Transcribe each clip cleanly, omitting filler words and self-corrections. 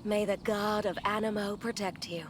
May the god of Animo protect you.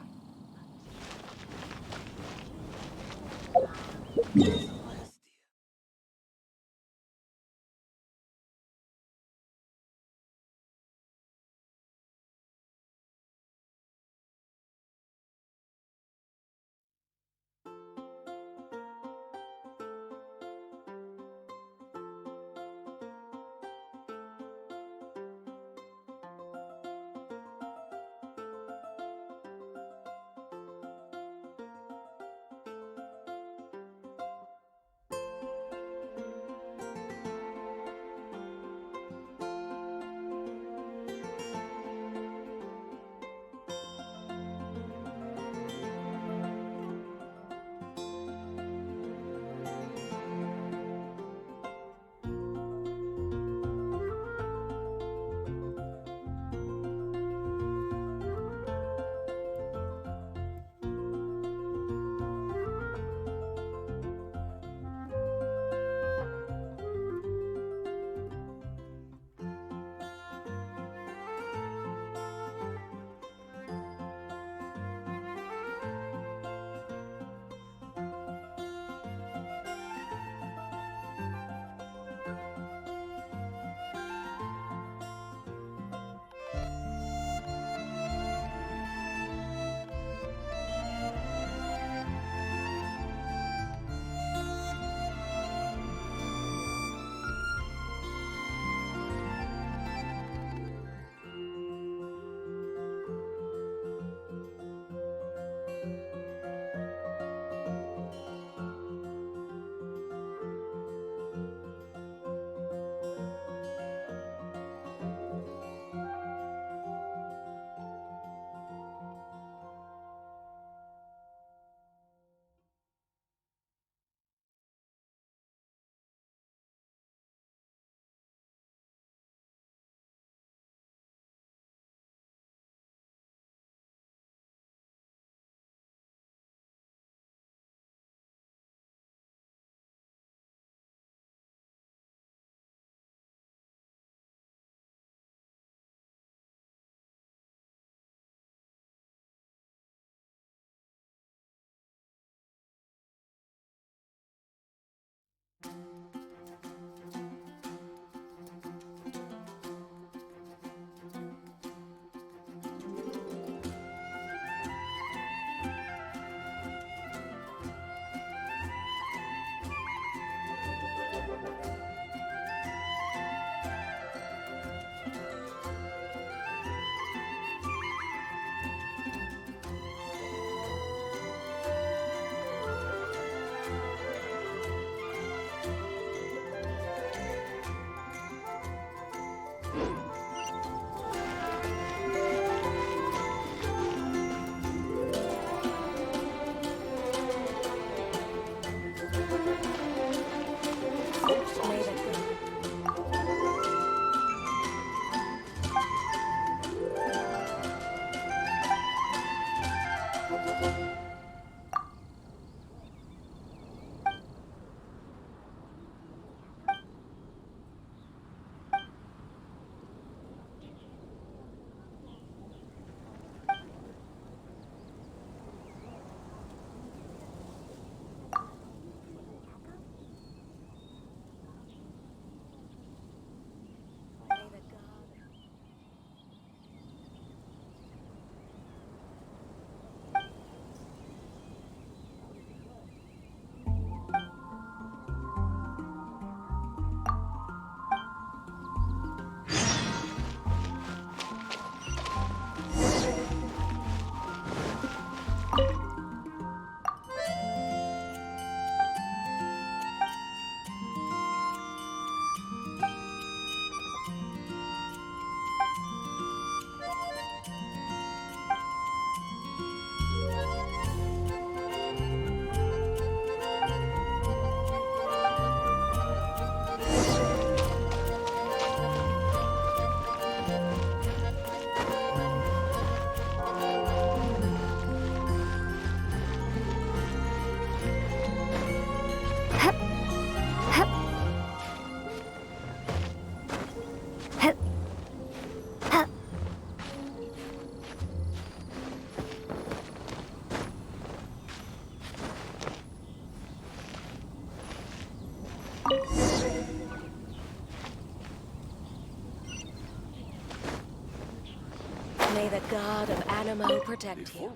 the god of Animo protect you.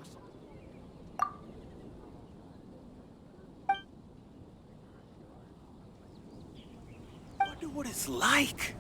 Wonder what it's like.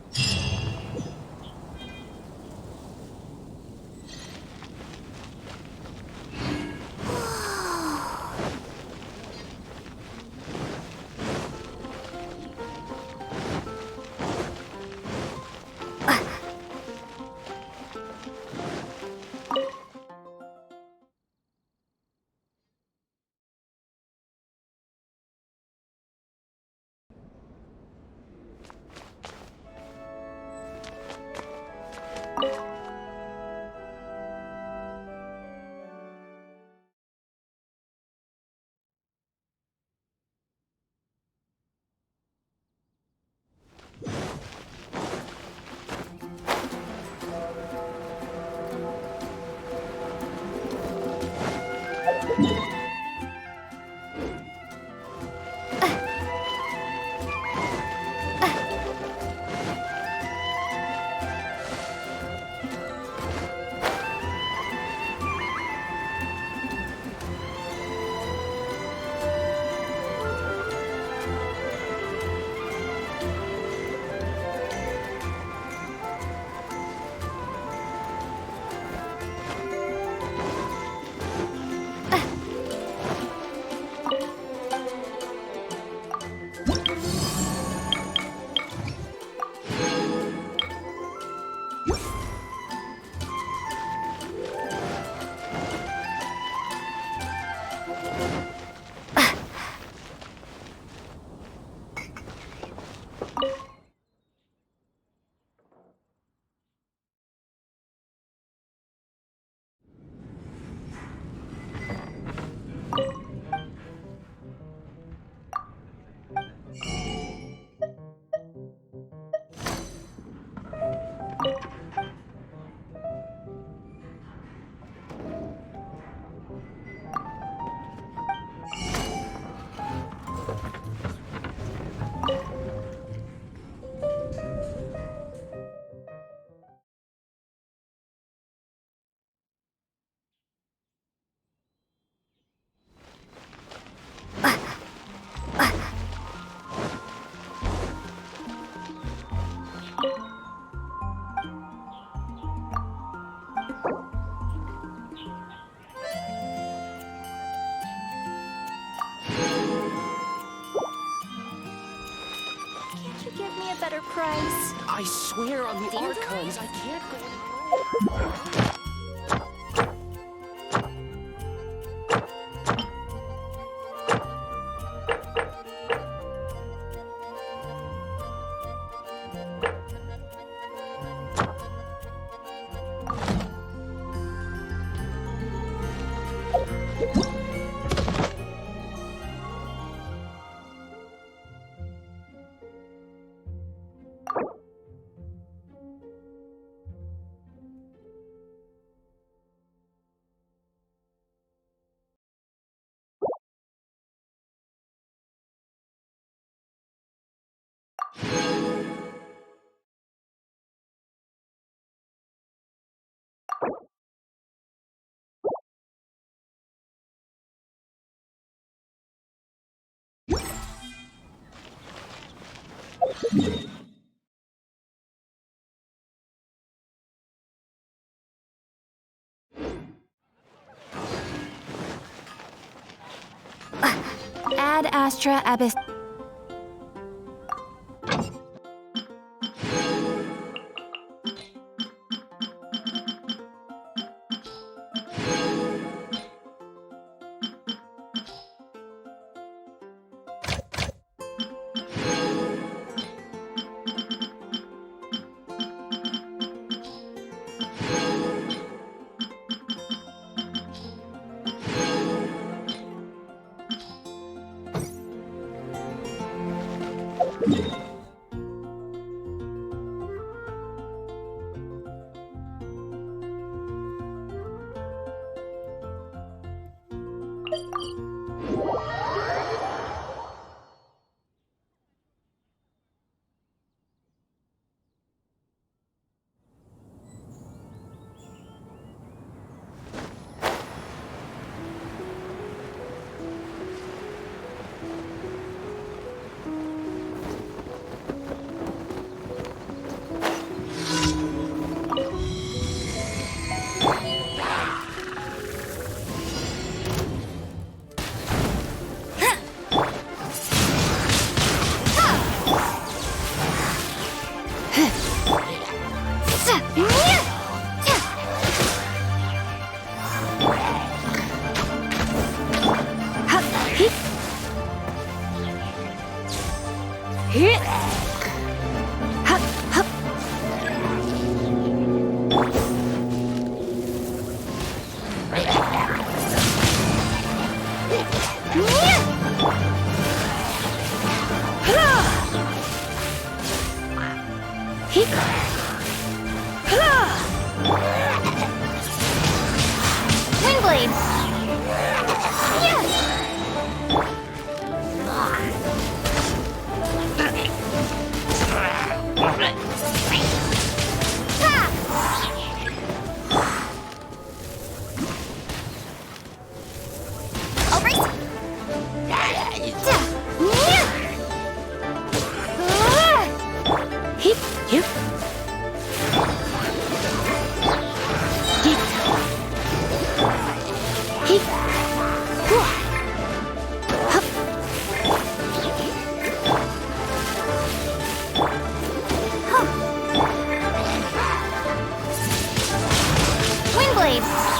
Can't you give me a better price? I swear on the Dandelions? archons, I can't go. Ad Astra Abyss. Windblade! Windblade!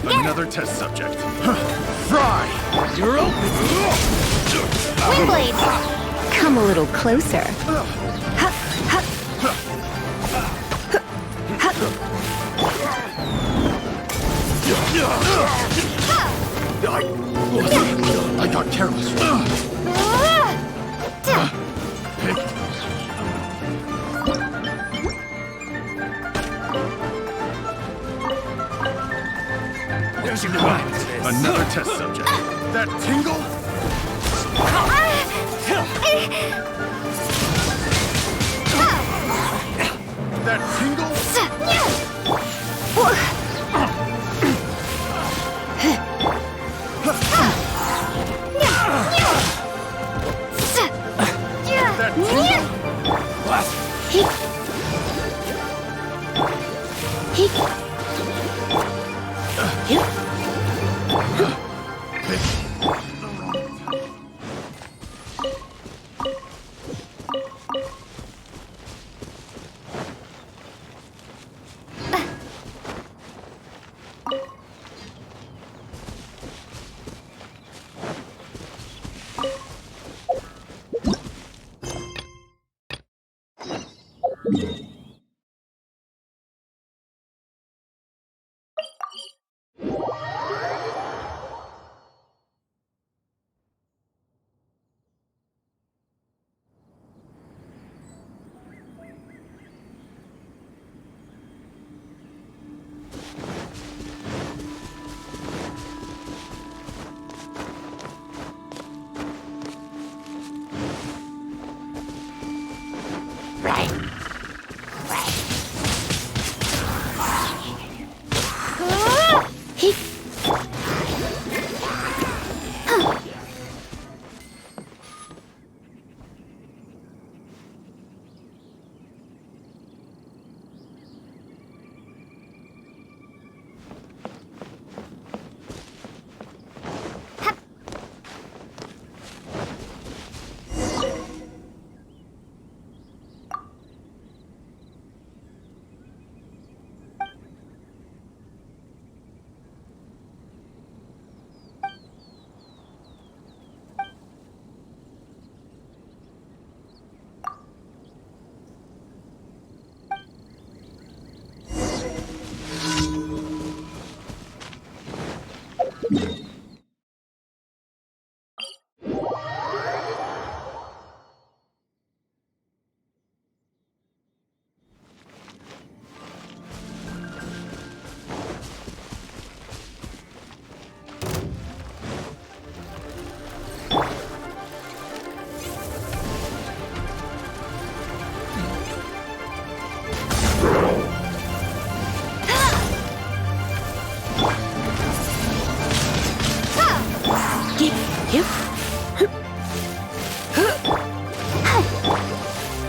Another test subject. Fry! You're open! Windblade! Come a little closer. I got careless. There's your mind. Another test subject. That tingle? That tingle? That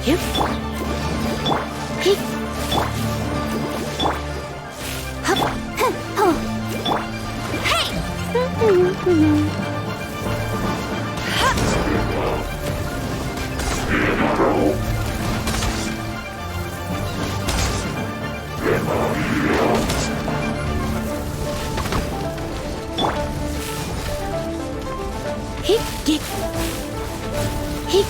Hup. Heep. Hup. Huh. Oh. Hey! Heep. Get. Heep.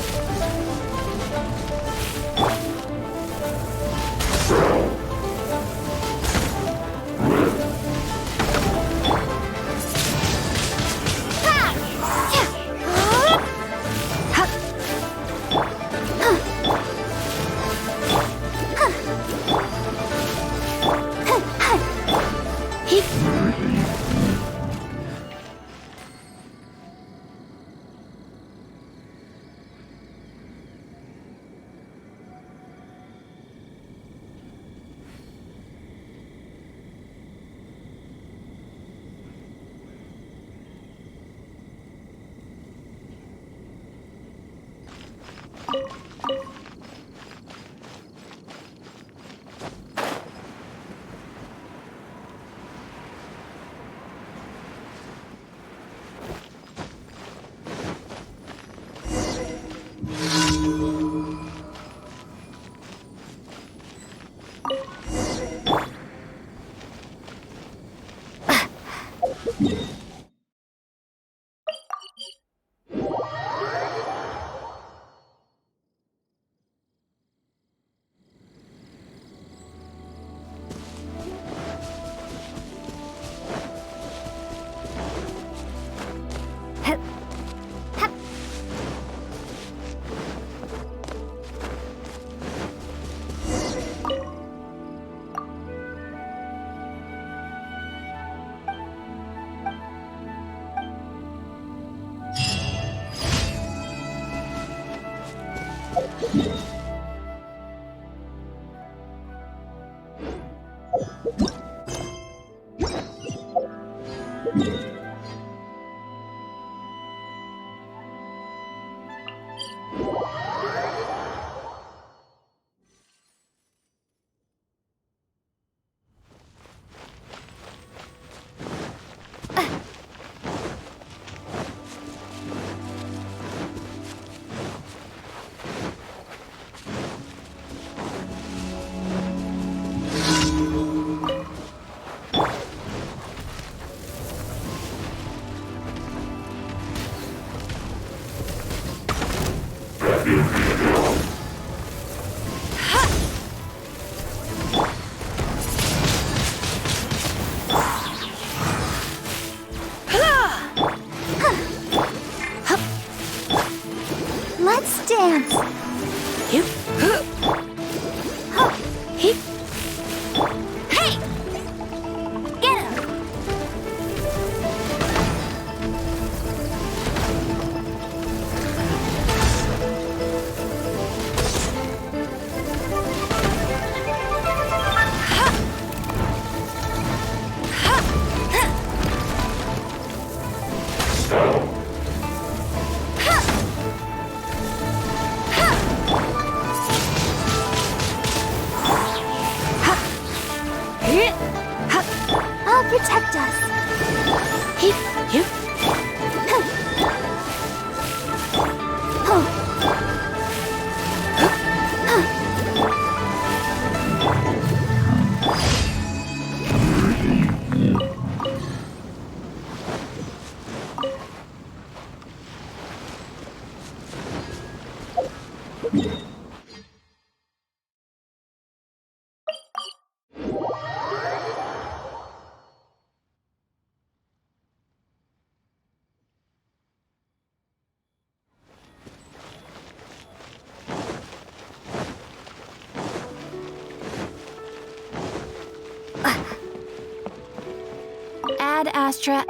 Let's dance. Hup. Hup. Heep. Hey! Get him! I'll protect us. Heep, heep. Ad Astra.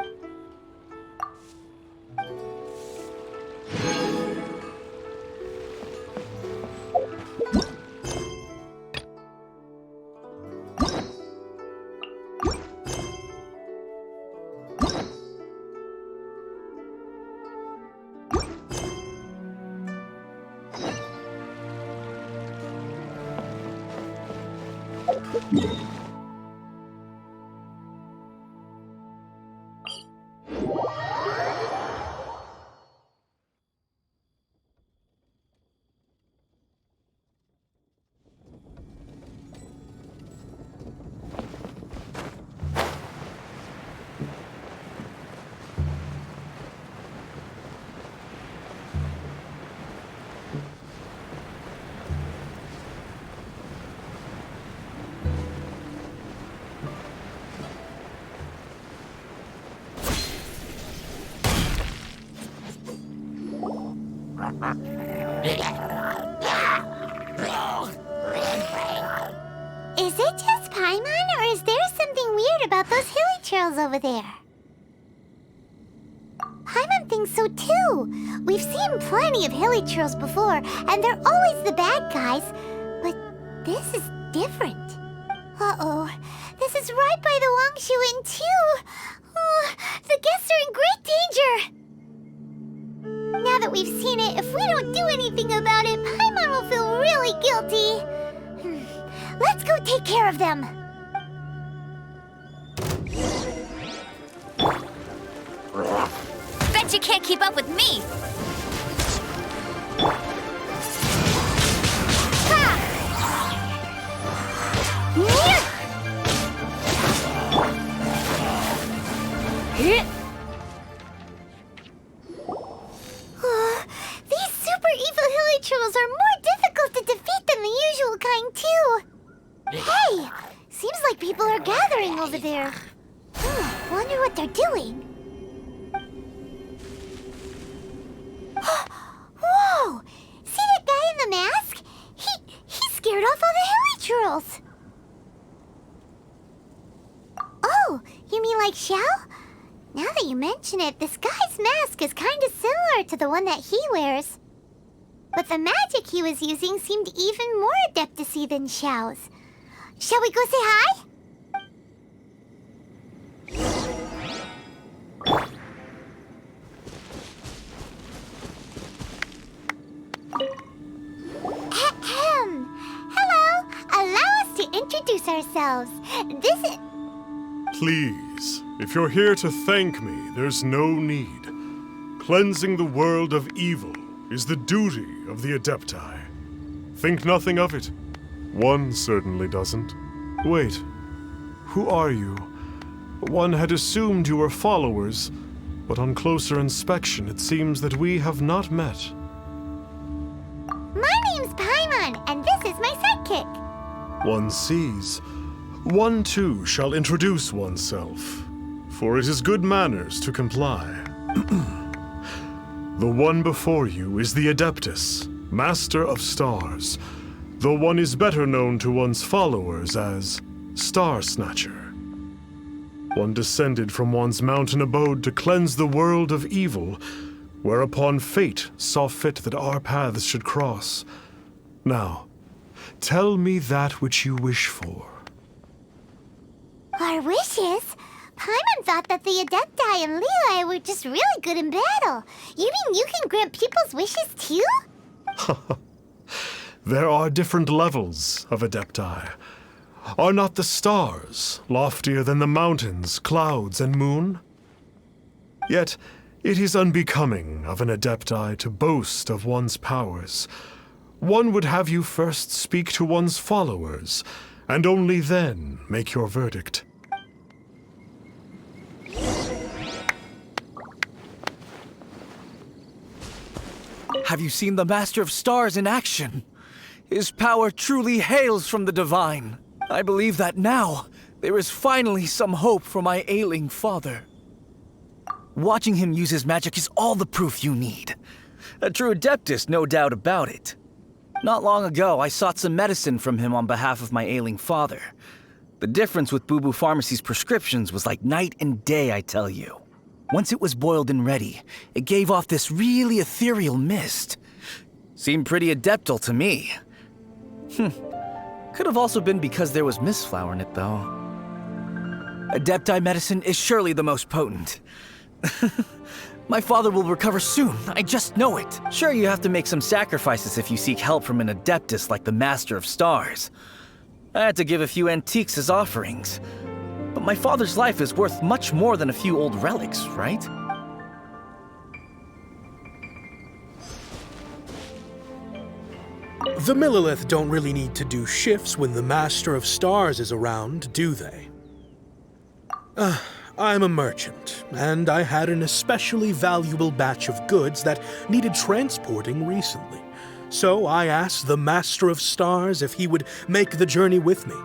Is it just Paimon, or is there something weird about those hilly trails over there? Paimon thinks so too. We've seen plenty of hilly trails before, and they're always the bad guys. But this is different. Uh-oh. This is right by the Wangshu Inn too. Oh, the guests are in great danger. Now that we've seen it, if we don't do anything about it, Paimon will feel really guilty. Let's go take care of them. Bet you can't keep up with me. These super evil hilly trolls are more difficult to defeat than the usual kind, too. Hey! Seems like people are gathering over there. Wonder what they're doing. Whoa! See that guy in the mask? He scared off all the hilly trolls. Oh, you mean like Xiao? Now that you mention it, this guy's mask is kind of similar to the one that he wears. But the magic he was using seemed even more adeptacy than Xiao's. Shall we go say hi? Ahem. Hello. Allow us to introduce ourselves. This is... Please, if you're here to thank me, there's no need. Cleansing the world of evil is the duty of the Adepti. Think nothing of it. One certainly doesn't. Wait, who are you? One had assumed you were followers, but on closer inspection it seems that we have not met. My name's Paimon, and this is my sidekick. One sees. One too shall introduce oneself, for it is good manners to comply. The one before you is the Adeptus, Master of Stars, though one is better known to one's followers as Star Snatcher. One descended from one's mountain abode to cleanse the world of evil, whereupon fate saw fit that our paths should cross. Now, tell me that which you wish for. Our wishes? Paimon thought that the Adepti and Leeli were just really good in battle. You mean you can grant people's wishes too? There are different levels of Adepti. Are not the stars loftier than the mountains, clouds, and moon? Yet, it is unbecoming of an Adepti to boast of one's powers. One would have you first speak to one's followers, and only then make your verdict. Have you seen the Master of Stars in action? His power truly hails from the divine. I believe that now, there is finally some hope for my ailing father. Watching him use his magic is all the proof you need. A true Adeptus, no doubt about it. Not long ago, I sought some medicine from him on behalf of my ailing father. The difference with Boo Boo Pharmacy's prescriptions was like night and day, I tell you. Once it was boiled and ready, it gave off this really ethereal mist. Seemed pretty adeptal to me. Could have also been because there was mistflower in it, though. Adepti medicine is surely the most potent. My father will recover soon, I just know it. Sure, you have to make some sacrifices if you seek help from an Adeptus like the Master of Stars. I had to give a few antiques as offerings. But my father's life is worth much more than a few old relics, right? The Millilith don't really need to do shifts when the Master of Stars is around, do they? I'm a merchant, and I had an especially valuable batch of goods that needed transporting recently. So I asked the Master of Stars if he would make the journey with me,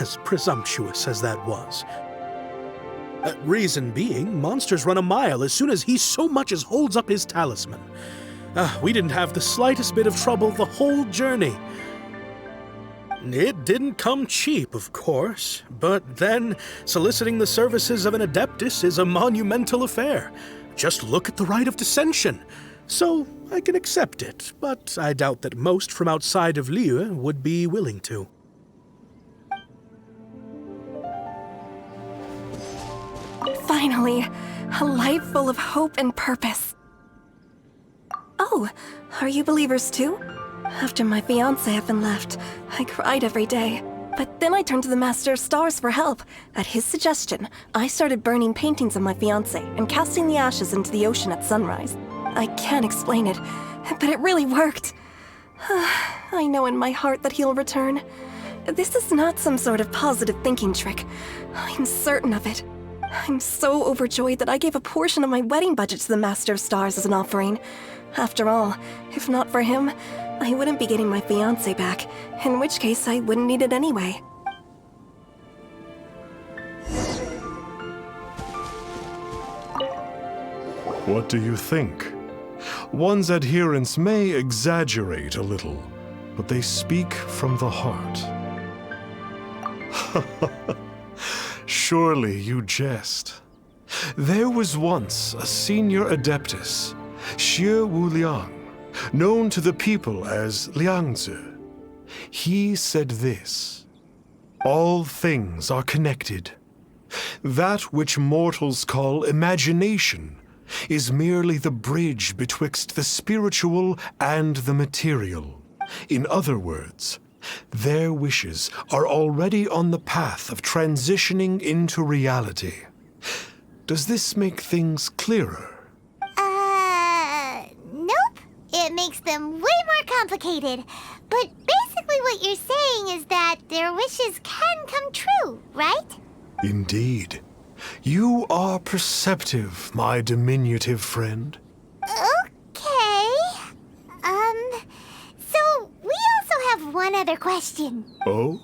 as presumptuous as that was. Reason being, monsters run a mile as soon as he so much as holds up his talisman. We didn't have the slightest bit of trouble the whole journey. It didn't come cheap, of course, but then soliciting the services of an Adeptus is a monumental affair. Just look at the Rite of Dissension. So I can accept it, but I doubt that most from outside of Liyue would be willing to. Finally, a life full of hope and purpose. Oh, are you believers too? After my fiancé had been left, I cried every day. But then I turned to the Master of Stars for help. At his suggestion, I started burning paintings of my fiancé and casting the ashes into the ocean at sunrise. I can't explain it, but it really worked. I know in my heart that he'll return. This is not some sort of positive thinking trick. I'm certain of it. I'm so overjoyed that I gave a portion of my wedding budget to the Master of Stars as an offering. After all, if not for him, I wouldn't be getting my fiancé back, in which case I wouldn't need it anyway. What do you think? One's adherents may exaggerate a little, but they speak from the heart. Surely you jest. There was once a senior Adeptus, Xie Wuliang, known to the people as Liangzi. He said this: all things are connected. That which mortals call imagination is merely the bridge betwixt the spiritual and the material. In other words, their wishes are already on the path of transitioning into reality. Does this make things clearer? Nope. It makes them way more complicated. But basically what you're saying is that their wishes can come true, right? Indeed. You are perceptive, my diminutive friend. Okay. So we also have one other question. Oh?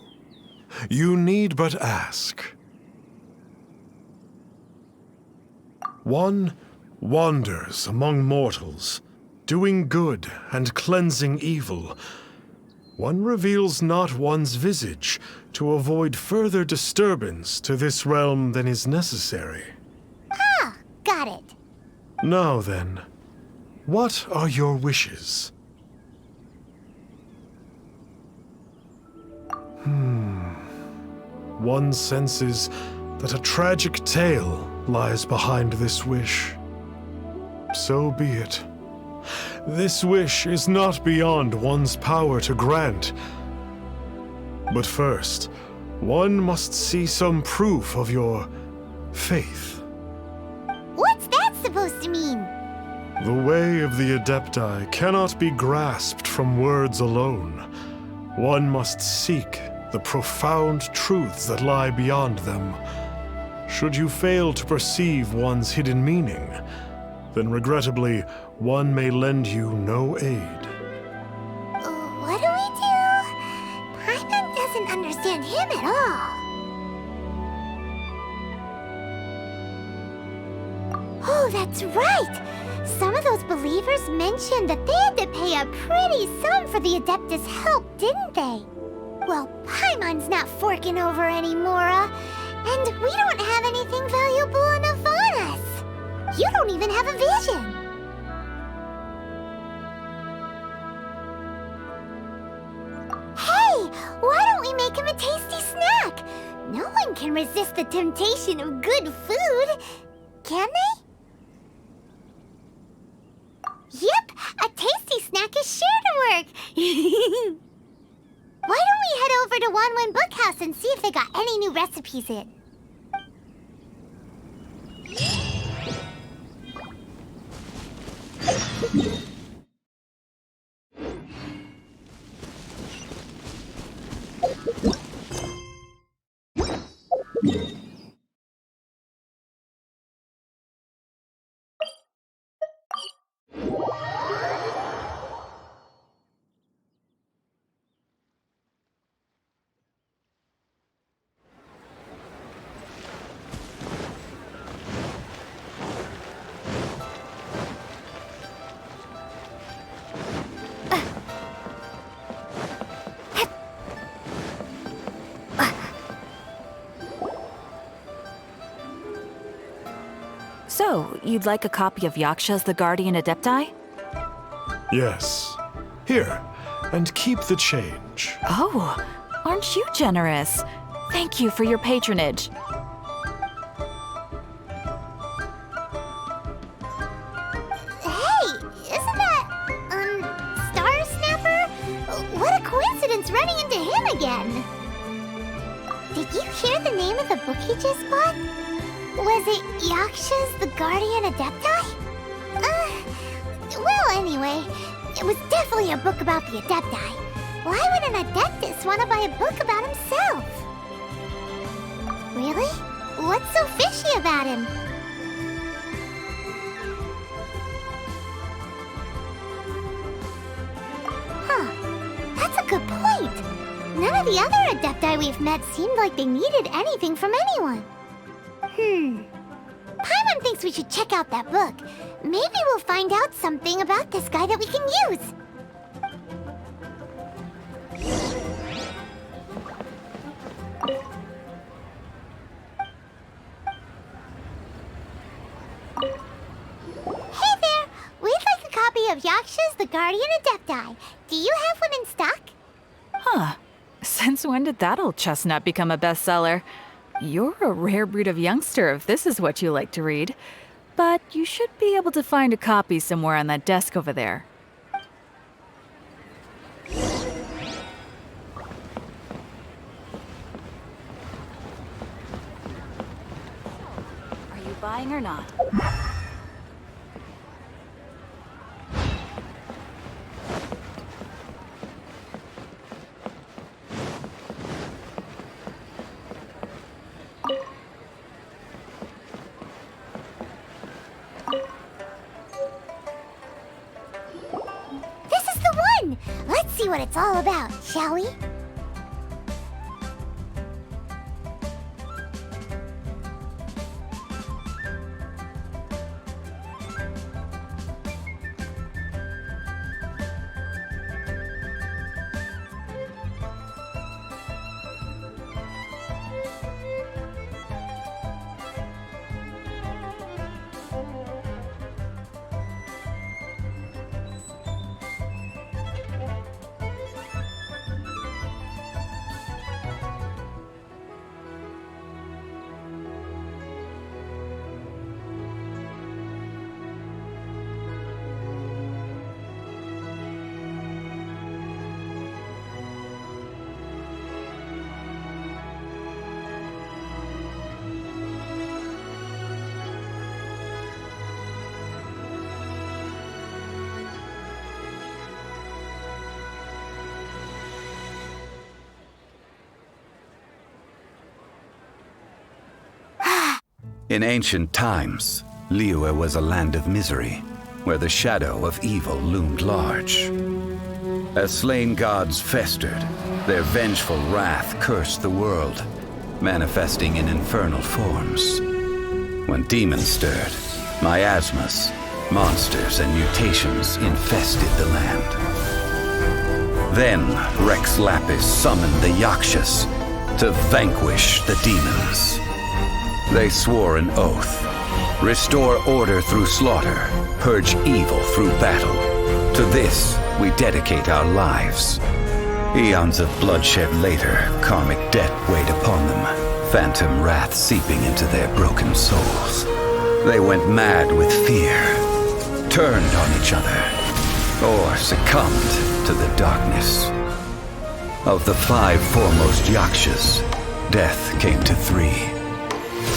You need but ask. One wanders among mortals, doing good and cleansing evil. One reveals not one's visage to avoid further disturbance to this realm than is necessary. Ah, got it. Now then, what are your wishes? One senses that a tragic tale lies behind this wish. So be it. This wish is not beyond one's power to grant. But first, one must see some proof of your faith. What's that supposed to mean? The way of the Adepti cannot be grasped from words alone. One must seek the profound truths that lie beyond them. Should you fail to perceive one's hidden meaning, then regrettably, one may lend you no aid. What do we do? Paimon doesn't understand him at all. Oh, that's right! Some of those believers mentioned that they had to pay a pretty sum for the Adeptus' help, didn't they? Well, Paimon's not forking over anymore, and we don't have anything valuable enough on us. You don't even have a vision. Hey, why don't we make him a tasty snack? No one can resist the temptation of good food, can they? Yep, a tasty snack is sure to work. Why don't we head over to Wanwen Book storehouse and see if they got any new recipes in. So, you'd like a copy of Yaksha's The Guardian Adepti? Yes. Here, and keep the change. Oh, aren't you generous? Thank you for your patronage. Hey, isn't that, Star Snapper? What a coincidence running into him again. Did you hear the name of the book he just bought? Was it Yaksha's The Guardian Adepti? Well, anyway, it was definitely a book about the Adepti. Why would an Adeptus want to buy a book about himself? Really? What's so fishy about him? Huh, that's a good point. None of the other Adepti we've met seemed like they needed anything from anyone. Paimon thinks we should check out that book. Maybe we'll find out something about this guy that we can use. Hey there! We'd like a copy of Yaksha's The Guardian Adepti. Do you have one in stock? Huh. Since when did that old chestnut become a bestseller? You're a rare breed of youngster if this is what you like to read. But you should be able to find a copy somewhere on that desk over there. Are you buying or not? This is the one! Let's see what it's all about, shall we? In ancient times, Liyue was a land of misery, where the shadow of evil loomed large. As slain gods festered, their vengeful wrath cursed the world, manifesting in infernal forms. When demons stirred, miasmas, monsters, and mutations infested the land. Then Rex Lapis summoned the Yakshas to vanquish the demons. They swore an oath: restore order through slaughter, purge evil through battle. To this, we dedicate our lives. Eons of bloodshed later, karmic debt weighed upon them, phantom wrath seeping into their broken souls. They went mad with fear, turned on each other, or succumbed to the darkness. Of the 5 foremost Yakshas, death came to 3,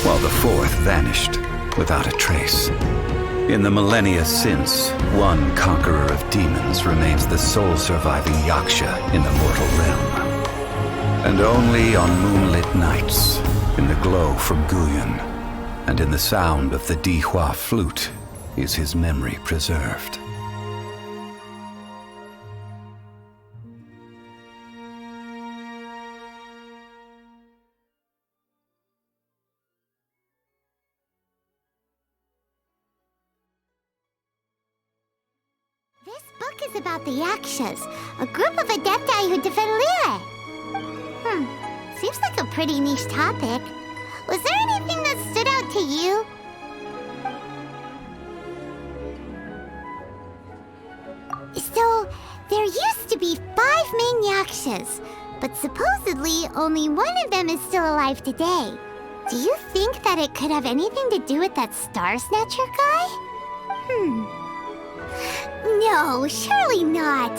while the 4th vanished without a trace. In the millennia since, one conqueror of demons remains the sole surviving Yaksha in the mortal realm. And only on moonlit nights, in the glow from Guyon, and in the sound of the Dihua flute, is his memory preserved. This book is about the Yakshas, a group of adepti who defend Liyue. Seems like a pretty niche topic. Was there anything that stood out to you? So, there used to be 5 main Yakshas, but supposedly only one of them is still alive today. Do you think that it could have anything to do with that Star Snatcher guy? No, surely not.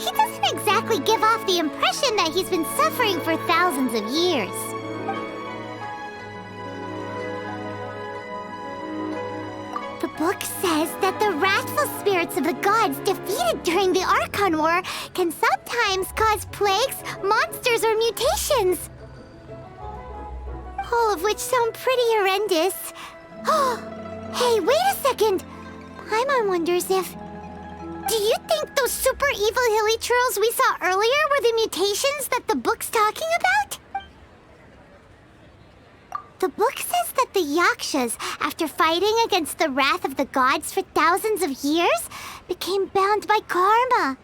He doesn't exactly give off the impression that he's been suffering for thousands of years. The book says that the wrathful spirits of the gods defeated during the Archon War can sometimes cause plagues, monsters, or mutations. All of which sound pretty horrendous. Hey, wait a second! Paimon wonders if... Do you think those super evil hilly churls we saw earlier were the mutations that the book's talking about? The book says that the Yakshas, after fighting against the wrath of the gods for thousands of years, became bound by karma.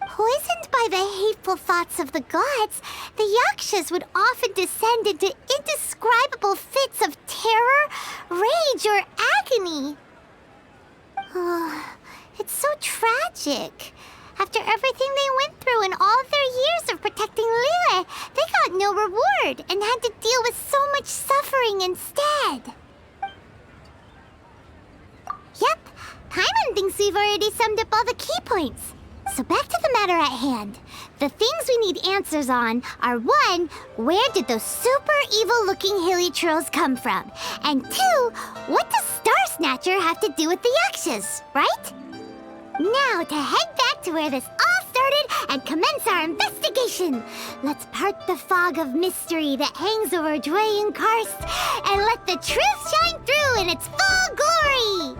Poisoned by the hateful thoughts of the gods, the Yakshas would often descend into indescribable fits of terror, rage, or agony. It's so tragic. After everything they went through in all their years of protecting Liyue, they got no reward and had to deal with so much suffering instead. Yep, Paimon thinks we've already summed up all the key points. So back to the matter at hand. The things we need answers on are 1, where did those super evil-looking hilly trolls come from? And 2, what does Star Snatcher have to do with the Yakshas, right? Now to head back to where this all started and commence our investigation. Let's part the fog of mystery that hangs over Dwayne Karst and let the truth shine through in its full glory!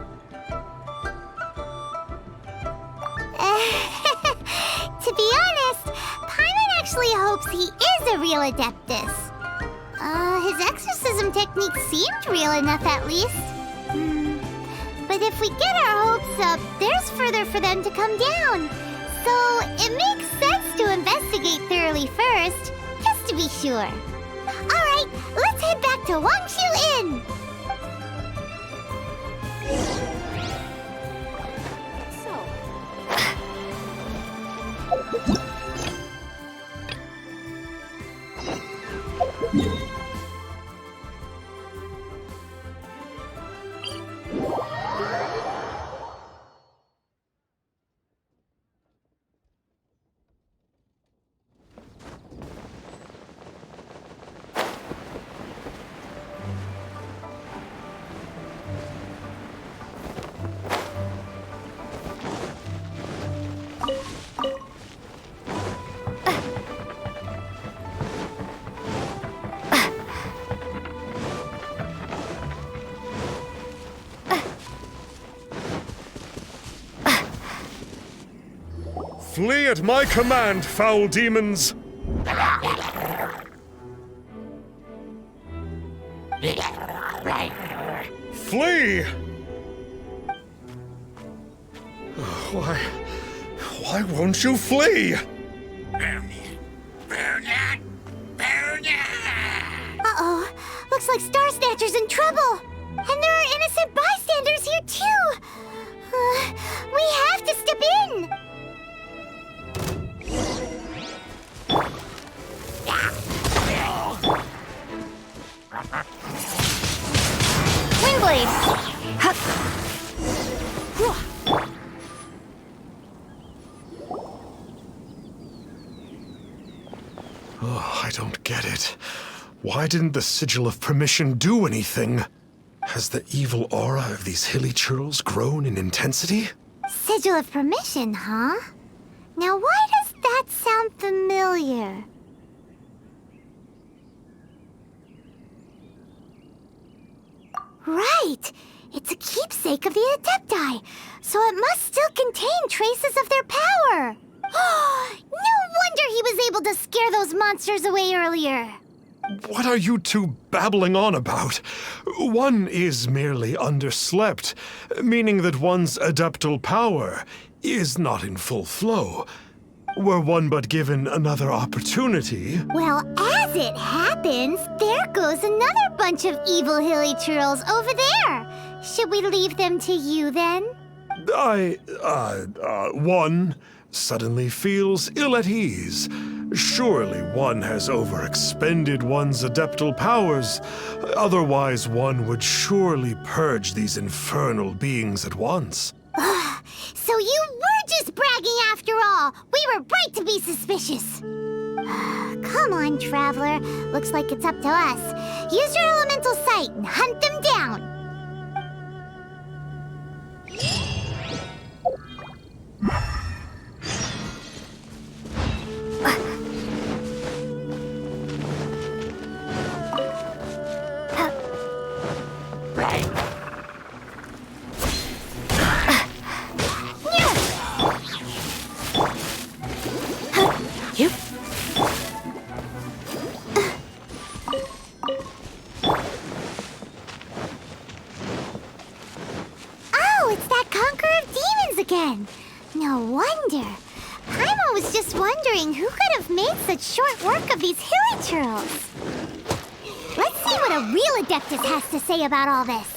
To be honest, Paimon actually hopes he is a real Adeptus. His exorcism technique seemed real enough at least. But if we get our hopes up, there's further for them to come down. So it makes sense to investigate thoroughly first, just to be sure. Alright, let's head back to Wangshu Inn! Flee at my command, foul demons! Flee! Why won't you flee? Uh-oh. Looks like Star Snatcher's in trouble. And there are innocent bystanders here, too. We have to step in. Windblade! I don't get it. Why didn't the Sigil of Permission do anything? Has the evil aura of these hilly churls grown in intensity? Sigil of Permission, huh? Now why does that sound familiar? Right! It's a keepsake of the Adepti, so it must still contain traces of their power! No wonder he was able to scare those monsters away earlier! What are you two babbling on about? One is merely underslept, meaning that one's adeptal power is not in full flow. Were one but given another opportunity... Well, as it happens, there goes another bunch of evil hilly churls over there. Should we leave them to you, then? One suddenly feels ill at ease. Surely one has overexpended one's adeptal powers. Otherwise, one would surely purge these infernal beings at once. So you were just bragging after all! We were right to be suspicious! Come on, Traveler. Looks like it's up to us. Use your elemental sight and hunt them down! Oh, it's that Conqueror of Demons again! No wonder. Paimon was just wondering who could have made such short work of these hilly churls. Let's see what a real Adeptus has to say about all this.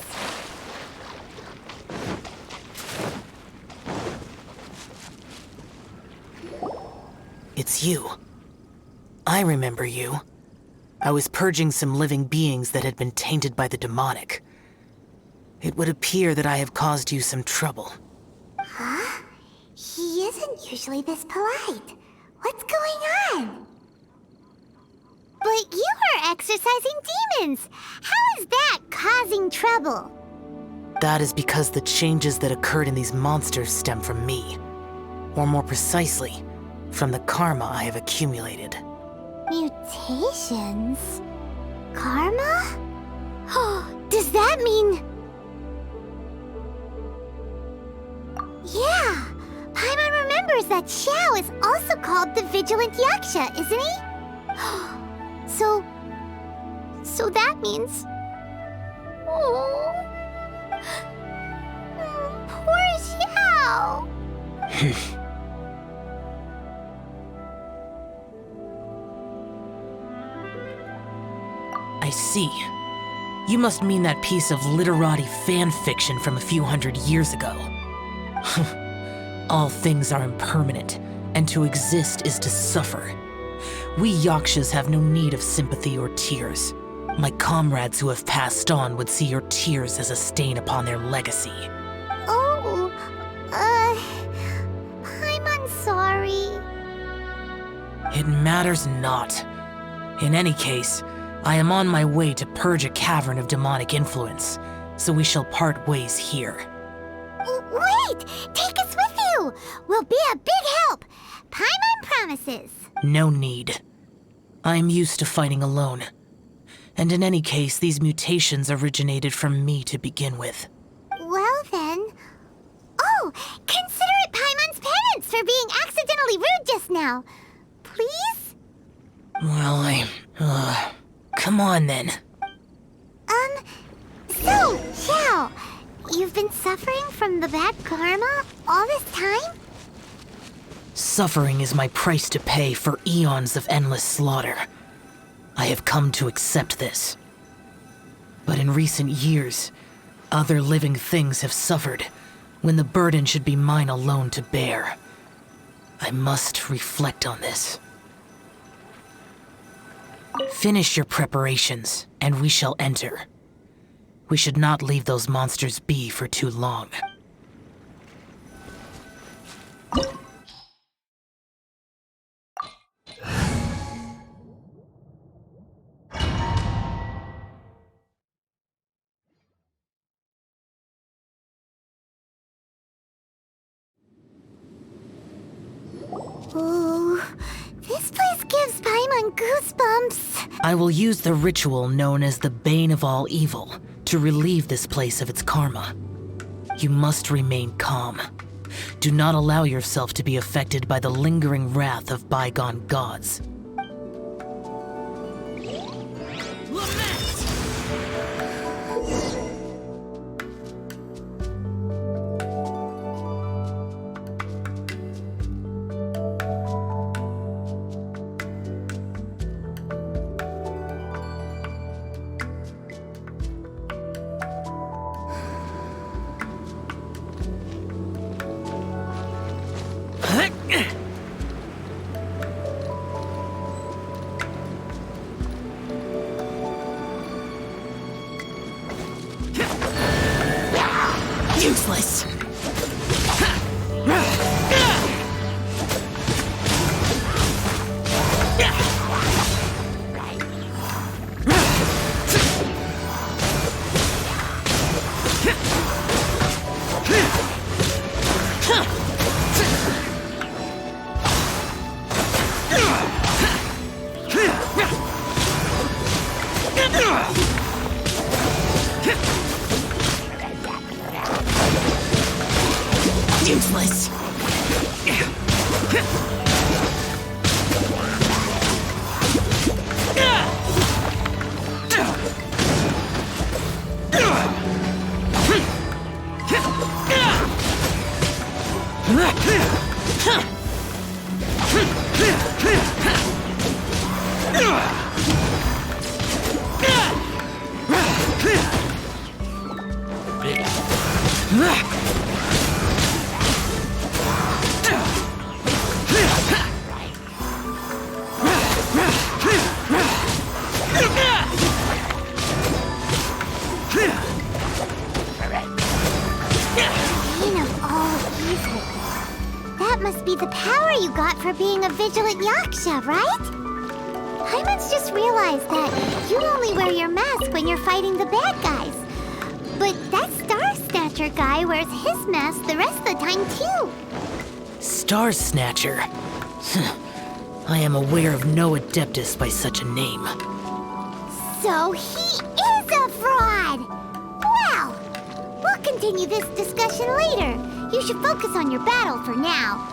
It's you. I remember you. I was purging some living beings that had been tainted by the demonic. It would appear that I have caused you some trouble. Huh? He isn't usually this polite. What's going on? But you are exorcising demons! How is that causing trouble? That is because the changes that occurred in these monsters stem from me. Or more precisely, from the karma I have accumulated. Mutations? Karma? Does that mean... Yeah! Paimon remembers that Xiao is also called the Vigilant Yaksha, isn't he? So that means... Oh... Poor Xiao! I see. You must mean that piece of literati fan fiction from a few hundred years ago. All things are impermanent, and to exist is to suffer. We Yakshas have no need of sympathy or tears. My comrades who have passed on would see your tears as a stain upon their legacy. Oh, I'm sorry. It matters not. In any case, I am on my way to purge a cavern of demonic influence, so we shall part ways here. Wait! Take us with you! We'll be a big help! Paimon promises! No need. I am used to fighting alone. And in any case, these mutations originated from me to begin with. Well then... Oh! Consider it Paimon's penance for being accidentally rude just now! Please? Well, come on then. So, Xiao, you've been suffering from the bad karma all this time? Suffering is my price to pay for eons of endless slaughter. I have come to accept this. But in recent years, other living things have suffered when the burden should be mine alone to bear. I must reflect on this. Finish your preparations, and we shall enter. We should not leave those monsters be for too long. Ooh, this place gives Paimon goosebumps. I will use the ritual known as the Bane of All Evil to relieve this place of its karma. You must remain calm. Do not allow yourself to be affected by the lingering wrath of bygone gods. Useless. Useless. Must be the power you got for being a vigilant Yaksha, right? Paimon's just realized that you only wear your mask when you're fighting the bad guys. But that Star Snatcher guy wears his mask the rest of the time, too. Star Snatcher? I am aware of no Adeptus by such a name. So he is a fraud! Well, we'll continue this discussion later. You should focus on your battle for now.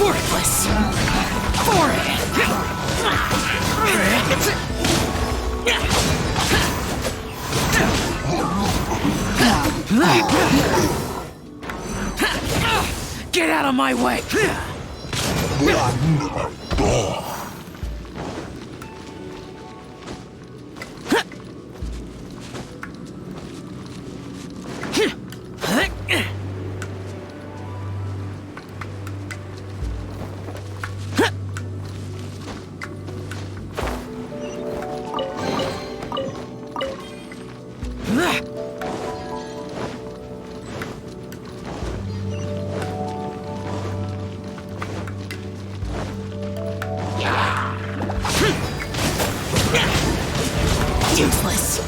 Worthless! Get out of my way! Useless.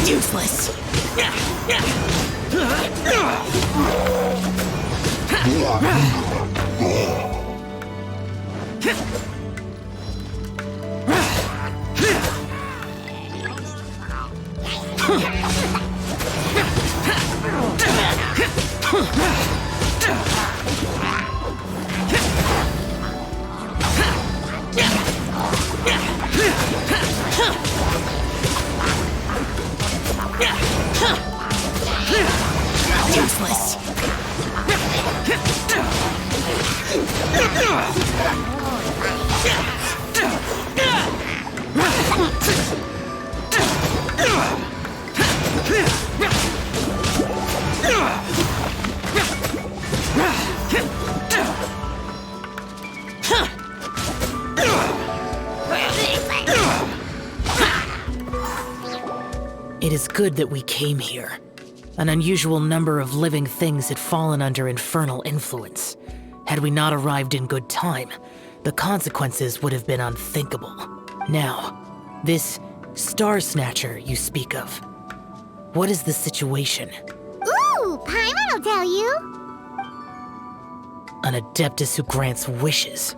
Useless. useless. It is good that we came here. An unusual number of living things had fallen under infernal influence. Had we not arrived in good time, the consequences would have been unthinkable. Now, this Star Snatcher you speak of, what is the situation? Ooh, Paimon will tell you. An Adeptus who grants wishes.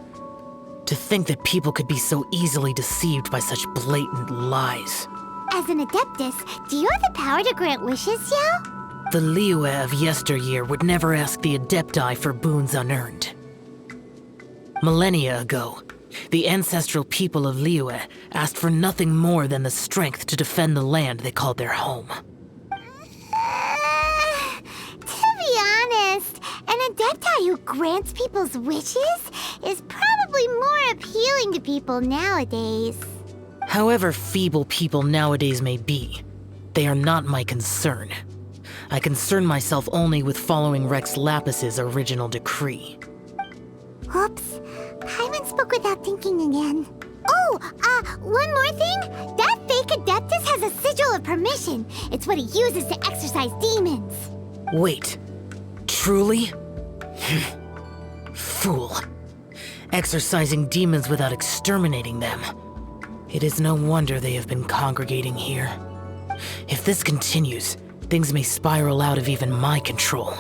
To think that people could be so easily deceived by such blatant lies. As an Adeptus, do you have the power to grant wishes, Xiao? The Liyue of yesteryear would never ask the Adepti for boons unearned. Millennia ago, the ancestral people of Liyue asked for nothing more than the strength to defend the land they called their home. To be honest, an Adepti who grants people's wishes is probably more appealing to people nowadays. However feeble people nowadays may be, they are not my concern. I concern myself only with following Rex Lapis's original decree. Oops, Paimon spoke without thinking again. Oh, one more thing. That fake Adeptus has a sigil of permission. It's what he uses to exorcise demons. Wait, truly? Fool. Exorcising demons without exterminating them. It is no wonder they have been congregating here. If this continues, things may spiral out of even my control.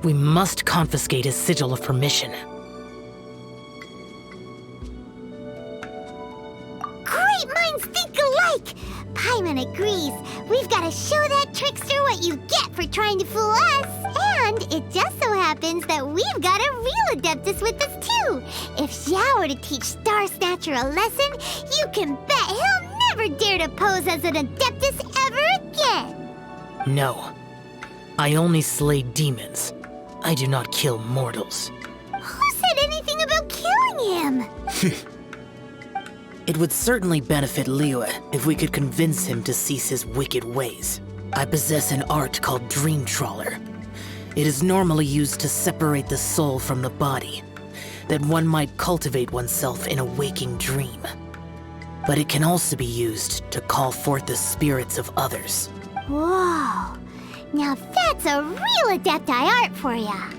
We must confiscate his sigil of permission. Great minds think alike! Paimon agrees. We've got to show that trickster what you get for trying to fool us. And it just so happens that we've got a real Adeptus with us too. If Xiao were to teach Star Snatcher a lesson, you can bet he'll never dare to pose as an Adeptus ever again. No. I only slay demons. I do not kill mortals. Who said anything about killing him? It would certainly benefit Liyue if we could convince him to cease his wicked ways. I possess an art called Dream Trawler. It is normally used to separate the soul from the body, that one might cultivate oneself in a waking dream. But it can also be used to call forth the spirits of others. Whoa, now that's a real Adepti art for ya.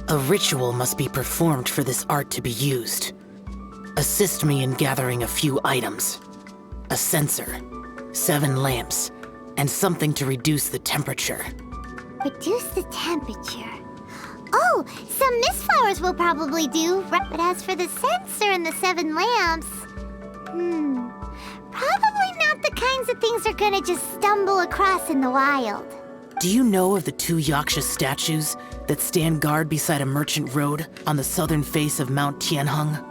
A ritual must be performed for this art to be used. Assist me in gathering a few items. A censer, 7 lamps, and something to reduce the temperature. Reduce the temperature. Oh, some mist flowers will probably do. But as for the censer and the 7 lamps, probably not the kinds of things they're gonna just stumble across in the wild. Do you know of the 2 Yaksha statues that stand guard beside a merchant road on the southern face of Mount Tianheng?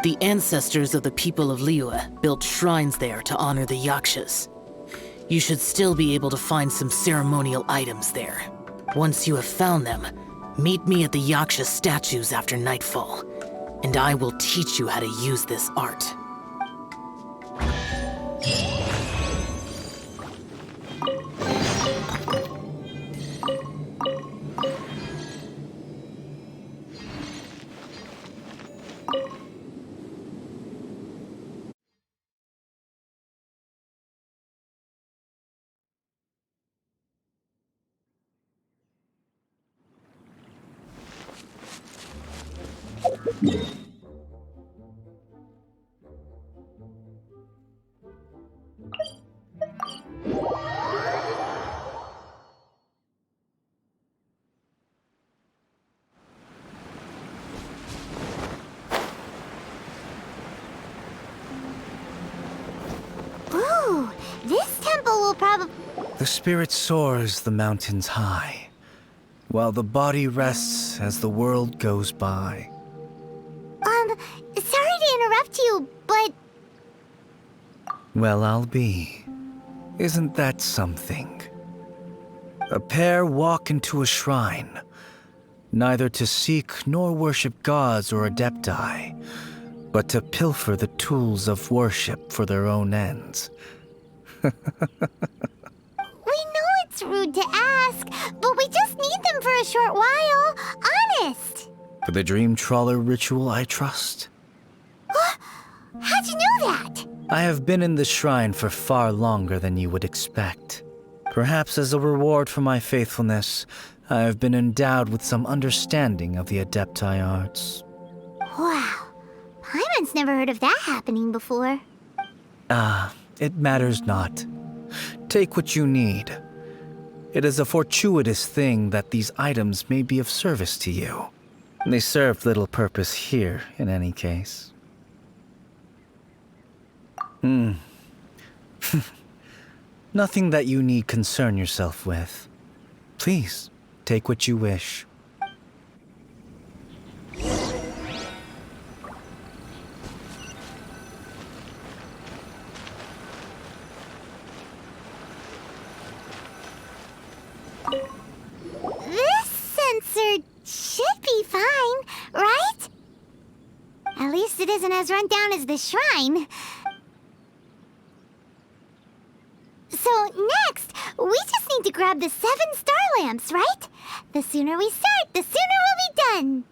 The ancestors of the people of Liyue built shrines there to honor the Yakshas. You should still be able to find some ceremonial items there. Once you have found them, meet me at the Yaksha statues after nightfall, and I will teach you how to use this art. Ooh, this temple will probably... The spirit soars the mountains high, while the body rests as the world goes by. Sorry to interrupt you, but... Well, I'll be. Isn't that something? A pair walk into a shrine, neither to seek nor worship gods or adepti, but to pilfer the tools of worship for their own ends. We know it's rude to ask, but we just need them for a short while. Honest. For the Dream Trawler ritual, I trust. How'd you know that? I have been in the shrine for far longer than you would expect. Perhaps as a reward for my faithfulness, I have been endowed with some understanding of the Adepti arts. Wow. Paimon's never heard of that happening before. It matters not. Take what you need. It is a fortuitous thing that these items may be of service to you. They served little purpose here, in any case. Nothing that you need concern yourself with. Please, take what you wish. This sensor should be fine, right? At least it isn't as run down as the shrine. So next, we just need to grab the 7 star lamps, right? The sooner we start, the sooner we'll be done.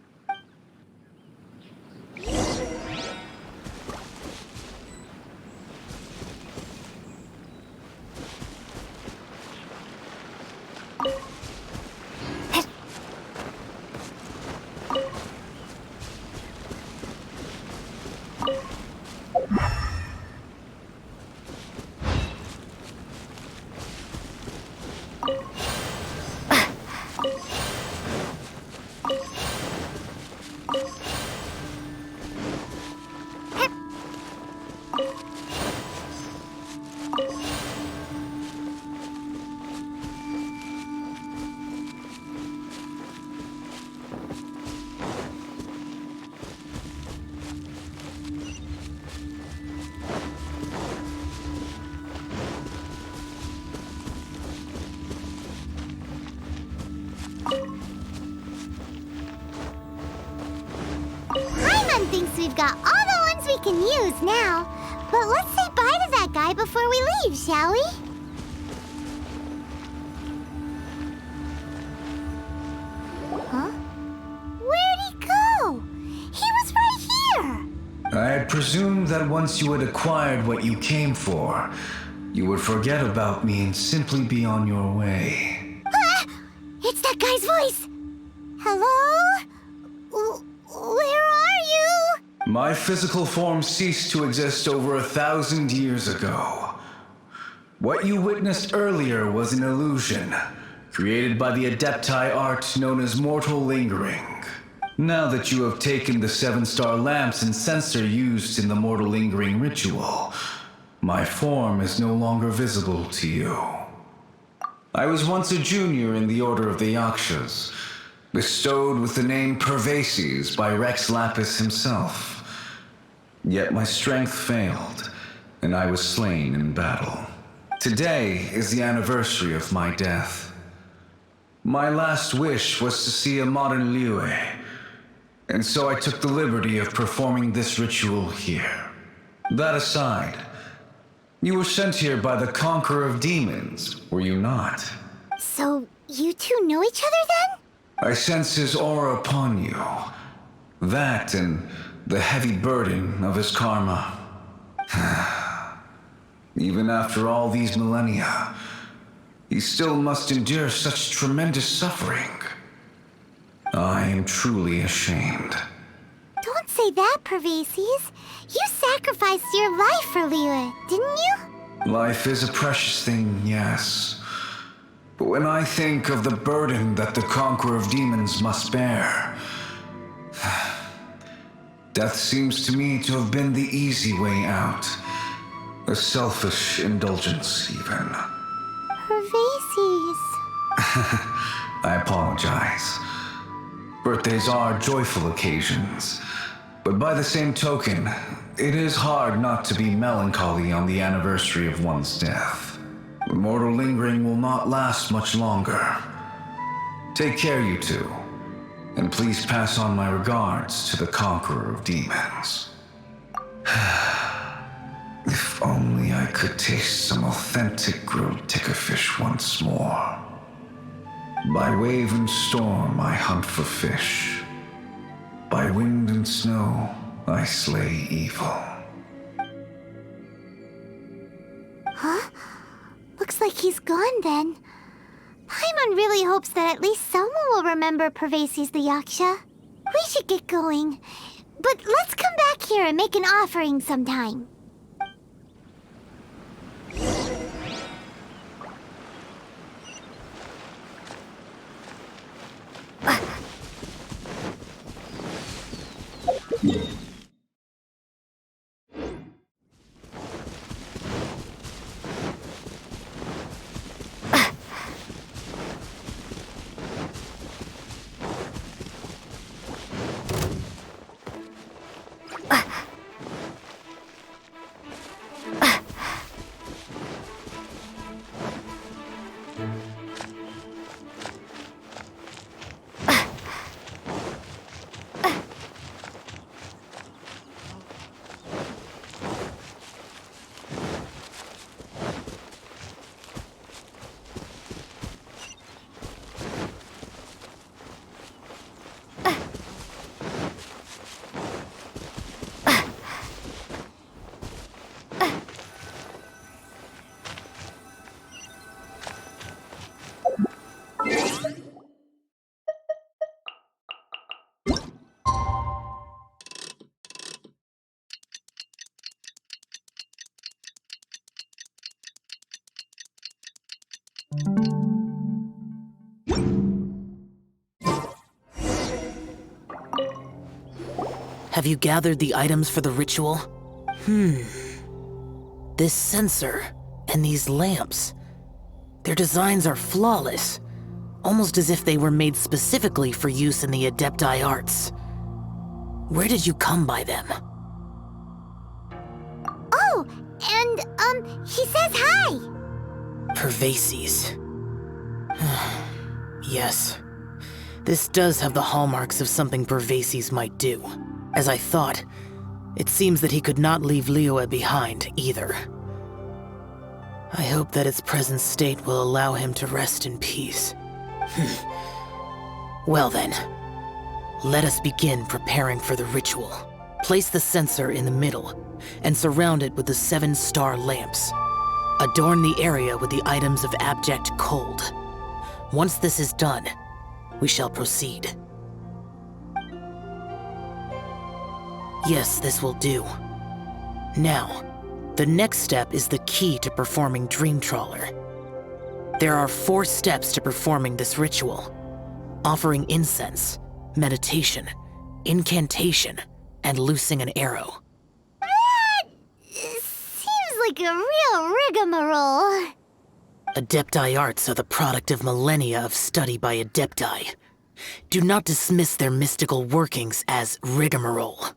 Paimon thinks we've got all the ones we can use now. But let's say bye to that guy before we leave, shall we? Huh? Where'd he go? He was right here. I had presumed that once you had acquired what you came for, you would forget about me and simply be on your way. Ah! It's that guy's voice. Hello? Where are you? My physical form ceased to exist over 1,000 years ago. What you witnessed earlier was an illusion, created by the Adepti art known as mortal lingering. Now that you have taken the 7-star lamps and sensor used in the mortal lingering ritual, my form is no longer visible to you. I was once a junior in the Order of the Yakshas, bestowed with the name Pervases by Rex Lapis himself. Yet my strength failed, and I was slain in battle. Today is the anniversary of my death. My last wish was to see a modern Liyue, and so I took the liberty of performing this ritual here. That aside, you were sent here by the Conqueror of Demons, were you not? So, you two know each other then? I sense his aura upon you. That and the heavy burden of his karma. Even after all these millennia, he still must endure such tremendous suffering. I am truly ashamed. Don't say that, Pervases. You sacrificed your life for Liyue, didn't you? Life is a precious thing, yes. But when I think of the burden that the Conqueror of Demons must bear, death seems to me to have been the easy way out. A selfish indulgence, even. Pervases. I apologize. Birthdays are joyful occasions, but by the same token, it is hard not to be melancholy on the anniversary of one's death. Mortal lingering will not last much longer. Take care, you two. And please pass on my regards to the conqueror of demons. If only I could taste some authentic grilled tickerfish once more. By wave and storm I hunt for fish. By wind and snow I slay evil. Huh? Looks like he's gone then. Paimon really hopes that at least someone will remember Pervases the Yaksha. We should get going. But let's come back here and make an offering sometime. Have you gathered the items for the ritual? This censer and these lamps. Their designs are flawless, almost as if they were made specifically for use in the Adepti arts. Where did you come by them? Oh, and, he says hi! Pervases. Yes. This does have the hallmarks of something Pervases might do. As I thought, it seems that he could not leave Liyue behind, either. I hope that its present state will allow him to rest in peace. Well then, let us begin preparing for the ritual. Place the censer in the middle, and surround it with the 7-star lamps. Adorn the area with the items of abject cold. Once this is done, we shall proceed. Yes, this will do. Now, the next step is the key to performing Dream Trawler. There are 4 steps to performing this ritual: offering incense, meditation, incantation, and loosing an arrow. That seems like a real rigmarole. Adepti arts are the product of millennia of study by Adepti. Do not dismiss their mystical workings as rigmarole.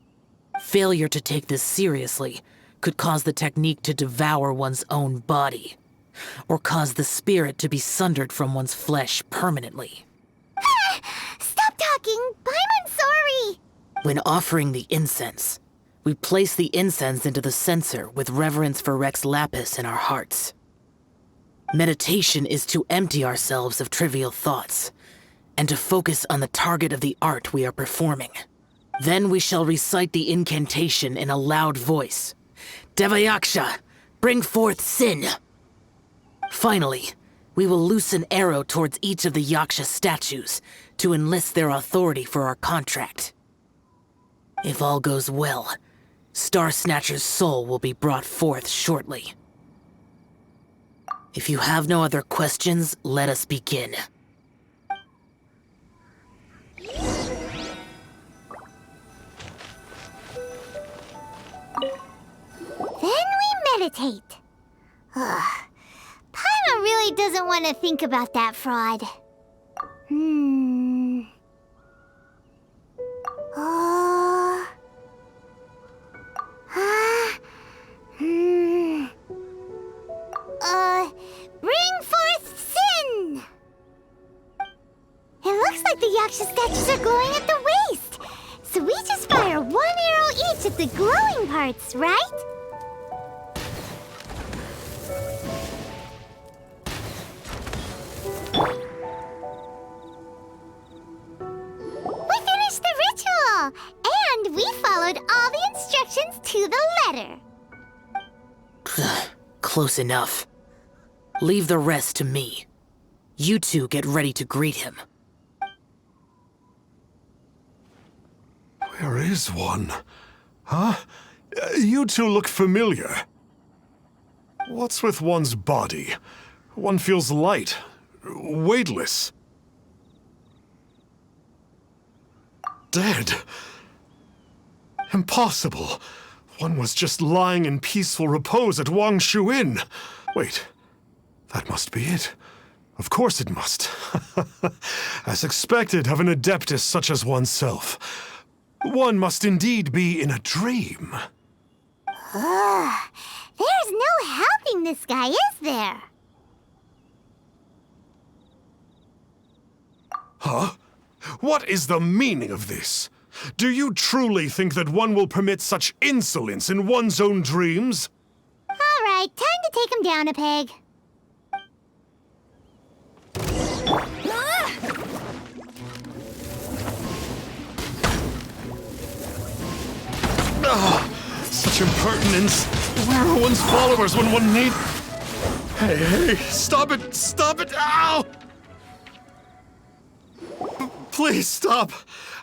Failure to take this seriously could cause the technique to devour one's own body, or cause the spirit to be sundered from one's flesh permanently. Stop talking! I'm sorry! When offering the incense, we place the incense into the censer with reverence for Rex Lapis in our hearts. Meditation is to empty ourselves of trivial thoughts, and to focus on the target of the art we are performing. Then we shall recite the incantation in a loud voice. Devayaksha, bring forth sin! Finally, we will loose an arrow towards each of the Yaksha statues to enlist their authority for our contract. If all goes well, Star Snatcher's soul will be brought forth shortly. If you have no other questions, let us begin. Then we meditate. Paimon really doesn't want to think about that fraud. the glowing parts, right? We finished the ritual! And we followed all the instructions to the letter. Close enough. Leave the rest to me. You two get ready to greet him. Where is one? Huh? You two look familiar. What's with one's body? One feels light, weightless. Dead. Impossible. One was just lying in peaceful repose at Wangshu Inn. Wait, that must be it. Of course it must. As expected of an adeptus such as oneself. One must indeed be in a dream. There's no helping this guy, is there? Huh? What is the meaning of this? Do you truly think that one will permit such insolence in one's own dreams? All right, time to take him down a peg. Such impertinence! Where are one's followers when one need... Hey, stop it! Stop it! Ow! Please stop!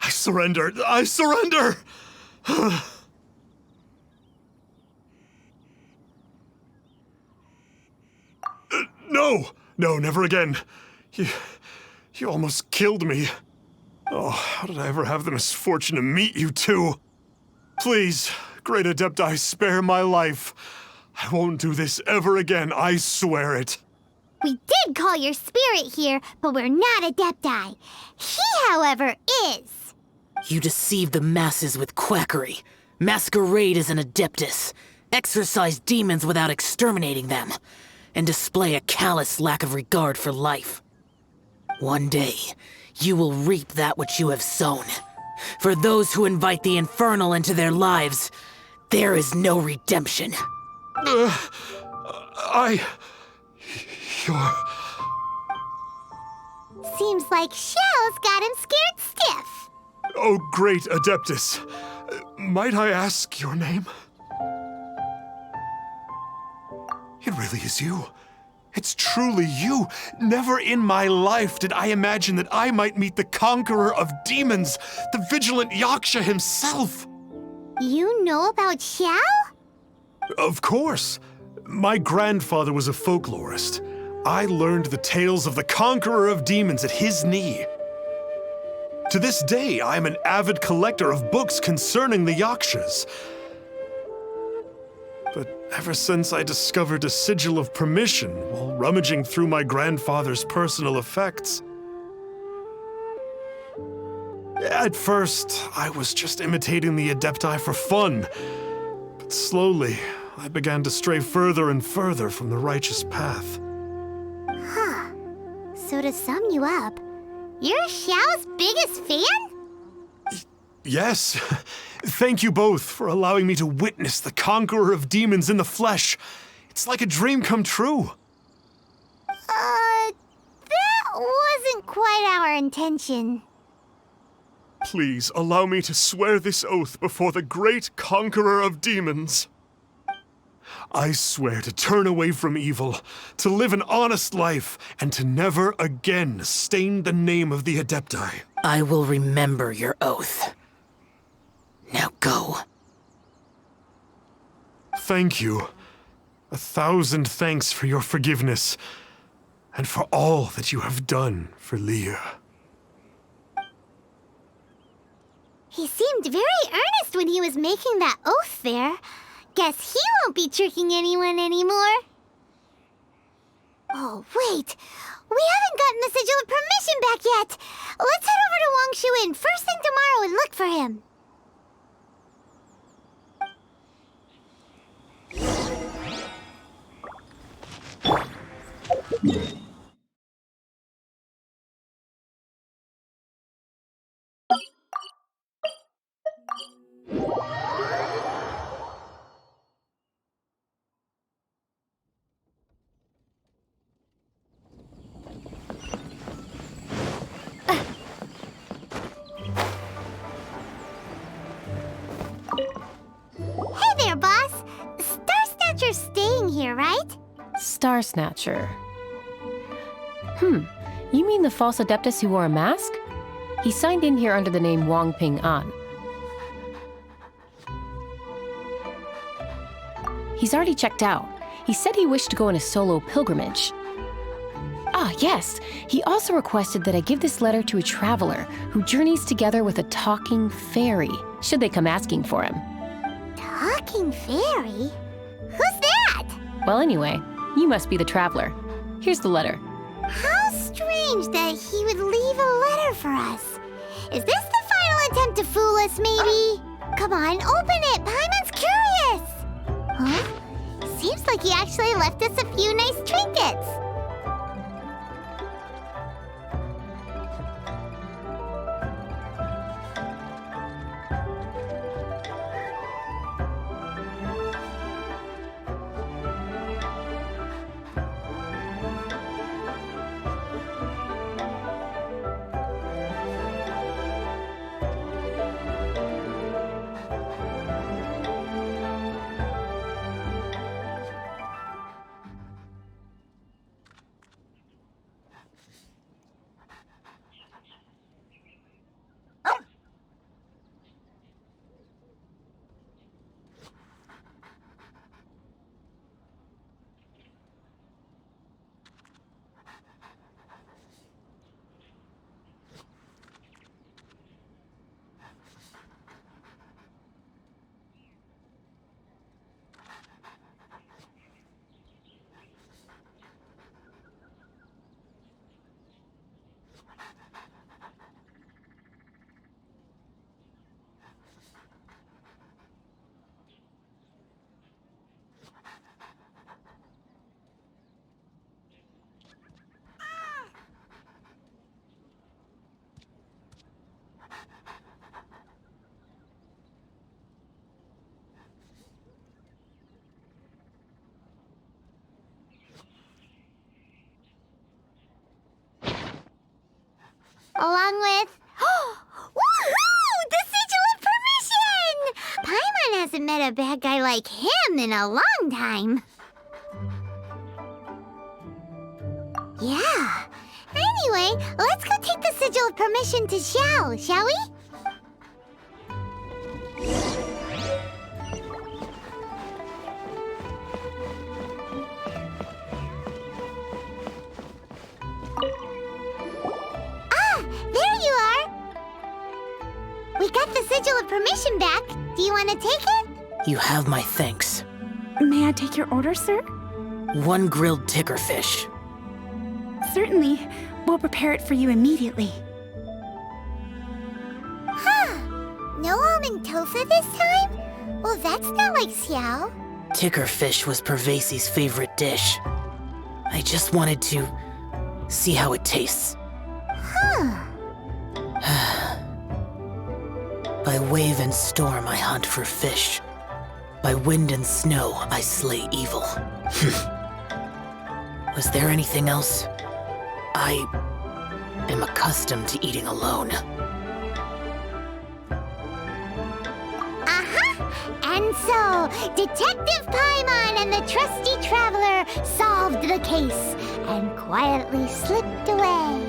I surrender! I surrender! No! No, never again. You almost killed me. Oh, how did I ever have the misfortune to meet you two? Please, Great Adepti, spare my life. I won't do this ever again, I swear it. We did call your spirit here, but we're not Adepti. He, however, is. You deceive the masses with quackery, masquerade as an adeptus, exorcise demons without exterminating them, and display a callous lack of regard for life. One day, you will reap that which you have sown. For those who invite the infernal into their lives, there is no redemption. You're... Seems like Xiao's got him scared stiff. Oh, great Adeptus. Might I ask your name? It really is you. It's truly you. Never in my life did I imagine that I might meet the conqueror of demons, the vigilant Yaksha himself. You know about Xiao? Of course. My grandfather was a folklorist. I learned the tales of the conqueror of demons at his knee. To this day, I am an avid collector of books concerning the Yakshas. But ever since I discovered a sigil of permission while rummaging through my grandfather's personal effects, at first, I was just imitating the Adepti for fun. But slowly, I began to stray further and further from the righteous path. Huh. So to sum you up, you're Xiao's biggest fan? Yes. Thank you both for allowing me to witness the conqueror of demons in the flesh. It's like a dream come true. That wasn't quite our intention. Please allow me to swear this oath before the great conqueror of demons. I swear to turn away from evil, to live an honest life, and to never again stain the name of the Adepti. I will remember your oath. Now go. Thank you. 1,000 thanks for your forgiveness, and for all that you have done for Leah. He seemed very earnest when he was making that oath there. Guess he won't be tricking anyone anymore. Oh, wait. We haven't gotten the sigil of permission back yet. Let's head over to Wangshu Inn first thing tomorrow and look for him. Star Snatcher. You mean the false Adeptus who wore a mask? He signed in here under the name Wang Ping An. He's already checked out. He said he wished to go on a solo pilgrimage. Ah, yes. He also requested that I give this letter to a traveler who journeys together with a talking fairy, should they come asking for him. Talking fairy? Who's that? Well, anyway, you must be the traveler. Here's the letter. How strange that he would leave a letter for us. Is this the final attempt to fool us, maybe? Come on, open it! Paimon's curious! Huh? Seems like he actually left us a few nice trinkets. Along with... Woohoo! The Sigil of Permission! Paimon hasn't met a bad guy like him in a long time. Yeah. Anyway, let's go take the Sigil of Permission to Xiao, shall we? We got the Sigil of Permission back. Do you want to take it? You have my thanks. May I take your order, sir? 1 grilled tickerfish. Certainly. We'll prepare it for you immediately. Huh. No almond tofu this time? Well, that's not like Xiao. Tickerfish was Pervasi's favorite dish. I just wanted to see how it tastes. Huh. By wave and storm I hunt for fish. By wind and snow I slay evil. Was there anything else? I am accustomed to eating alone. And so, Detective Paimon and the trusty traveler solved the case and quietly slipped away.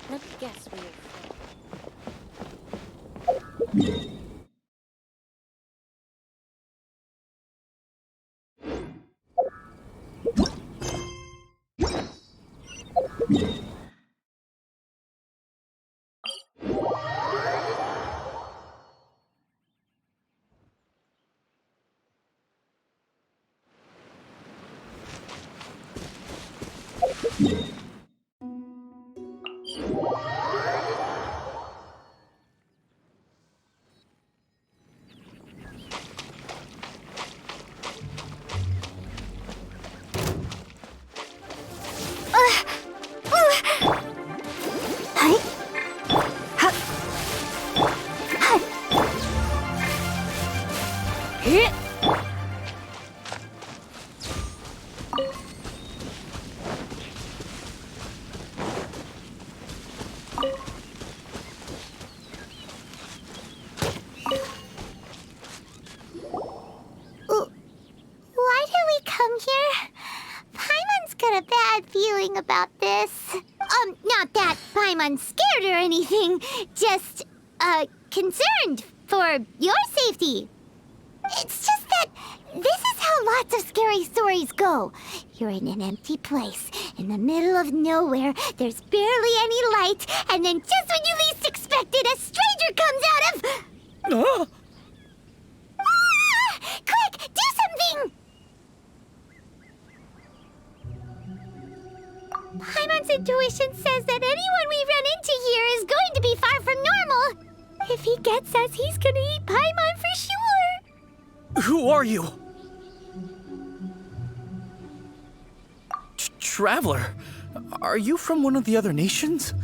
Let me guess where you're Why did we come here? Paimon's got a bad feeling about this. Not that Paimon's scared or anything, just, concerned for your safety. It's just that this is how lots of scary stories go. You're in an empty place, in the middle of nowhere, there's barely any light, and then just when you least expect it, a stranger comes out of... Ah! Quick, do something! Paimon's intuition says that anyone we run into here is going to be far from normal. If he gets us, he's gonna eat Paimon for sure. Who are you? Traveler, are you from one of the other nations?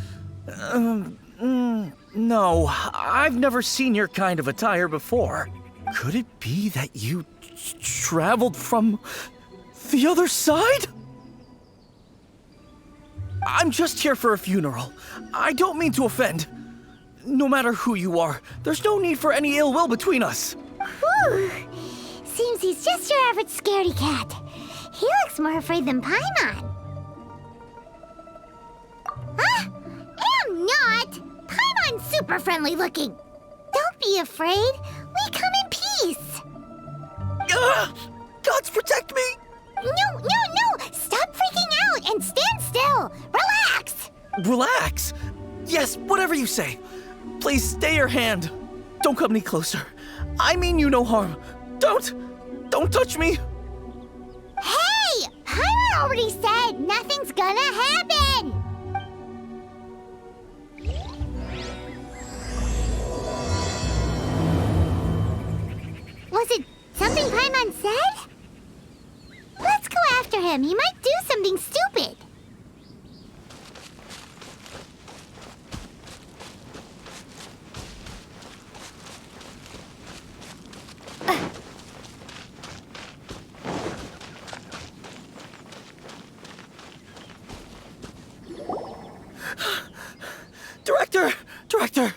No, I've never seen your kind of attire before. Could it be that you traveled from the other side? I'm just here for a funeral. I don't mean to offend. No matter who you are, there's no need for any ill will between us. Whew. Seems he's just your average scaredy cat. He looks more afraid than Paimon. Huh? Am not! Paimon's super friendly looking. Don't be afraid. We come in peace. Gods protect me! No! Stop freaking out and stand still. Relax! Relax? Yes, whatever you say. Please stay your hand. Don't come any closer. I mean you no harm. Don't touch me. Hey! Paimon already said nothing's gonna happen! Was it something Paimon said? Let's go after him. He might do something stupid. Director!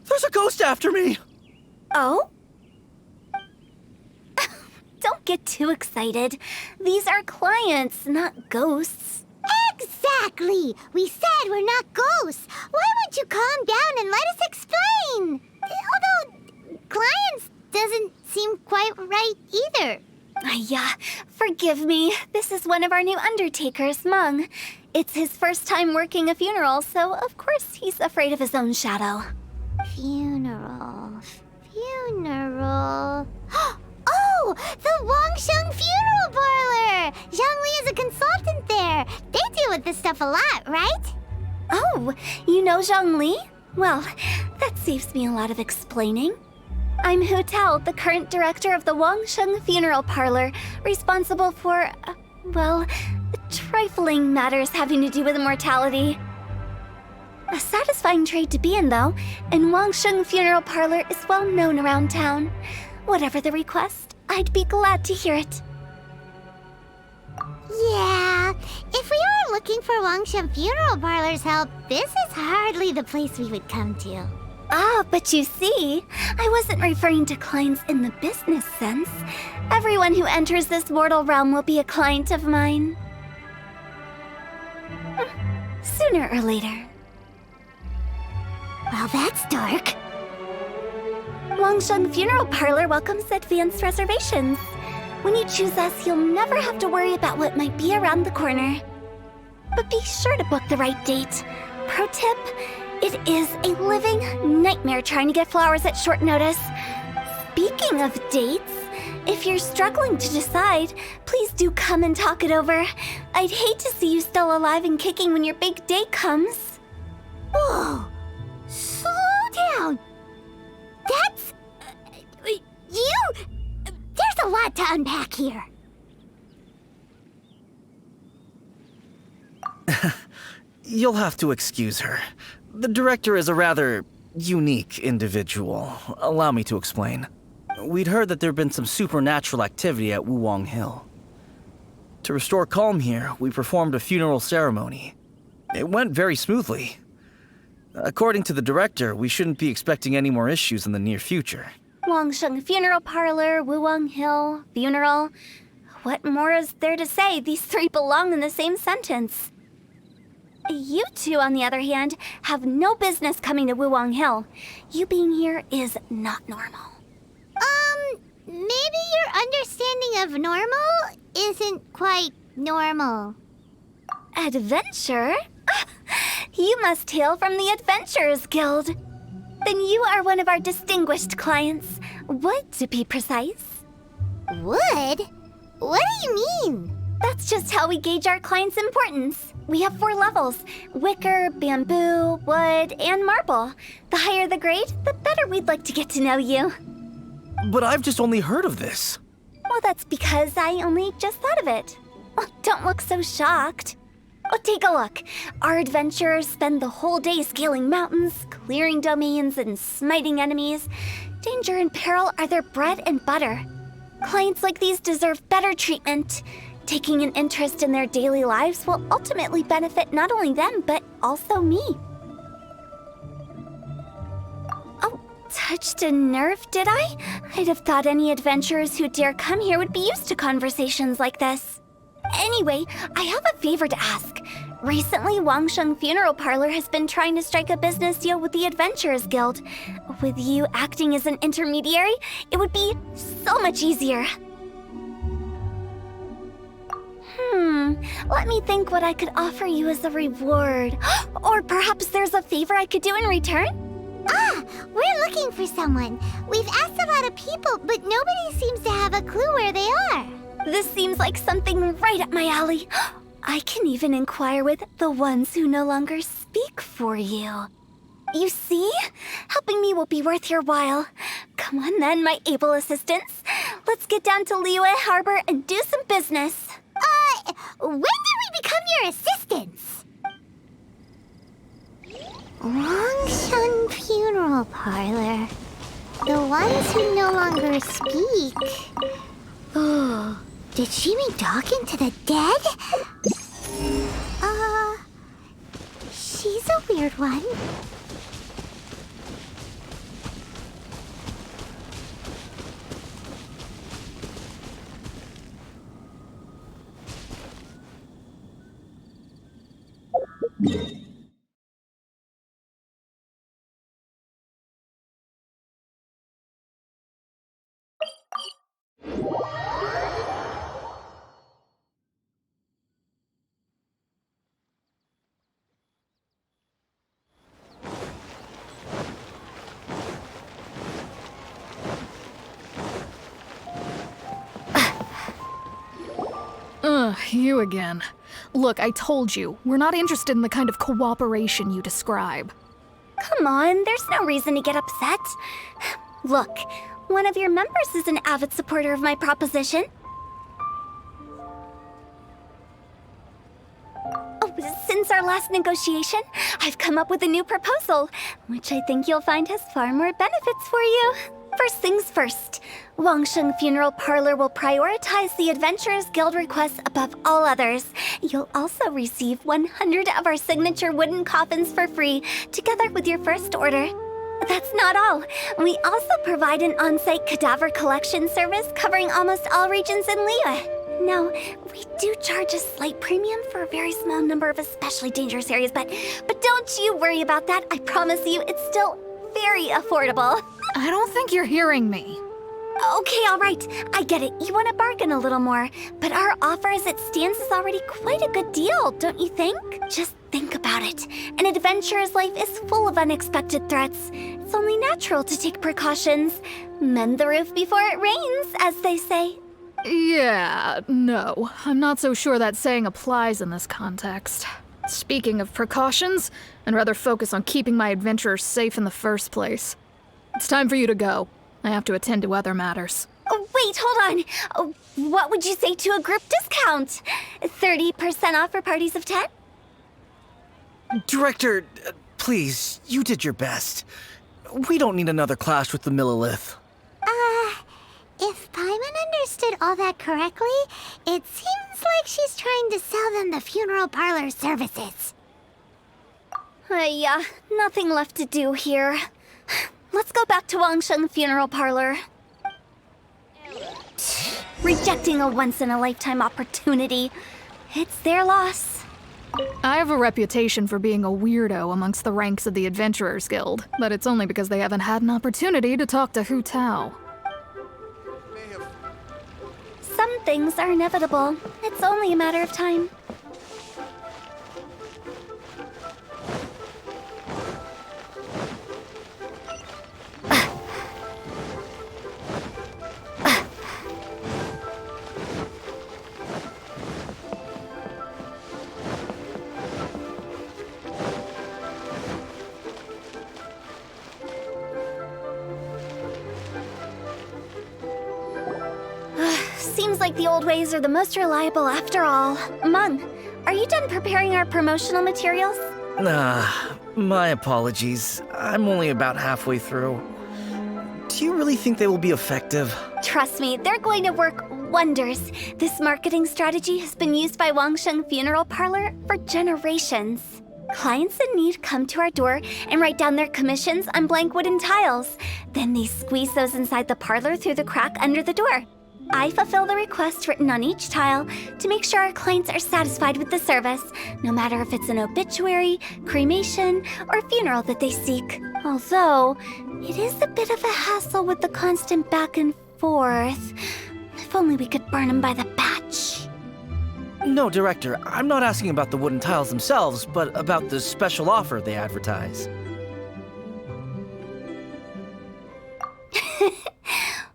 There's a ghost after me! Oh? Don't get too excited. These are clients, not ghosts. Exactly! We said we're not ghosts. Why won't you calm down and let us explain? Although, clients doesn't seem quite right either. Yeah, forgive me. This is one of our new undertakers, Mung. It's his first time working a funeral, so of course he's afraid of his own shadow. Funeral. Oh! The Wangsheng Funeral Parlor! Zhongli is a consultant there. They deal with this stuff a lot, right? Oh, you know Zhongli? Well, that saves me a lot of explaining. I'm Hu Tao, the current director of the Wangsheng Funeral Parlor, responsible for, trifling matters having to do with immortality. A satisfying trade to be in, though, and Wangsheng Funeral Parlor is well known around town. Whatever the request, I'd be glad to hear it. Yeah, if we were looking for Wangsheng Funeral Parlor's help, this is hardly the place we would come to. Ah, but you see, I wasn't referring to clients in the business sense. Everyone who enters this mortal realm will be a client of mine. Sooner or later. Well, that's dark. Wangsheng Funeral Parlor welcomes advanced reservations. When you choose us, you'll never have to worry about what might be around the corner. But be sure to book the right date. Pro tip, it is a living nightmare trying to get flowers at short notice. Speaking of dates, If you're struggling to decide, please do come and talk it over. I'd hate to see you still alive and kicking when your big day comes. Whoa! Slow down! That's... There's a lot to unpack here. You'll have to excuse her. The director is a rather unique individual. Allow me to explain. We'd heard that there'd been some supernatural activity at Wuwang Hill. To restore calm here, we performed a funeral ceremony. It went very smoothly. According to the director, we shouldn't be expecting any more issues in the near future. Wangsheng Funeral Parlor, Wuwang Hill, funeral. What more is there to say? These three belong in the same sentence. You two, on the other hand, have no business coming to Wuwang Hill. You being here is not normal. Maybe your understanding of normal isn't quite normal. Adventure? You must hail from the Adventurers Guild. Then you are one of our distinguished clients. Wood, to be precise. Wood? What do you mean? That's just how we gauge our clients' importance. We have 4 levels: wicker, bamboo, wood, and marble. The higher the grade, the better we'd like to get to know you. But I've just only heard of this. Well, that's because I only just thought of it. Oh, don't look so shocked. Oh, take a look. Our adventurers spend the whole day scaling mountains, clearing domains, and smiting enemies. Danger and peril are their bread and butter. Clients like these deserve better treatment. Taking an interest in their daily lives will ultimately benefit not only them, but also me. Oh, touched a nerve, did I? I'd have thought any adventurers who dare come here would be used to conversations like this. Anyway, I have a favor to ask. Recently, Wangsheng Funeral Parlor has been trying to strike a business deal with the Adventurers Guild. With you acting as an intermediary, it would be so much easier. Let me think what I could offer you as a reward. Or perhaps there's a favor I could do in return? We're looking for someone. We've asked a lot of people, but nobody seems to have a clue where they are. This seems like something right up my alley. I can even inquire with the ones who no longer speak for you. You see? Helping me will be worth your while. Come on then, my able assistants. Let's get down to Liyue Harbor and do some business. When did we become your assistants? Wangsheng Funeral Parlor. The ones who no longer speak. Oh, did she mean talking to the dead? She's a weird one. You again. Look, I told you, we're not interested in the kind of cooperation you describe. Come on, there's no reason to get upset. Look, one of your members is an avid supporter of my proposition. Oh, since our last negotiation, I've come up with a new proposal, which I think you'll find has far more benefits for you. First things first, Wangsheng Funeral Parlor will prioritize the Adventurers Guild requests above all others. You'll also receive 100 of our signature wooden coffins for free, together with your first order. That's not all. We also provide an on-site cadaver collection service covering almost all regions in Liyue. Now, we do charge a slight premium for a very small number of especially dangerous areas, but don't you worry about that. I promise you, it's still very affordable. I don't think you're hearing me. Okay, all right. I get it. You want to bargain a little more, but our offer as it stands is already quite a good deal, don't you think? Just Think about it. An adventurer's life is full of unexpected threats. It's only natural to take precautions. Mend the roof before it rains, as they say. Yeah, no. I'm not so sure that saying applies in this context. Speaking of precautions, I'd rather focus on keeping my adventurers safe in the first place. It's time for you to go. I have to attend to other matters. Oh, wait, hold on. Oh, what would you say to a group discount? 30% off for parties of 10? Director, please, you did your best. We don't need another clash with the Millilith. If Paimon understood all that correctly, it seems like she's trying to sell them the funeral parlor services. Yeah, nothing left to do here. Let's go back to Wangsheng Funeral Parlor. Rejecting a once-in-a-lifetime opportunity. It's their loss. I have a reputation for being a weirdo amongst the ranks of the Adventurers Guild, but it's only because they haven't had an opportunity to talk to Hu Tao. Some things are inevitable. It's only a matter of time. Seems like the old ways are the most reliable after all. Mung, are you done preparing our promotional materials? My apologies. I'm only about halfway through. Do you really think they will be effective? Trust me, they're going to work wonders. This marketing strategy has been used by Wangsheng Funeral Parlor for generations. Clients in need come to our door and write down their commissions on blank wooden tiles. Then they squeeze those inside the parlor through the crack under the door. I fulfill the request written on each tile to make sure our clients are satisfied with the service, no matter if it's an obituary, cremation, or funeral that they seek. Although, it is a bit of a hassle with the constant back and forth. If only we could burn them by the batch. No, Director, I'm not asking about the wooden tiles themselves, but about the special offer they advertise.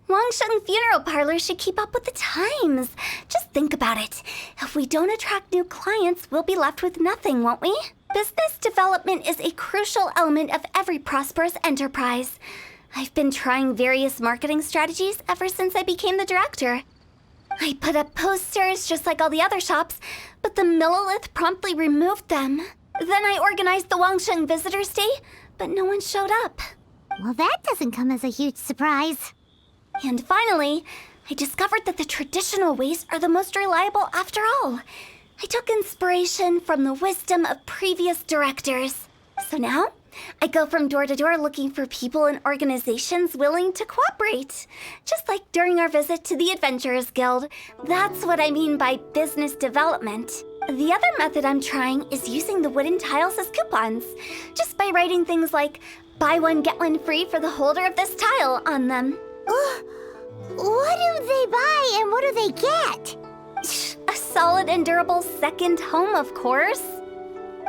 Wangsheng Funeral Parlor should keep up with the times. Just think about it. If we don't attract new clients, we'll be left with nothing, won't we? Business development is a crucial element of every prosperous enterprise. I've been trying various marketing strategies ever since I became the director. I put up posters just like all the other shops, but the Millilith promptly removed them. Then I organized the Wangsheng Visitors Day, but no one showed up. Well, that doesn't come as a huge surprise. And finally, I discovered that the traditional ways are the most reliable after all. I took inspiration from the wisdom of previous directors. So now, I go from door to door looking for people and organizations willing to cooperate. Just like during our visit to the Adventurers Guild. That's what I mean by business development. The other method I'm trying is using the wooden tiles as coupons. Just by writing things like, buy one, get one free for the holder of this tile on them. What do they buy and what do they get? A solid and durable second home, of course.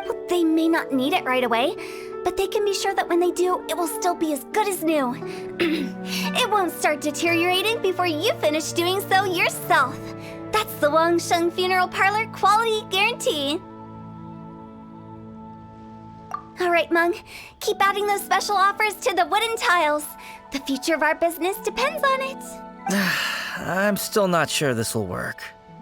Well, they may not need it right away, but they can be sure that when they do, it will still be as good as new. It won't start deteriorating before you finish doing so yourself. That's the Wangsheng Funeral Parlor quality guarantee. All right, Mung, keep adding those special offers to the wooden tiles. The future of our business depends on it. I'm still not sure this will work.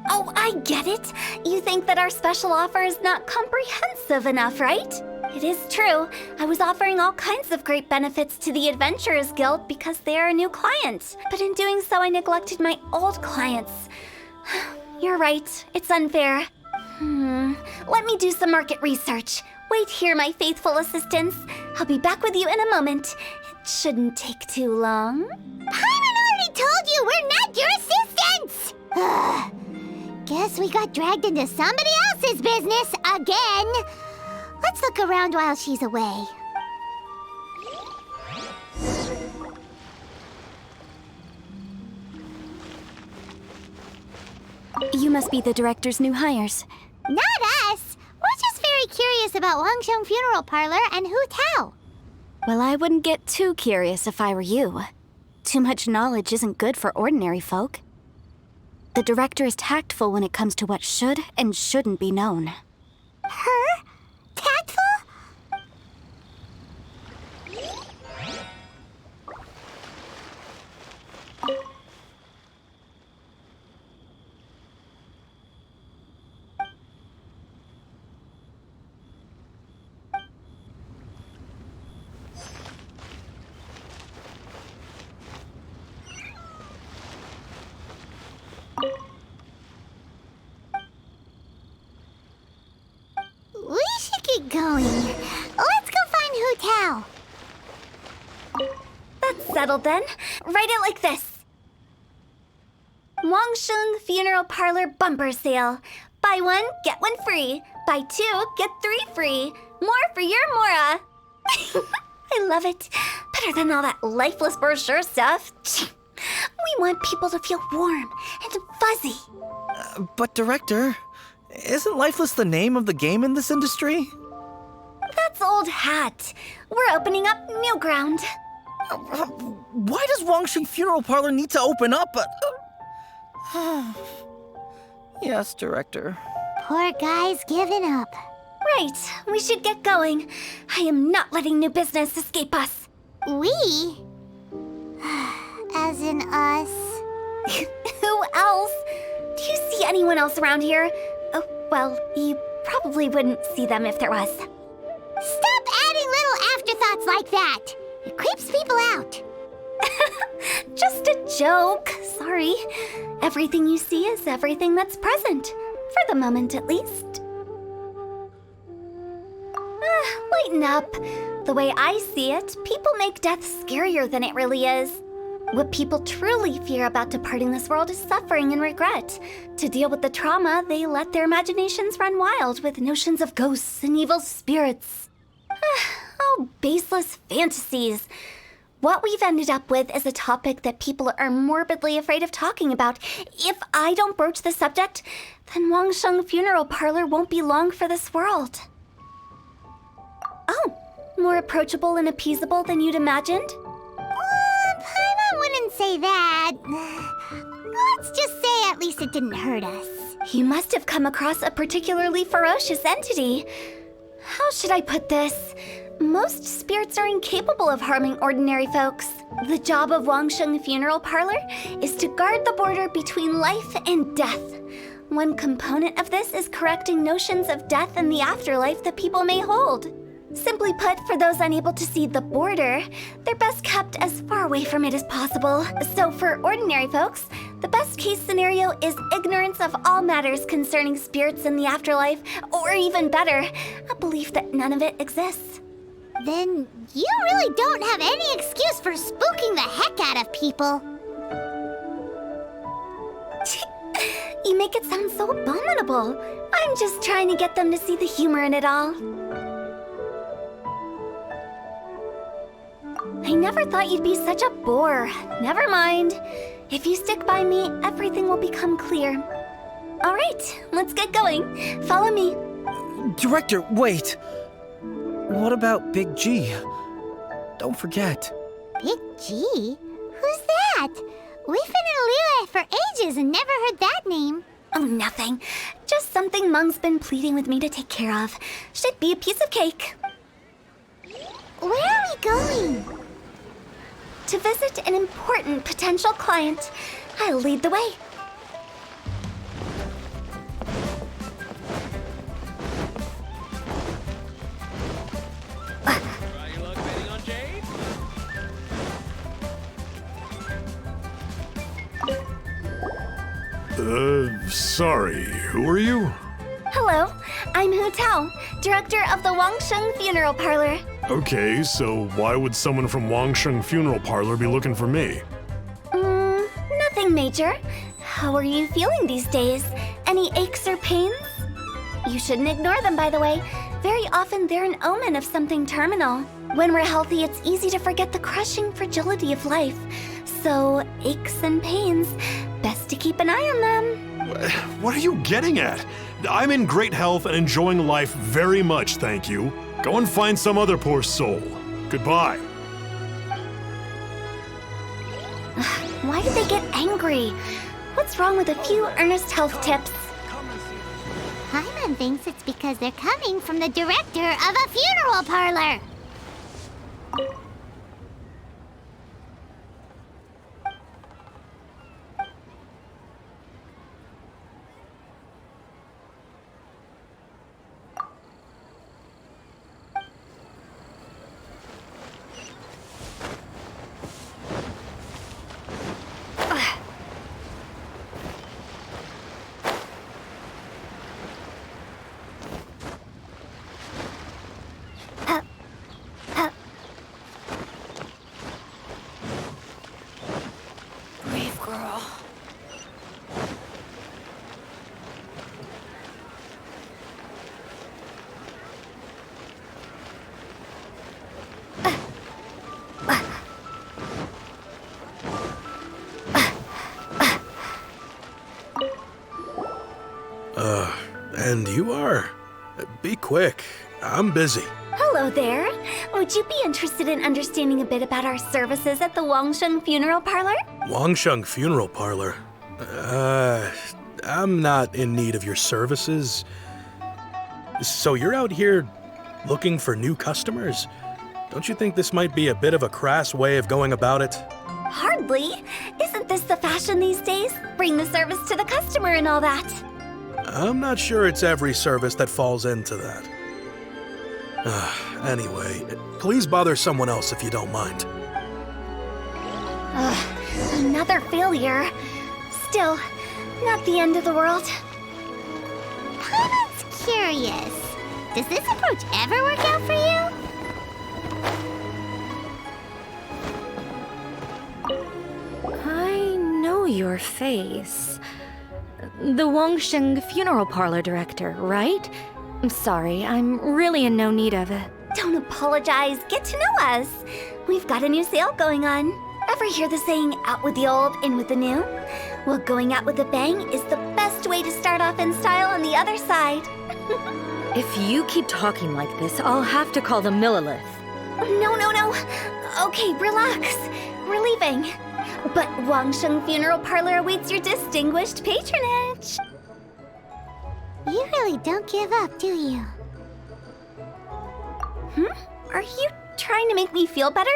Oh, I get it. You think that our special offer is not comprehensive enough, right? It is true. I was offering all kinds of great benefits to the Adventurers Guild because they are a new client. But in doing so, I neglected my old clients. You're right. It's unfair. Let me do some market research. Wait here, my faithful assistants. I'll be back with you in a moment. It shouldn't take too long. Paimon already told you we're not your assistants! Guess we got dragged into somebody else's business again. Let's look around while she's away. You must be the director's new hires. Not us. We're just very curious about Wangsheng Funeral Parlor and Hu Tao. Well, I wouldn't get too curious if I were you. Too much knowledge isn't good for ordinary folk. The director is tactful when it comes to what should and shouldn't be known. Her? Tactful? We should get going. Let's go find Hu Tao. That's settled then. Write it like this. Wangsheng Funeral Parlor Bumper Sale. Buy one, get one free. Buy two, get three free. More for your Mora. I love it. Better than all that lifeless brochure stuff. We want people to feel warm and fuzzy. But Director, isn't Lifeless the name of the game in this industry? That's old hat. We're opening up new ground. Why does Wangsheng Funeral Parlor need to open up? Yes, Director. Poor guy's giving up. Right, we should get going. I am not letting new business escape us. We? As in us. Who else? Do you see anyone else around here? Oh, well, you probably wouldn't see them if there was. Stop adding little afterthoughts like that. It creeps people out. Just a joke. Sorry. Everything you see is everything that's present. For the moment, at least. Lighten up. The way I see it, people make death scarier than it really is. What people truly fear about departing this world is suffering and regret. To deal with the trauma, they let their imaginations run wild with notions of ghosts and evil spirits. Oh, baseless fantasies. What we've ended up with is a topic that people are morbidly afraid of talking about. If I don't broach the subject, then Wangsheng Funeral Parlor won't be long for this world. Oh, more approachable and appeasable than you'd imagined? Paimon wouldn't say that. Let's just say at least it didn't hurt us. You must have come across a particularly ferocious entity. How should I put this? Most spirits are incapable of harming ordinary folks. The job of Wangsheng Funeral Parlor is to guard the border between life and death. One component of this is correcting notions of death and the afterlife that people may hold. Simply put, for those unable to see the border, they're best kept as far away from it as possible. So for ordinary folks, the best case scenario is ignorance of all matters concerning spirits in the afterlife, or even better, a belief that none of it exists. Then you really don't have any excuse for spooking the heck out of people. You make it sound so abominable. I'm just trying to get them to see the humor in it all. I never thought you'd be such a bore. Never mind. If you stick by me, everything will become clear. All right, let's get going. Follow me. Director, wait. What about Big G? Don't forget. Big G? Who's that? We've been in Liyue for ages and never heard that name. Oh, nothing. Just something Mung's been pleading with me to take care of. Should be a piece of cake. Where are we going? To visit an important potential client. I'll lead the way. Sorry, who are you? Hello, I'm Hu Tao, director of the Wangsheng Funeral Parlor. Okay, so why would someone from Wangsheng Funeral Parlor be looking for me? Nothing major. How are you feeling these days? Any aches or pains? You shouldn't ignore them, by the way. Very often they're an omen of something terminal. When we're healthy, it's easy to forget the crushing fragility of life. So, aches and pains, best to keep an eye on them. What are you getting at? I'm in great health and enjoying life very much, thank you. Go and find some other poor soul. Goodbye. Why did they get angry? What's wrong with a few earnest health tips? Paimon thinks it's because they're coming from the director of a funeral parlor. Brave girl. And you are? Be quick. I'm busy. Hello there. Would you be interested in understanding a bit about our services at the Wangsheng Funeral Parlor? Wangsheng Funeral Parlor? I'm not in need of your services. So you're out here looking for new customers? Don't you think this might be a bit of a crass way of going about it? Hardly. Isn't this the fashion these days? Bring the service to the customer and all that. I'm not sure it's every service that falls into that. Anyway, please bother someone else if you don't mind. Another failure. Still, not the end of the world. Paimon's curious. Does this approach ever work out for you? I know your face. The Wangsheng Funeral Parlor director, right? I'm sorry, I'm really in no need of it. Don't apologize. Get to know us. We've got a new sale going on. Ever hear the saying, out with the old, in with the new? Well, going out with a bang is the best way to start off in style on the other side. If you keep talking like this, I'll have to call the Millilith. No. Okay, relax. We're leaving. But Wangsheng Funeral Parlor awaits your distinguished patronage. You really don't give up, do you? Are you trying to make me feel better?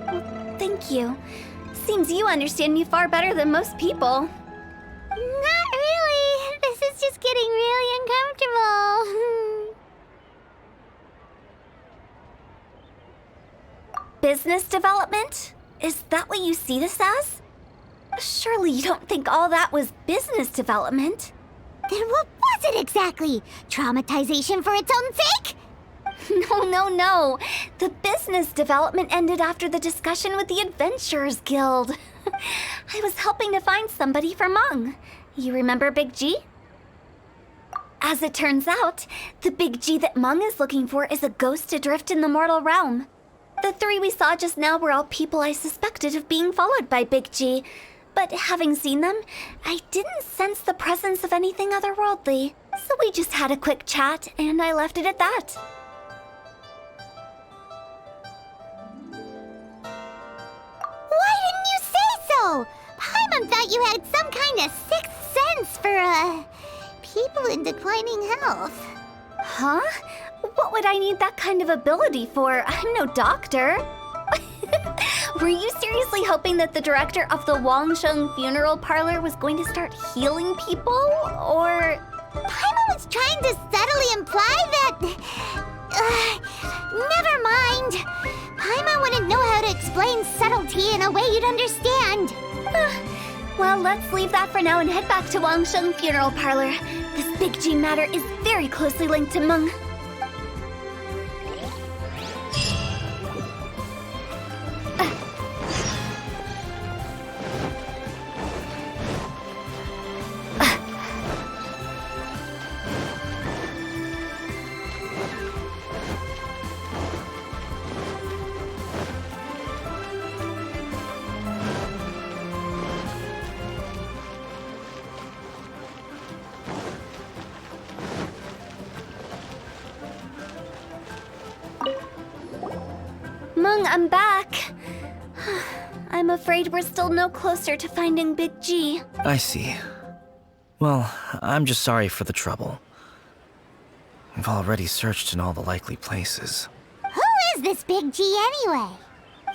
Well, thank you. Seems you understand me far better than most people. Not really. This is just getting really uncomfortable. Business development? Is that what you see this as? Surely you don't think all that was business development? Then what was it exactly? Traumatization for its own sake? No. The business development ended after the discussion with the Adventurers Guild. I was helping to find somebody for Meng. You remember Big G? As it turns out, the Big G that Meng is looking for is a ghost adrift in the mortal realm. The three we saw just now were all people I suspected of being followed by Big G. But having seen them, I didn't sense the presence of anything otherworldly. So we just had a quick chat, and I left it at that. Why didn't you say so? Paimon thought you had some kind of sixth sense for, people in declining health. Huh? What would I need that kind of ability for? I'm no doctor. Were you seriously hoping that the director of the Wangsheng Funeral Parlor was going to start healing people, or...? Paimon was trying to subtly imply that... never mind. Paimon wouldn't know how to explain subtlety in a way you'd understand. Well, let's leave that for now and head back to Wangsheng Funeral Parlor. This Big G matter is very closely linked to Meng. Chung, I'm back. I'm afraid we're still no closer to finding Big G. I see. Well, I'm just sorry for the trouble. We've already searched in all the likely places. Who is this Big G anyway?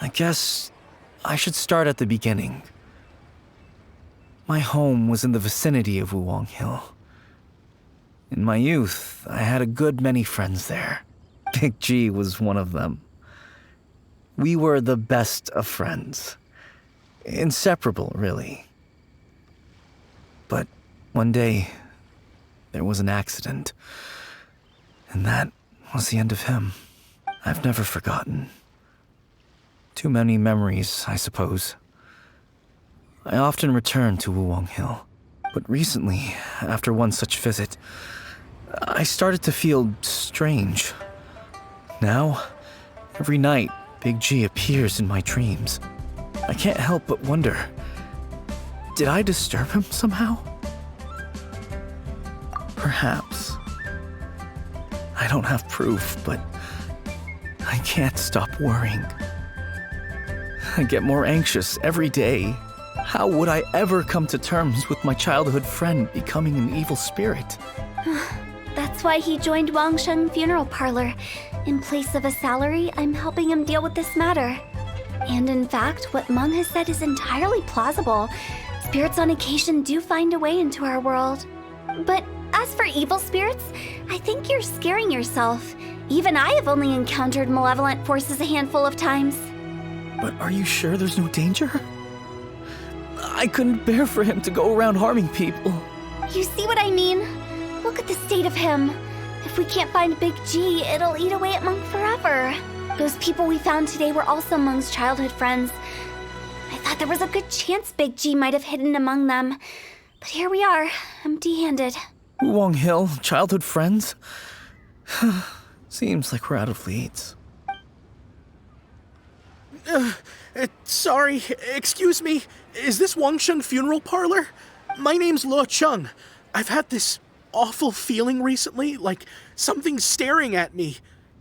I guess I should start at the beginning. My home was in the vicinity of Wuwang Hill. In my youth, I had a good many friends there. Big G was one of them. We were the best of friends. Inseparable, really. But one day, there was an accident. And that was the end of him. I've never forgotten. Too many memories, I suppose. I often return to Wuwang Hill. But recently, after one such visit, I started to feel strange. Now, every night, Big G appears in my dreams. I can't help but wonder, did I disturb him somehow? Perhaps. I don't have proof, but I can't stop worrying. I get more anxious every day. How would I ever come to terms with my childhood friend becoming an evil spirit? That's why he joined Wangsheng Funeral Parlor. In place of a salary, I'm helping him deal with this matter. And in fact, what Meng has said is entirely plausible. Spirits on occasion do find a way into our world. But as for evil spirits, I think you're scaring yourself. Even I have only encountered malevolent forces a handful of times. But are you sure there's no danger? I couldn't bear for him to go around harming people. You see what I mean? Look at the state of him. If we can't find Big G, it'll eat away at Meng forever. Those people we found today were also Meng's childhood friends. I thought there was a good chance Big G might have hidden among them. But here we are, empty-handed. Wuwang Hill, childhood friends? Seems like we're out of leads. Sorry, excuse me. Is this Wangsheng Funeral Parlor? My name's Luo Chung. I've had this awful feeling recently, like something's staring at me.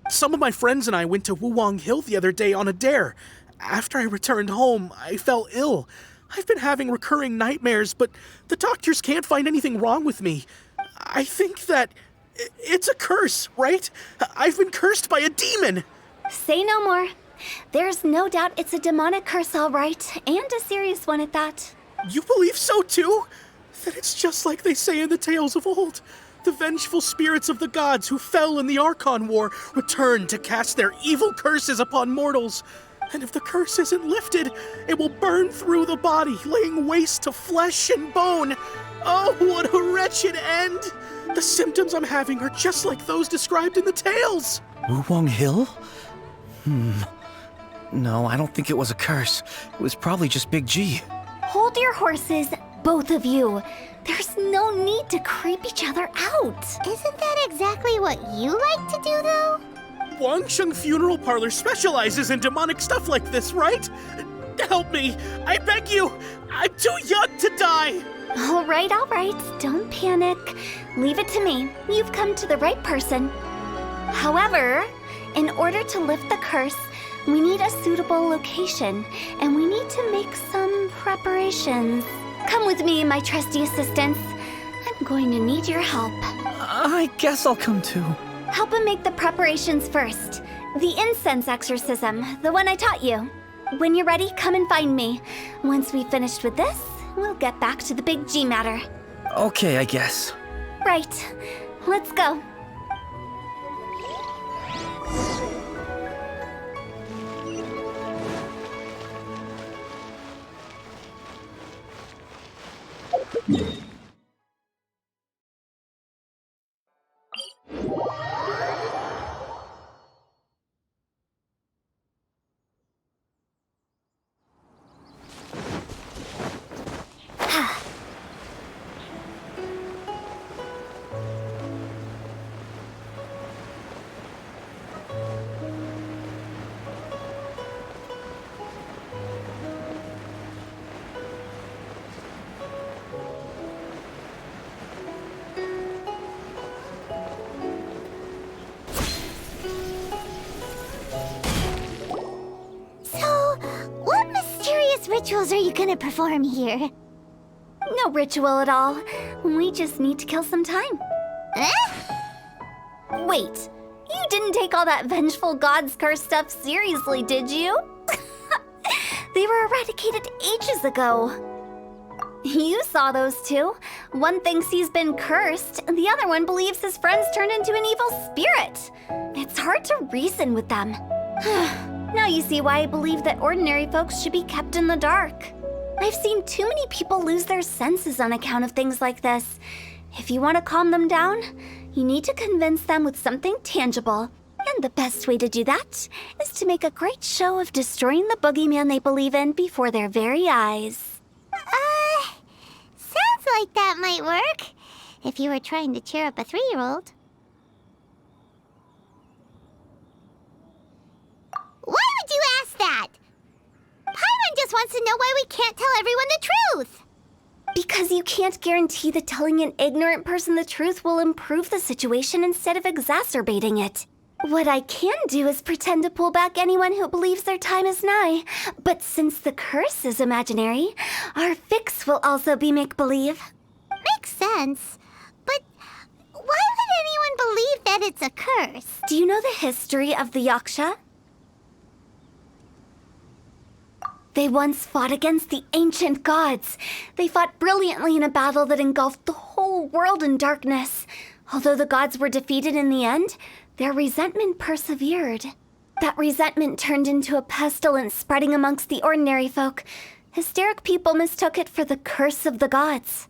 Some of my friends and I went to Wuwang Hill the other day on a dare. After I returned home, I fell ill. I've been having recurring nightmares, but the doctors can't find anything wrong with me. I think that it's a curse, right? I've been cursed by a demon. Say no more. There's no doubt it's a demonic curse, all right, and a serious one at that. You believe so too? Then it's just like they say in the tales of old. The vengeful spirits of the gods who fell in the Archon War return to cast their evil curses upon mortals. And if the curse isn't lifted, it will burn through the body, laying waste to flesh and bone. Oh, what a wretched end! The symptoms I'm having are just like those described in the tales. Wuwang Hill? No, I don't think it was a curse. It was probably just Big G. Hold your horses, both of you. There's no need to creep each other out. Isn't that exactly what you like to do, though? Wangsheng Funeral Parlor specializes in demonic stuff like this, right? Help me! I beg you! I'm too young to die! All right. Don't panic. Leave it to me. You've come to the right person. However, in order to lift the curse, we need a suitable location, and we need to make some preparations. Come with me, my trusty assistants. I'm going to need your help. I guess I'll come too. Help him make the preparations first. The incense exorcism, the one I taught you. When you're ready, come and find me. Once we've finished with this, we'll get back to the Big G matter. Okay, I guess. Right. Let's go. rituals are you gonna perform here? No ritual at all. We just need to kill some time. Wait, you didn't take all that vengeful god's curse stuff seriously, did you? They were eradicated ages ago. You saw those two. One thinks he's been cursed, and the other one believes his friend's turned into an evil spirit. It's hard to reason with them. Now you see why I believe that ordinary folks should be kept in the dark. I've seen too many people lose their senses on account of things like this. If you want to calm them down, you need to convince them with something tangible. And the best way to do that is to make a great show of destroying the boogeyman they believe in before their very eyes. Sounds like that might work. If you were trying to cheer up a 3-year-old. Why would you ask that? Paimon just wants to know why we can't tell everyone the truth. Because you can't guarantee that telling an ignorant person the truth will improve the situation instead of exacerbating it. What I can do is pretend to pull back anyone who believes their time is nigh. But since the curse is imaginary, our fix will also be make-believe. Makes sense. But why would anyone believe that it's a curse? Do you know the history of the Yaksha? They once fought against the ancient gods. They fought brilliantly in a battle that engulfed the whole world in darkness. Although the gods were defeated in the end, their resentment persevered. That resentment turned into a pestilence spreading amongst the ordinary folk. Hysteric people mistook it for the curse of the gods.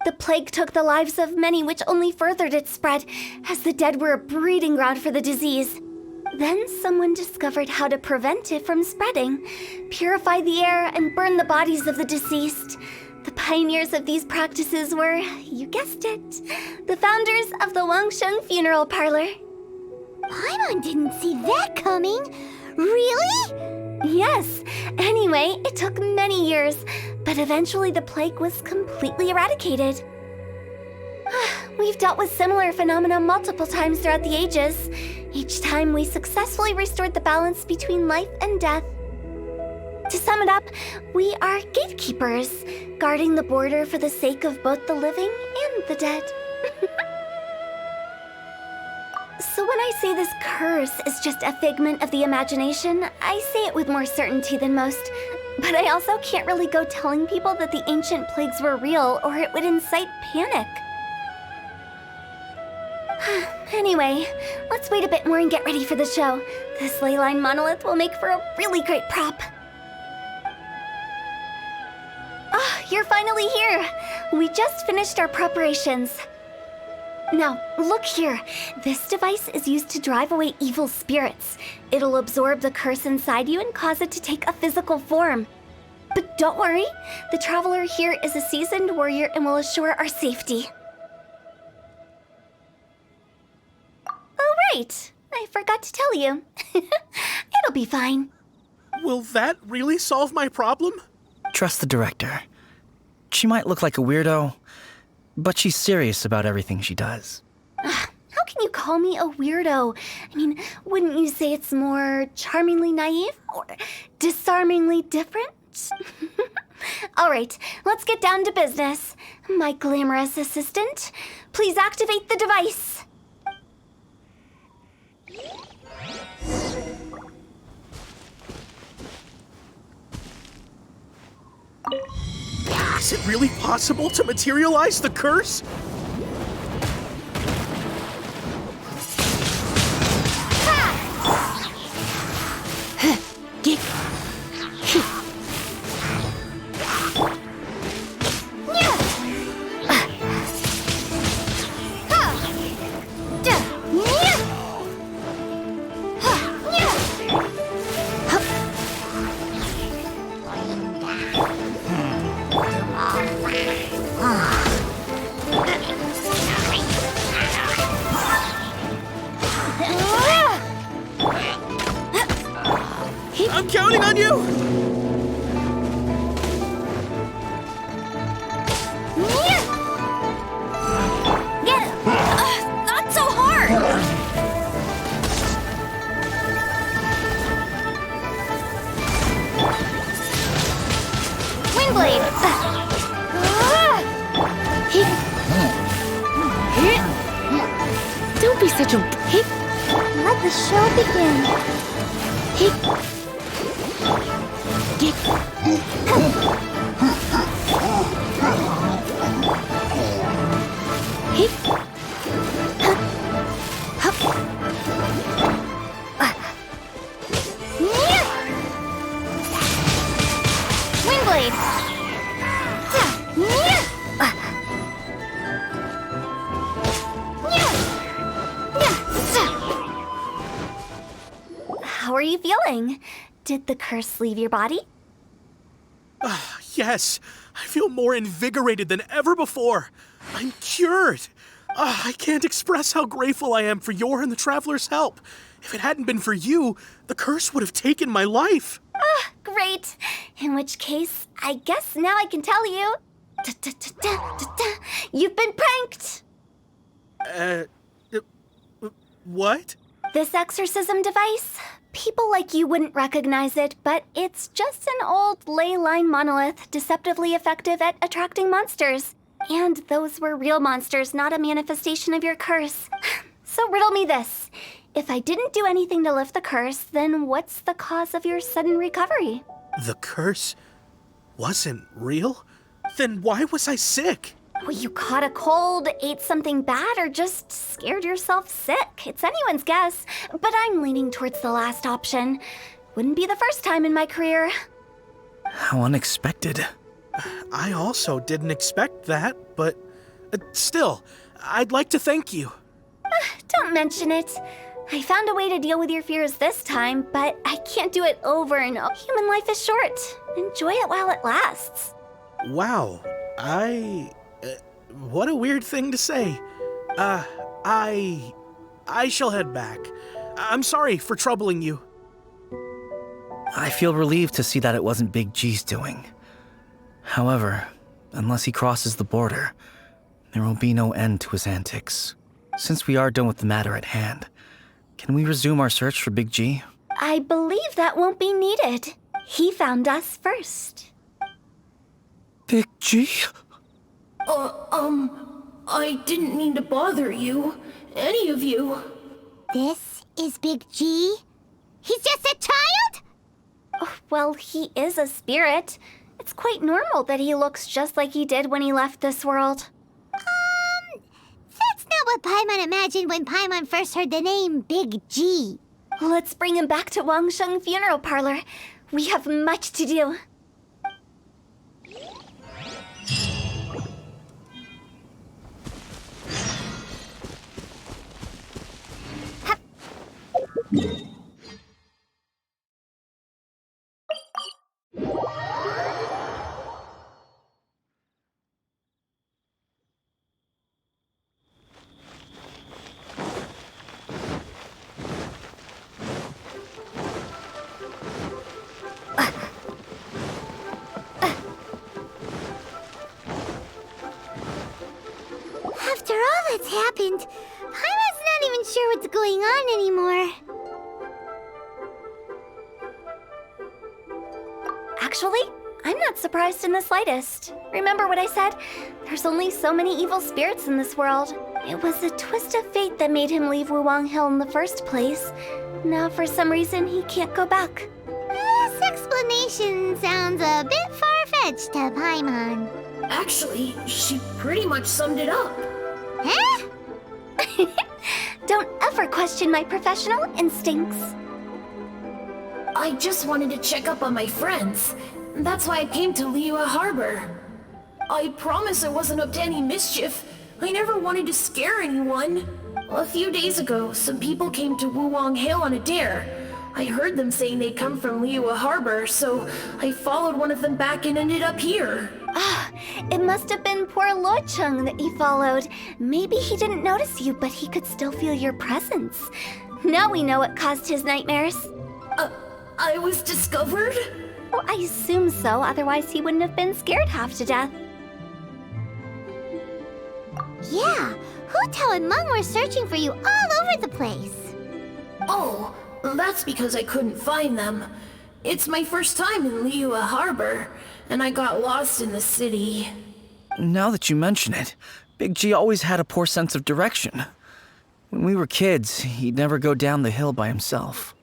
The plague took the lives of many, which only furthered its spread, as the dead were a breeding ground for the disease. Then someone discovered how to prevent it from spreading, purify the air, and burn the bodies of the deceased. The pioneers of these practices were, you guessed it, the founders of the Wangsheng Funeral Parlor. Paimon didn't see that coming. Really? Yes. Anyway, it took many years, but eventually the plague was completely eradicated. We've dealt with similar phenomena multiple times throughout the ages. Each time we successfully restored the balance between life and death. To sum it up, we are gatekeepers, guarding the border for the sake of both the living and the dead. So when I say this curse is just a figment of the imagination, I say it with more certainty than most. But I also can't really go telling people that the ancient plagues were real, or it would incite panic. Anyway, let's wait a bit more and get ready for the show. This ley line monolith will make for a really great prop. Oh, you're finally here! We just finished our preparations. Now, look here. This device is used to drive away evil spirits. It'll absorb the curse inside you and cause it to take a physical form. But don't worry, the traveler here is a seasoned warrior and will assure our safety. Oh, right. I forgot to tell you. It'll be fine. Will that really solve my problem? Trust the director. She might look like a weirdo, but she's serious about everything she does. How can you call me a weirdo? I mean, wouldn't you say it's more charmingly naive or disarmingly different? All right, let's get down to business. My glamorous assistant, please activate the device. Is it really possible to materialize the curse? I'm counting on you! Not so hard! Windblade! Don't be such a... Let the show begin. Windblade! How are you feeling? Did the curse leave your body? Yes, I feel more invigorated than ever before. I'm cured. I can't express how grateful I am for your and the Traveler's help. If it hadn't been for you, the curse would have taken my life. Great. In which case, I guess now I can tell you. You've been pranked! What? This exorcism device? People like you wouldn't recognize it, but it's just an old ley line monolith deceptively effective at attracting monsters. And those were real monsters, not a manifestation of your curse. So riddle me this. If I didn't do anything to lift the curse, then what's the cause of your sudden recovery? The curse wasn't real? Then why was I sick? Well, you caught a cold, ate something bad, or just scared yourself sick. It's anyone's guess, but I'm leaning towards the last option. Wouldn't be the first time in my career. How unexpected. I also didn't expect that, but still, I'd like to thank you. Don't mention it. I found a way to deal with your fears this time, but I can't do it over and over. Human life is short. Enjoy it while it lasts. Wow, what a weird thing to say. I shall head back. I'm sorry for troubling you. I feel relieved to see that it wasn't Big G's doing. However, unless he crosses the border, there will be no end to his antics. Since we are done with the matter at hand, can we resume our search for Big G? I believe that won't be needed. He found us first. Big G? I didn't mean to bother you. Any of you. This is Big G? He's just a child? Oh, well, he is a spirit. It's quite normal that he looks just like he did when he left this world. That's not what Paimon imagined when Paimon first heard the name Big G. Let's bring him back to Wangsheng Funeral Parlor. We have much to do. After all that's happened, Paimon's not even sure what's going on anymore. Actually, I'm not surprised in the slightest. Remember what I said? There's only so many evil spirits in this world. It was a twist of fate that made him leave Wuwang Hill in the first place. Now, for some reason, he can't go back. This explanation sounds a bit far-fetched to Paimon. Actually, she pretty much summed it up. Huh? Don't ever question my professional instincts. I just wanted to check up on my friends. That's why I came to Liyue Harbor. I promise I wasn't up to any mischief. I never wanted to scare anyone. A few days ago, some people came to Wuwang Hill on a dare. I heard them saying they'd come from Liyue Harbor, so I followed one of them back and ended up here. It must have been poor Luocheng that you followed. Maybe he didn't notice you, but he could still feel your presence. Now we know what caused his nightmares. I was discovered? Well, I assume so, otherwise he wouldn't have been scared half to death. Yeah, Hu Tao and Meng were searching for you all over the place. Oh, that's because I couldn't find them. It's my first time in Liyue Harbor, and I got lost in the city. Now that you mention it, Big G always had a poor sense of direction. When we were kids, he'd never go down the hill by himself.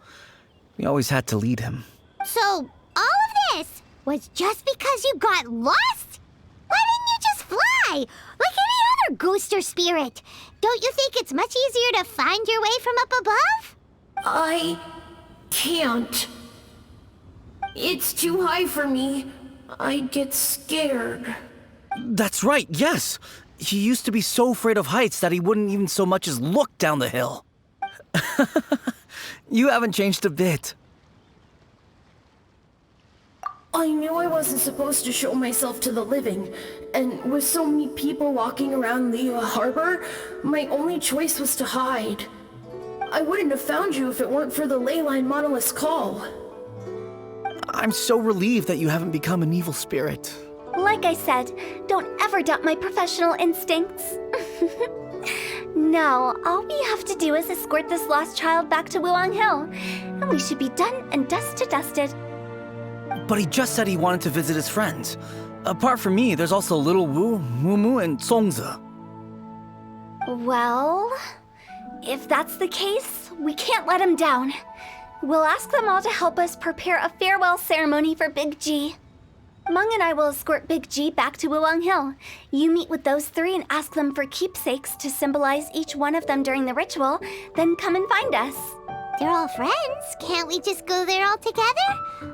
We always had to lead him. So, all of this was just because you got lost? Why didn't you just fly? Like any other ghost or spirit? Don't you think it's much easier to find your way from up above? I can't. It's too high for me. I'd get scared. That's right, yes! He used to be so afraid of heights that he wouldn't even so much as look down the hill. You haven't changed a bit. I knew I wasn't supposed to show myself to the living, and with so many people walking around Liyue Harbor, my only choice was to hide. I wouldn't have found you if it weren't for the Leyline Monolith's call. I'm so relieved that you haven't become an evil spirit. Like I said, don't ever doubt my professional instincts. Now, all we have to do is escort this lost child back to Wuang Hill, and we should be done and dust to dusted. But he just said he wanted to visit his friends. Apart from me, there's also Little Wu, Mumu, and Songza. Well, if that's the case, we can't let him down. We'll ask them all to help us prepare a farewell ceremony for Big G. Meng and I will escort Big G back to Wuang Hill. You meet with those three and ask them for keepsakes to symbolize each one of them during the ritual, then come and find us. They're all friends. Can't we just go there all together?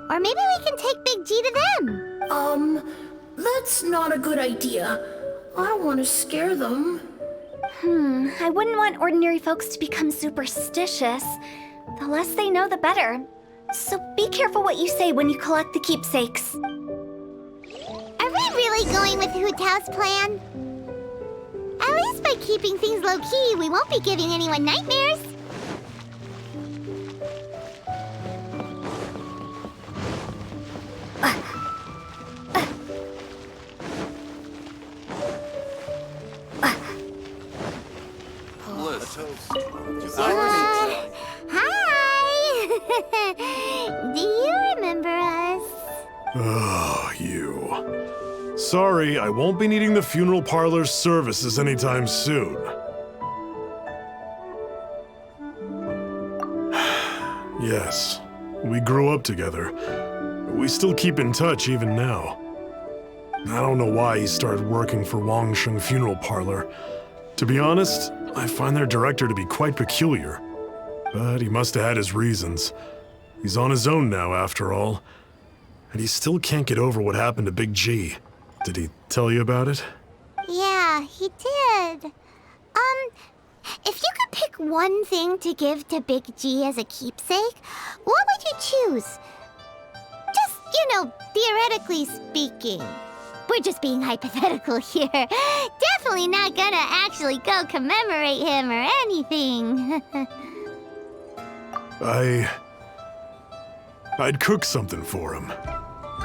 Or maybe we can take Big G to them. That's not a good idea. I don't want to scare them. I wouldn't want ordinary folks to become superstitious. The less they know, the better. So be careful what you say when you collect the keepsakes. Are we really going with Hu Tao's plan? At least by keeping things low-key, we won't be giving anyone nightmares. Hi! Do you remember us? Oh, you. Sorry, I won't be needing the funeral parlor's services anytime soon. Yes, we grew up together. We still keep in touch even now. I don't know why he started working for Wangsheng Funeral Parlor. To be honest, I find their director to be quite peculiar. But he must have had his reasons. He's on his own now, after all. And he still can't get over what happened to Big G. Did he tell you about it? Yeah, he did. If you could pick one thing to give to Big G as a keepsake, what would you choose? Just, theoretically speaking. We're just being hypothetical here. Definitely not gonna actually go commemorate him or anything. I'd cook something for him.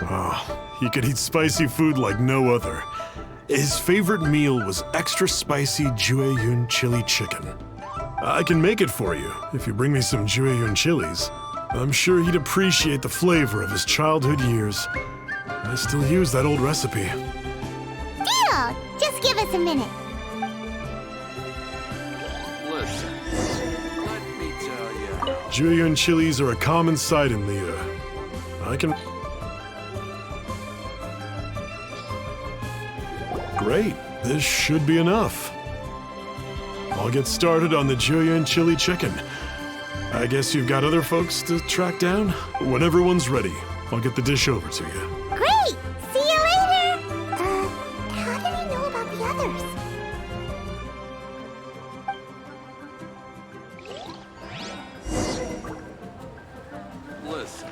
Oh, he could eat spicy food like no other. His favorite meal was extra spicy Jueyun chili chicken. I can make it for you if you bring me some Jueyun chilies. I'm sure he'd appreciate the flavor of his childhood years. I still use that old recipe. Deal! Just give us a minute. Listen, let me tell you. Jueyun chilies are a common sight in Liyue. I can... Great, this should be enough. I'll get started on the Jueyun chili chicken. I guess you've got other folks to track down? When everyone's ready, I'll get the dish over to you. Great! See you later! How did he know about the others? Listen,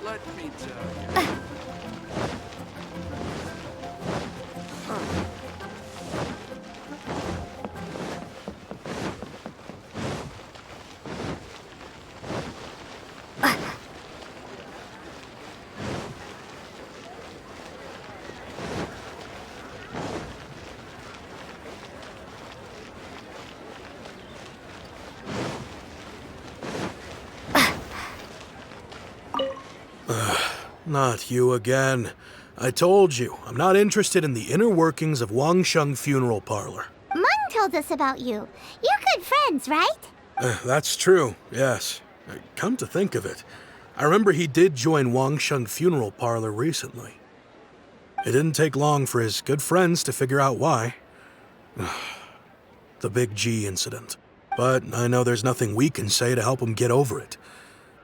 let me tell you. Not you again. I told you, I'm not interested in the inner workings of Wangsheng Funeral Parlor. Mung told us about you. You're good friends, right? That's true, yes. Come to think of it, I remember he did join Wangsheng Funeral Parlor recently. It didn't take long for his good friends to figure out why. The Big G incident. But I know there's nothing we can say to help him get over it.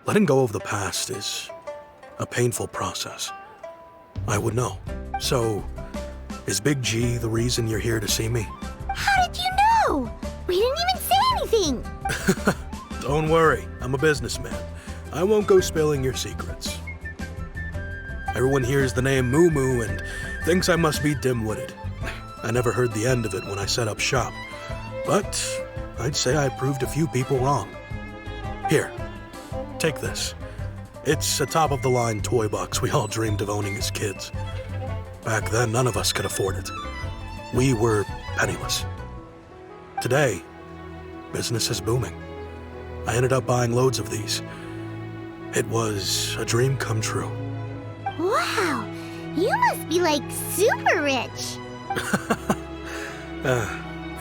Letting go of the past is a painful process. I would know. So, is Big G the reason you're here to see me? How did you know? We didn't even say anything. Don't worry, I'm a businessman. I won't go spilling your secrets. Everyone hears the name Moo Moo and thinks I must be dim-witted. I never heard the end of it when I set up shop. But I'd say I proved a few people wrong. Here, take this. It's a top-of-the-line toy box we all dreamed of owning as kids. Back then, none of us could afford it. We were penniless. Today, business is booming. I ended up buying loads of these. It was a dream come true. Wow, you must be like super rich.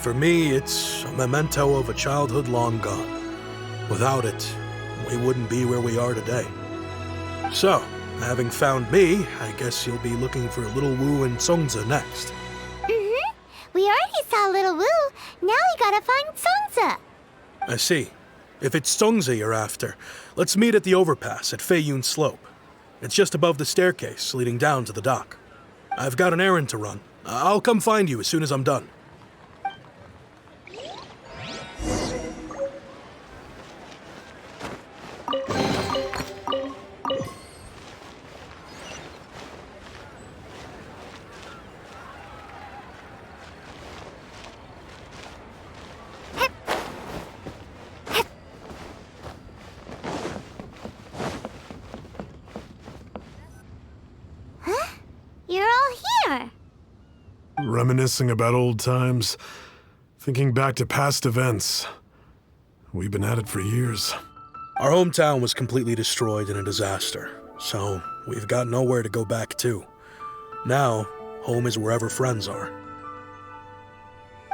For me, it's a memento of a childhood long gone. Without it, we wouldn't be where we are today. So, having found me, I guess you'll be looking for Little Wu and Songza next. Mm-hmm. We already saw Little Wu. Now we gotta find Songza. I see. If it's Songza you're after, let's meet at the overpass at Feiyun Slope. It's just above the staircase leading down to the dock. I've got an errand to run. I'll come find you as soon as I'm done. You're all here. Reminiscing about old times, thinking back to past events. We've been at it for years. Our hometown was completely destroyed in a disaster, so we've got nowhere to go back to. Now, home is wherever friends are.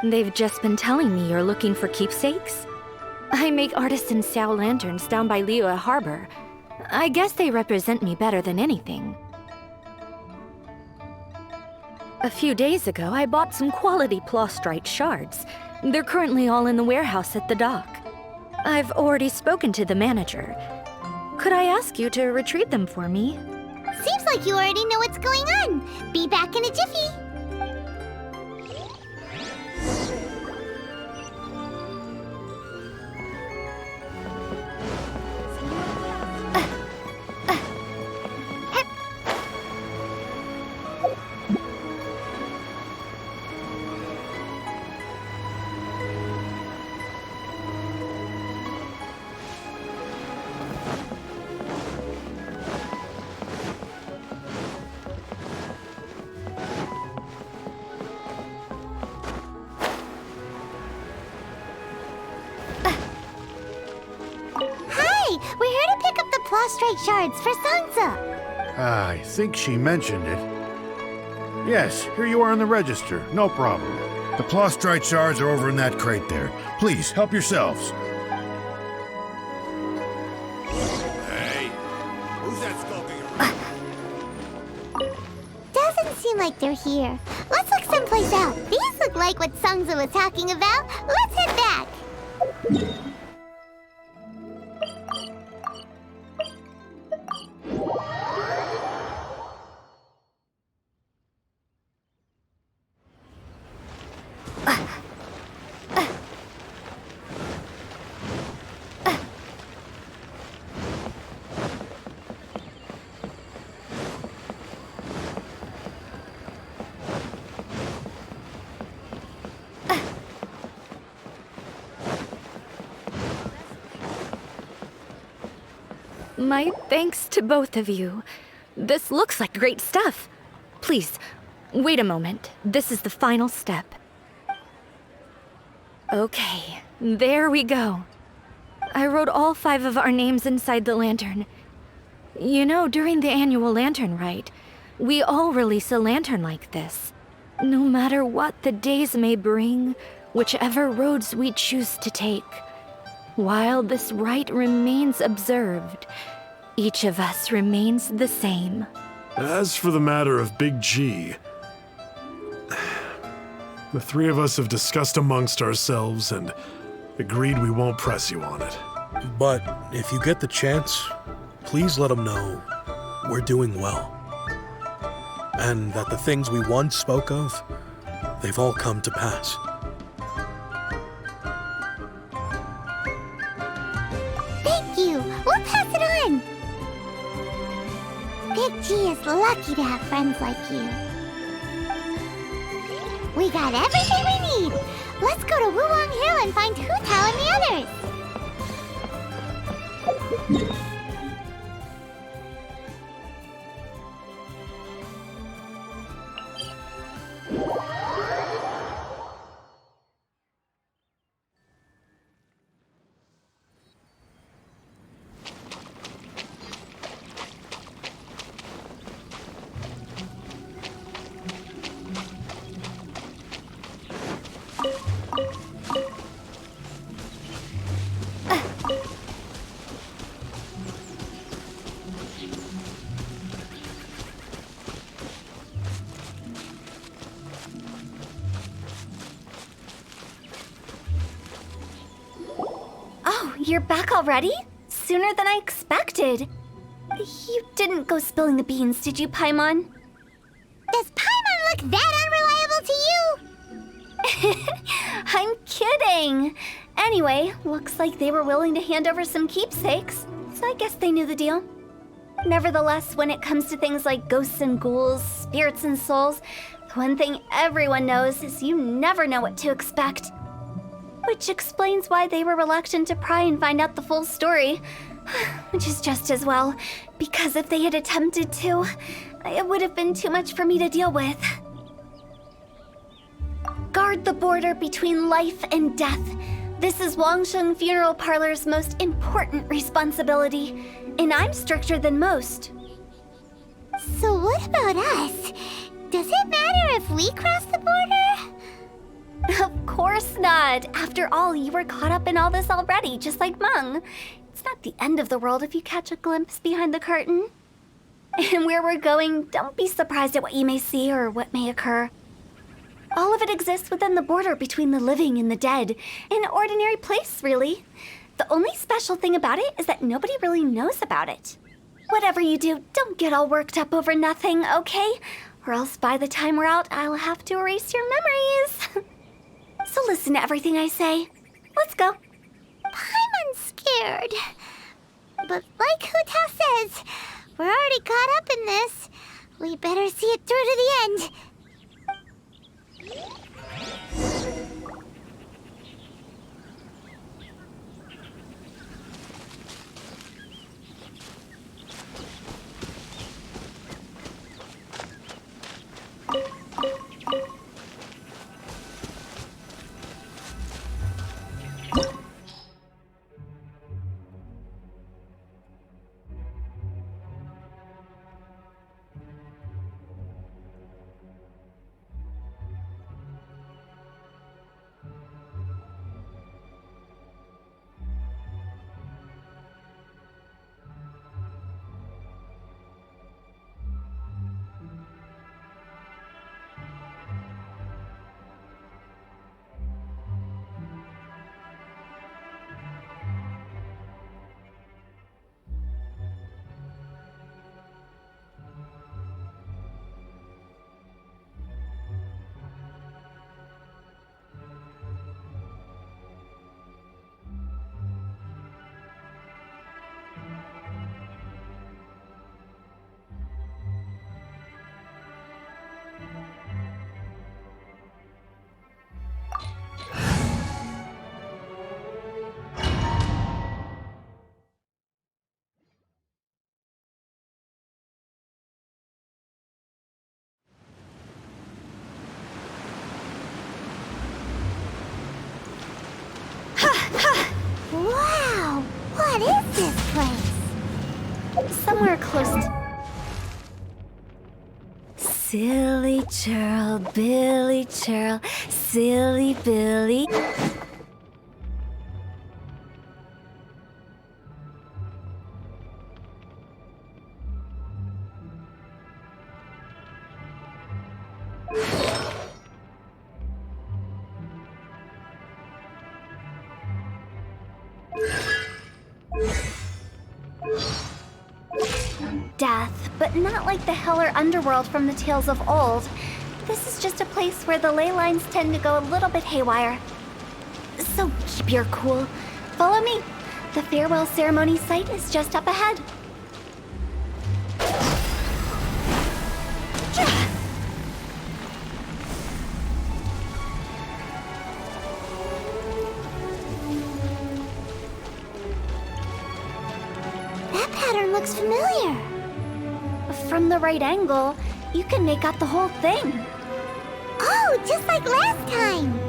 They've just been telling me you're looking for keepsakes? I make artisan Xiao lanterns down by Liyue Harbor. I guess they represent me better than anything. A few days ago, I bought some quality plastrite shards. They're currently all in the warehouse at the dock. I've already spoken to the manager. Could I ask you to retrieve them for me? Seems like you already know what's going on. Be back in a jiffy. We're here to pick up the plastrite shards for Songza. I think she mentioned it. Yes, here you are on the register. No problem. The plastrite shards are over in that crate there. Please, help yourselves. Hey, who's that skulking around? Doesn't seem like they're here. Let's look someplace else. These look like what Songza was talking about. Let's head back. My thanks to both of you. This looks like great stuff. Please, wait a moment. This is the final step. Okay, there we go. I wrote all 5 of our names inside the lantern. You know, during the annual lantern rite, we all release a lantern like this. No matter what the days may bring, whichever roads we choose to take. While this rite remains observed, each of us remains the same. As for the matter of Big G, the three of us have discussed amongst ourselves and agreed we won't press you on it. But if you get the chance, please let him know we're doing well. And that the things we once spoke of, they've all come to pass. Thank you. We'll pass it on. Big G is lucky to have friends like you. We got everything we need. Let's go to Wulong Hill and find Hu Tao and the others. You're back already? Sooner than I expected. You didn't go spilling the beans, did you, Paimon? Does Paimon look that unreliable to you? I'm kidding. Anyway, looks like they were willing to hand over some keepsakes, so I guess they knew the deal. Nevertheless, when it comes to things like ghosts and ghouls, spirits and souls, the one thing everyone knows is you never know what to expect. Which explains why they were reluctant to pry and find out the full story. Which is just as well, because if they had attempted to, it would have been too much for me to deal with. Guard the border between life and death. This is Wangsheng Funeral Parlor's most important responsibility, and I'm stricter than most. So what about us? Does it matter if we cross the border? Of course not. After all, you were caught up in all this already, just like Meng. It's not the end of the world if you catch a glimpse behind the curtain. And where we're going, don't be surprised at what you may see or what may occur. All of it exists within the border between the living and the dead. An ordinary place, really. The only special thing about it is that nobody really knows about it. Whatever you do, don't get all worked up over nothing, okay? Or else by the time we're out, I'll have to erase your memories. So listen to everything I say. Let's go. Paimon's scared. But like Hu Tao says, we're already caught up in this. We better see it through to the end. Somewhere close to... Silly churl, Billy churl, silly Billy. Death, but not like the hell or underworld from the tales of old. This is just a place where the ley lines tend to go a little bit haywire. So keep your cool. Follow me. The farewell ceremony site is just up ahead. That pattern looks familiar. From the right angle, you can make out the whole thing. Oh, just like last time.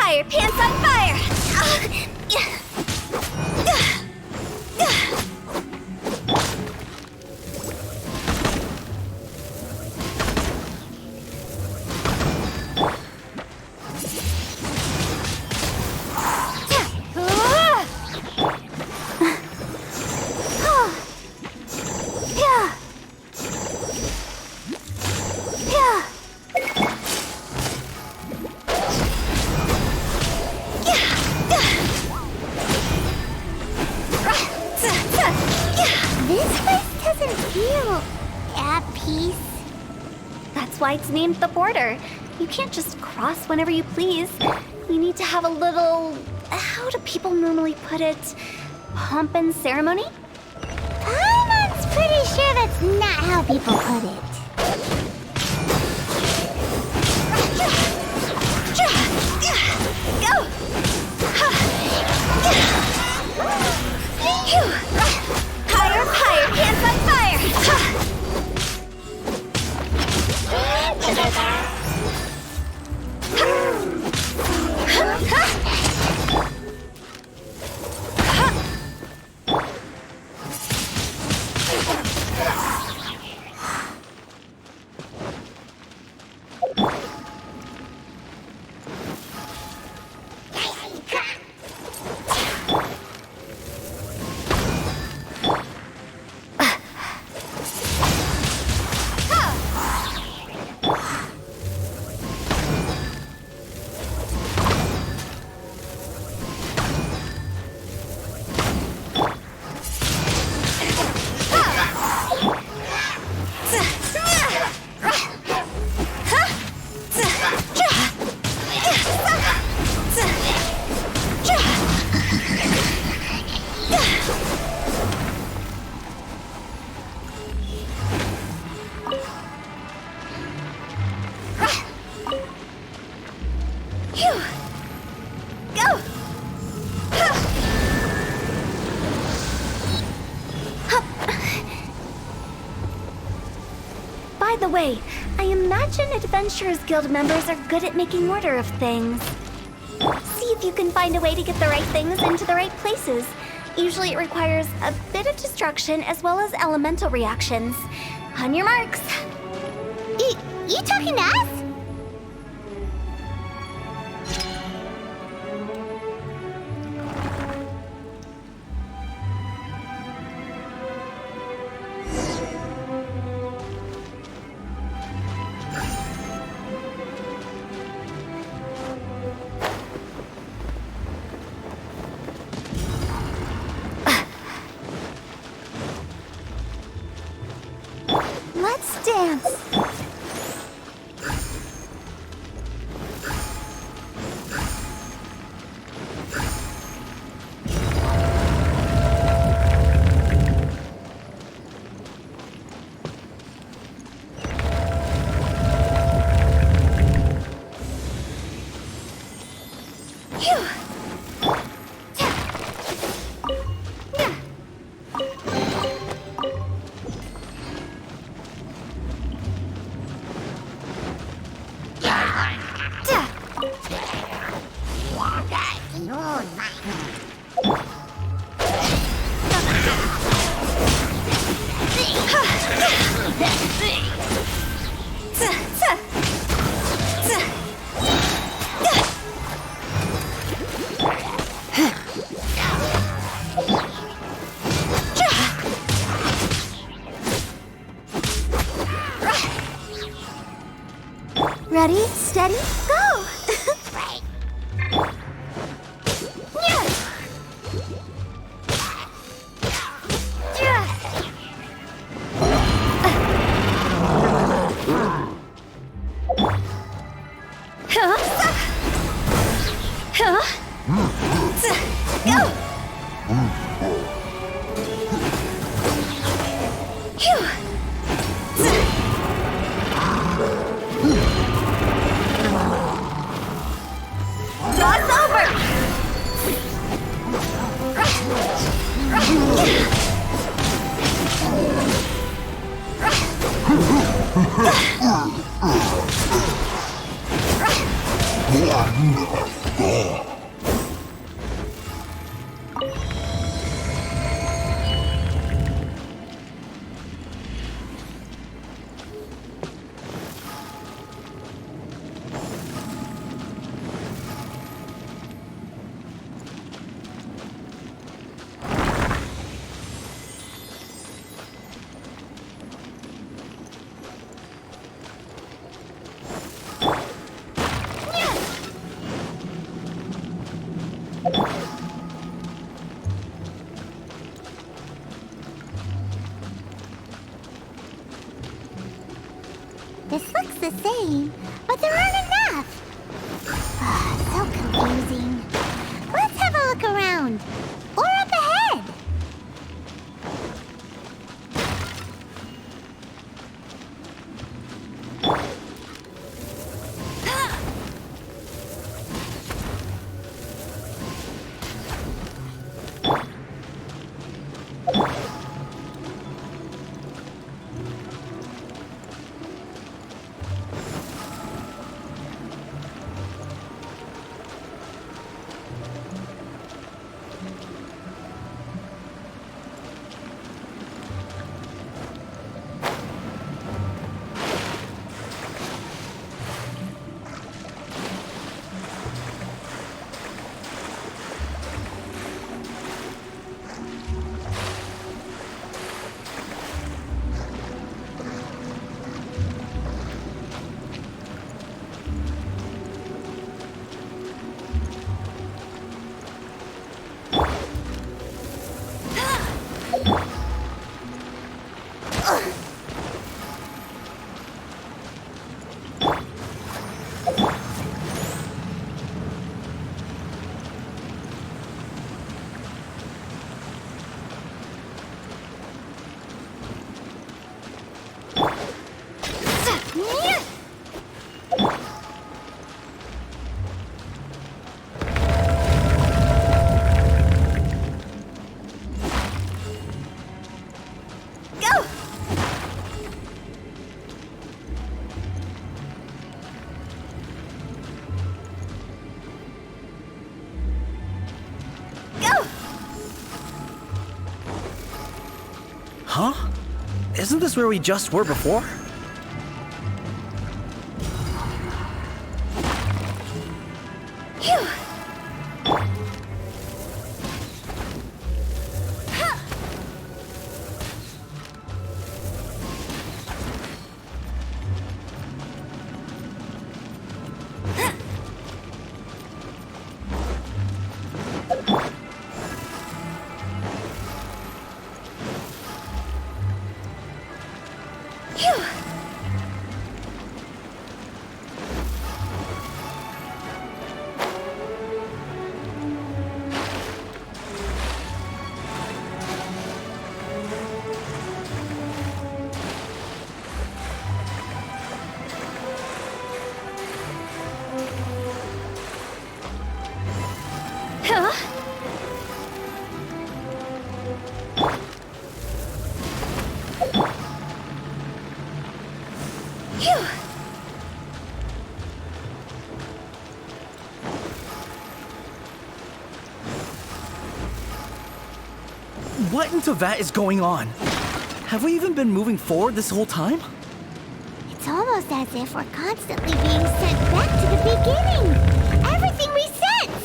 Higher, pants on fire! This place doesn't feel at peace. That's why it's named the border. You can't just cross whenever you please. You need to have a little... how do people normally put it? Pomp and ceremony? Paimon's pretty sure that's not how people put it. Go! Higher, pants on By the way, I imagine Adventurers Guild members are good at making order of things. See if you can find a way to get the right things into the right places. Usually it requires a bit of destruction as well as elemental reactions. On your marks. You talking to us? Ready, steady, go! Right. Yeah. This looks the same, but there aren't enough. So confusing. Let's have a look around. Or up ahead. Huh? Isn't this where we just were before? What in Tevat is going on? Have we even been moving forward this whole time? It's almost as if we're constantly being sent back to the beginning. Everything resets.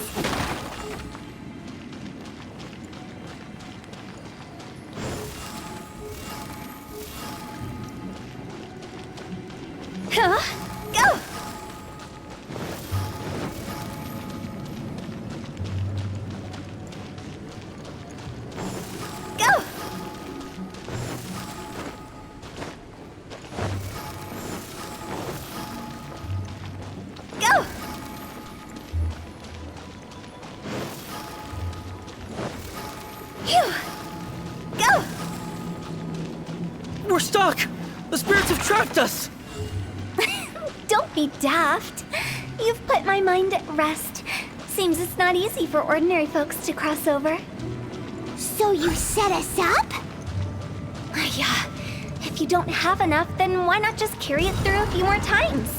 Huh? Go! We're stuck! The spirits have trapped us! Don't be daft. You've put my mind at rest. Seems it's not easy for ordinary folks to cross over. So you set us up? Yeah. If you don't have enough, then why not just carry it through a few more times?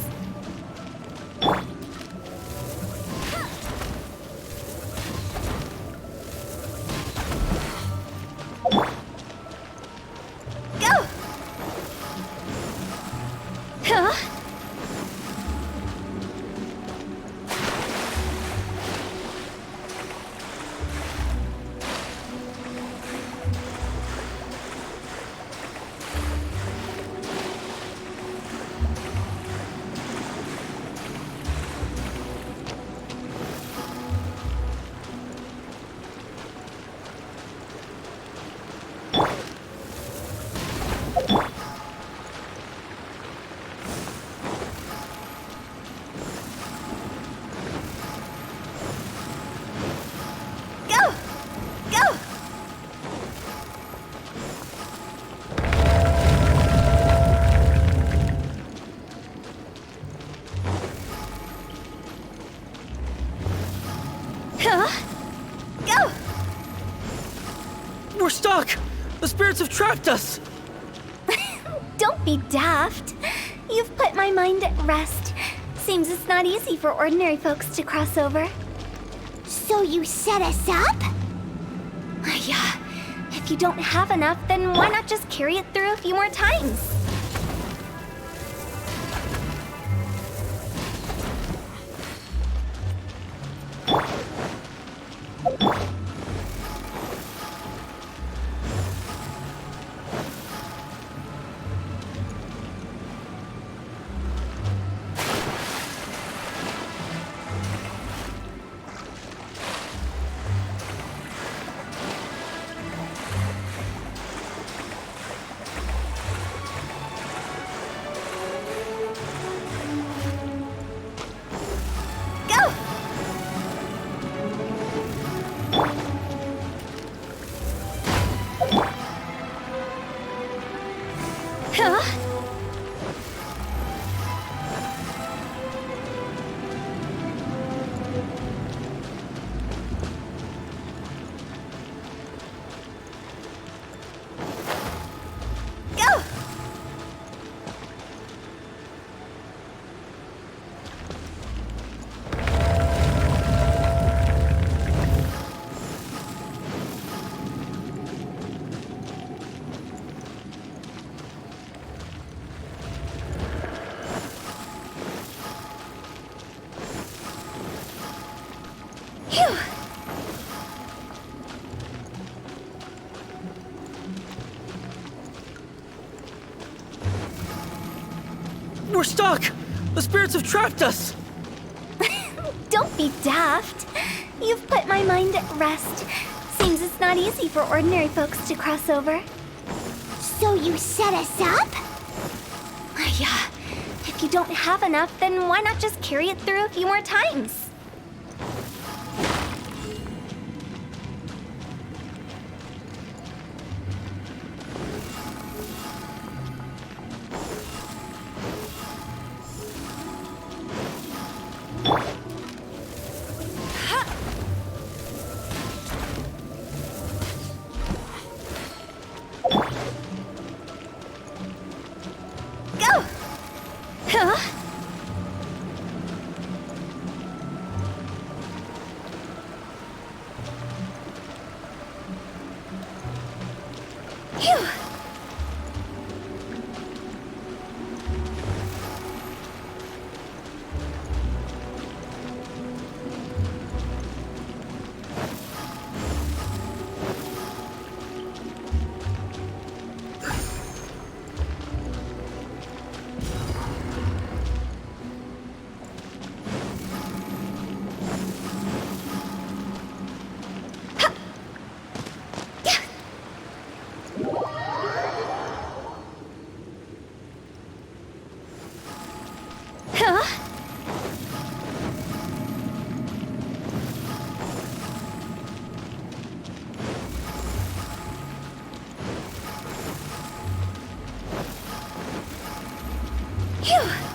Go! Huh? Go! Go! Huh? Go! We're stuck! The spirits have trapped us! Don't be daft. You've put my mind at rest. Seems it's not easy for ordinary folks to cross over. So you set us up? Yeah. If you don't have enough, then why not just carry it through a few more times? Go! Huh? Go! Phew! We're stuck! The spirits have trapped us! Don't be daft. You've put my mind at rest. Seems it's not easy for ordinary folks to cross over. So you set us up? Yeah. If you don't have enough, then why not just carry it through a few more times? Go! Huh? Phew! Phew!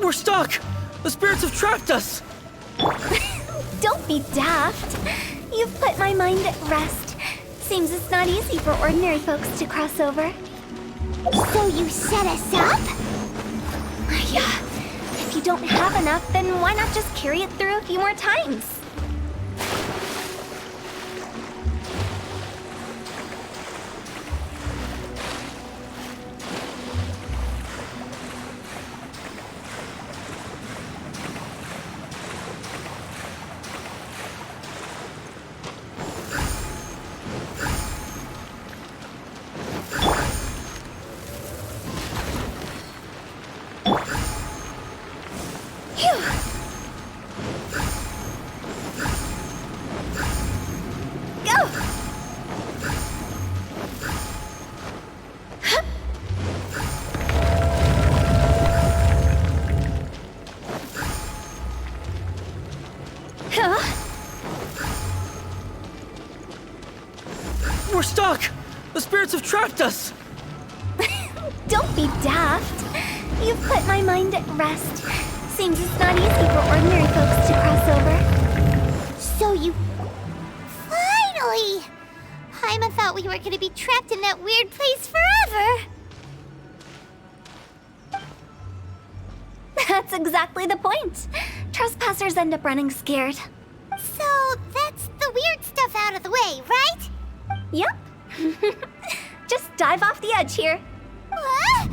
We're stuck! The spirits have trapped us! Don't be daft. You've put my mind at rest. Seems it's not easy for ordinary folks to cross over. So you set us up? Yeah. If you don't have enough, then why not just carry it through a few more times? We're stuck! The spirits have trapped us! Don't be daft. You've put my mind at rest. Seems it's not easy for ordinary folks to cross over. So you... Finally! Paimon thought we were gonna be trapped in that weird place forever! That's exactly the point. Trespassers end up running scared. So that's the weird stuff out of the way, right? Yep. Just dive off the edge here. What?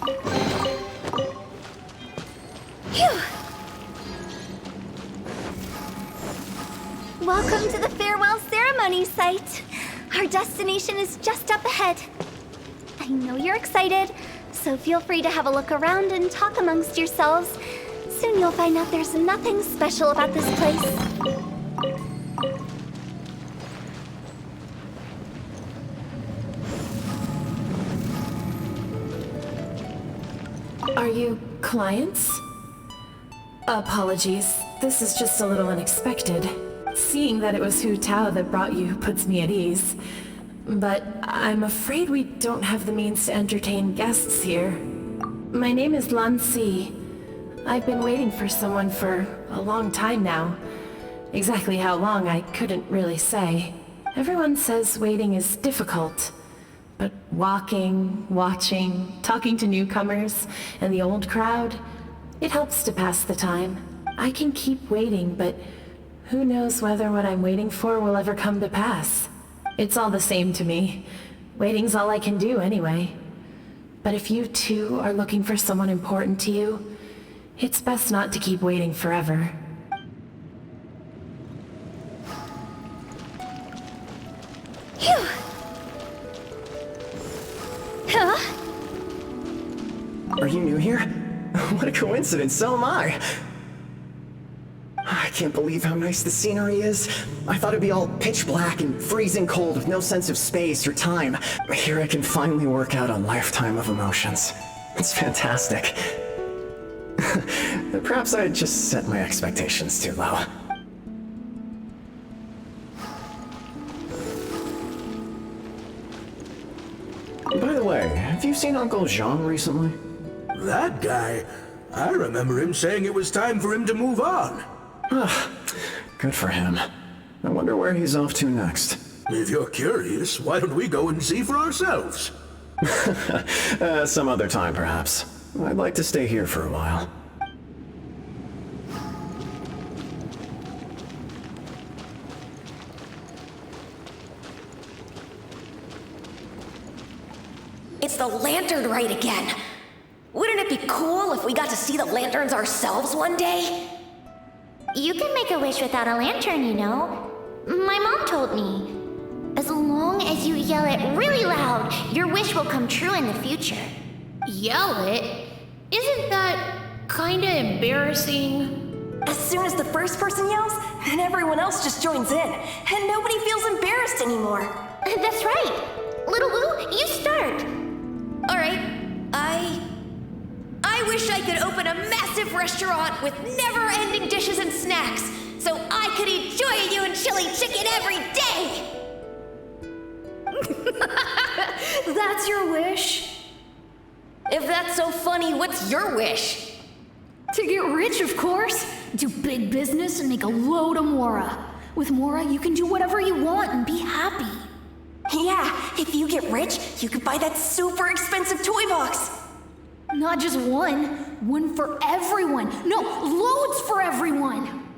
Phew! Welcome to the farewell ceremony site. Our destination is just up ahead. I know you're excited, so feel free to have a look around and talk amongst yourselves. Soon you'll find out there's nothing special about this place. Are you clients? Apologies, this is just a little unexpected. Seeing that it was Hu Tao that brought you puts me at ease. But I'm afraid we don't have the means to entertain guests here. My name is Lan Si. I've been waiting for someone for a long time now. Exactly how long, I couldn't really say. Everyone says waiting is difficult. But walking, watching, talking to newcomers, and the old crowd, it helps to pass the time. I can keep waiting, but who knows whether what I'm waiting for will ever come to pass. It's all the same to me. Waiting's all I can do anyway. But if you too are looking for someone important to you, it's best not to keep waiting forever. Phew! Huh? Are you new here? What a coincidence, so am I! I can't believe how nice the scenery is. I thought it'd be all pitch black and freezing cold with no sense of space or time. Here I can finally work out a lifetime of emotions. It's fantastic. Perhaps I just set my expectations too low. By the way, have you seen Uncle Jean recently? That guy? I remember him saying it was time for him to move on. Good for him. I wonder where he's off to next. If you're curious, why don't we go and see for ourselves? Some other time, perhaps. I'd like to stay here for a while. It's the lantern rite again. Wouldn't it be cool if we got to see the lanterns ourselves one day? You can make a wish without a lantern, you know. My mom told me. As long as you yell it really loud, your wish will come true in the future. Yell it? Isn't that kinda embarrassing? As soon as the first person yells, then everyone else just joins in, and nobody feels embarrassed anymore. That's right. Little Wu, you start. All right, I wish I could open a massive restaurant with never-ending dishes and snacks, so I could eat Joy and chili chicken every day! That's your wish? If that's so funny, what's your wish? To get rich, of course. Do big business and make a load of Mora. With Mora, you can do whatever you want and be happy. Yeah, if you get rich, you could buy that super expensive toy box. Not just one. One for everyone. No, loads for everyone.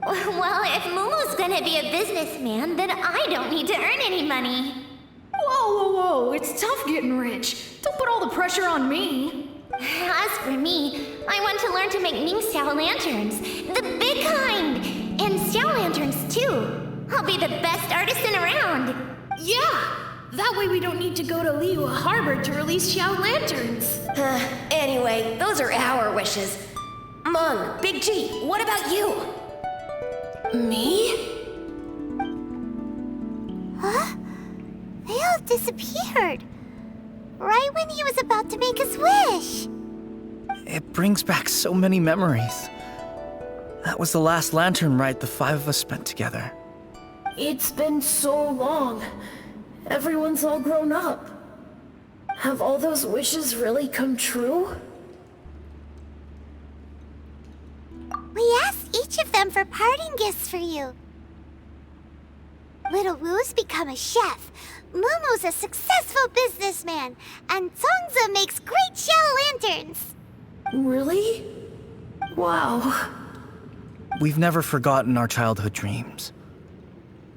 Well, if Momo's gonna be a businessman, then I don't need to earn any money. Whoa, whoa, whoa. It's tough getting rich. Don't put all the pressure on me. As for me, I want to learn to make Ning Xiao lanterns. The big kind! And Xiao lanterns, too. I'll be the best artisan around. Yeah! That way we don't need to go to Liyue Harbor to release Xiao lanterns. Anyway, those are our wishes. Meng, Big G, what about you? Me? Huh? They all disappeared. Right when he was about to make his wish. It brings back so many memories. That was the last lantern ride the five of us spent together. It's been so long. Everyone's all grown up. Have all those wishes really come true? We asked each of them for parting gifts for you. Little Wu's become a chef, Momo's a successful businessman, and Zongzi makes great Xiao lanterns. Really? Wow. We've never forgotten our childhood dreams.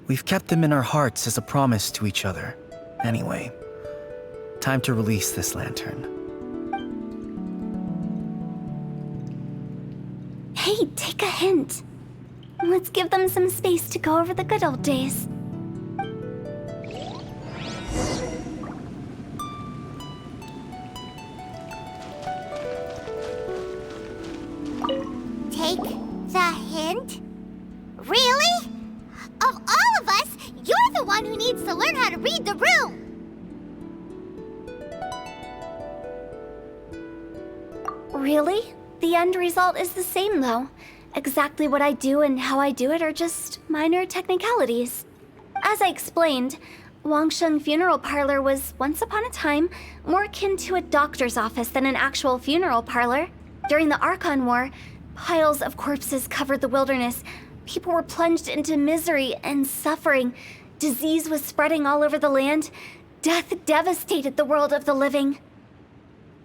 We've kept them in our hearts as a promise to each other. Anyway, time to release this lantern. Hey, take a hint. Let's give them some space to go over the good old days. Take the hint? Really? Of all of us, you're the one who needs to learn how to read the room! Really? The end result is the same, though. Exactly what I do and how I do it are just minor technicalities. As I explained, Wangsheng Funeral Parlor was, once upon a time, more akin to a doctor's office than an actual funeral parlor. During the Archon War, piles of corpses covered the wilderness. People were plunged into misery and suffering. Disease was spreading all over the land. Death devastated the world of the living.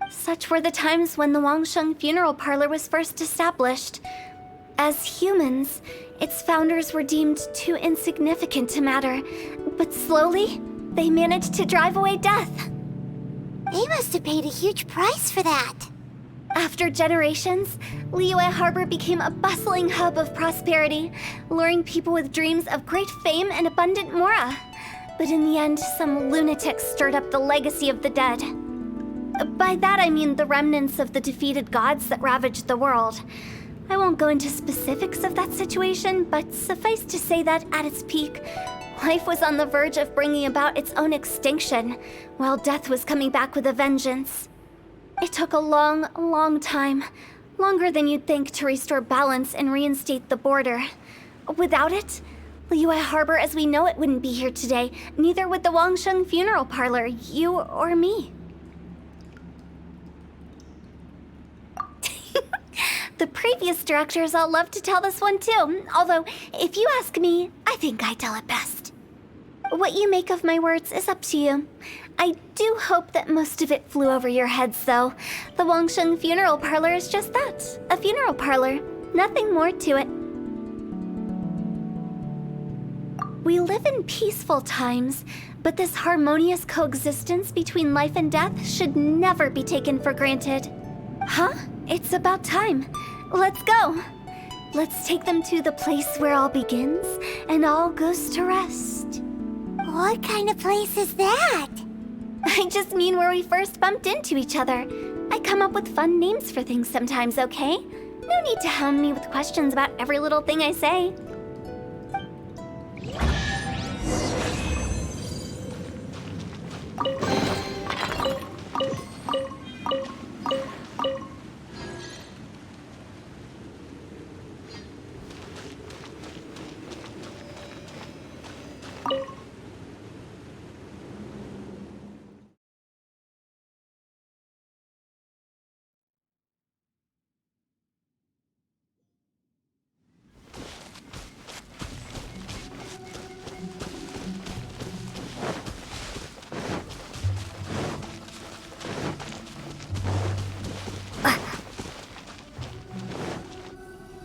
Such were the times when the Wangsheng Funeral Parlor was first established. As humans, its founders were deemed too insignificant to matter, but slowly, they managed to drive away death. They must have paid a huge price for that. After generations, Liyue Harbor became a bustling hub of prosperity, luring people with dreams of great fame and abundant mora. But in the end, some lunatics stirred up the legacy of the dead. By that I mean the remnants of the defeated gods that ravaged the world. I won't go into specifics of that situation, but suffice to say that at its peak, life was on the verge of bringing about its own extinction, while death was coming back with a vengeance. It took a long, long time, longer than you'd think, to restore balance and reinstate the border. Without it, Liyue Harbor as we know it wouldn't be here today, neither would the Wangsheng Funeral Parlor, you or me. The previous directors all love to tell this one too, although, if you ask me, I think I tell it best. What you make of my words is up to you. I do hope that most of it flew over your heads, though. The Wangsheng Funeral Parlor is just that, a funeral parlor. Nothing more to it. We live in peaceful times, but this harmonious coexistence between life and death should never be taken for granted. Huh? It's about time. Let's go. Let's take them to the place where all begins and all goes to rest. What kind of place is that? I just mean where we first bumped into each other. I come up with fun names for things sometimes, okay? No need to hound me with questions about every little thing I say.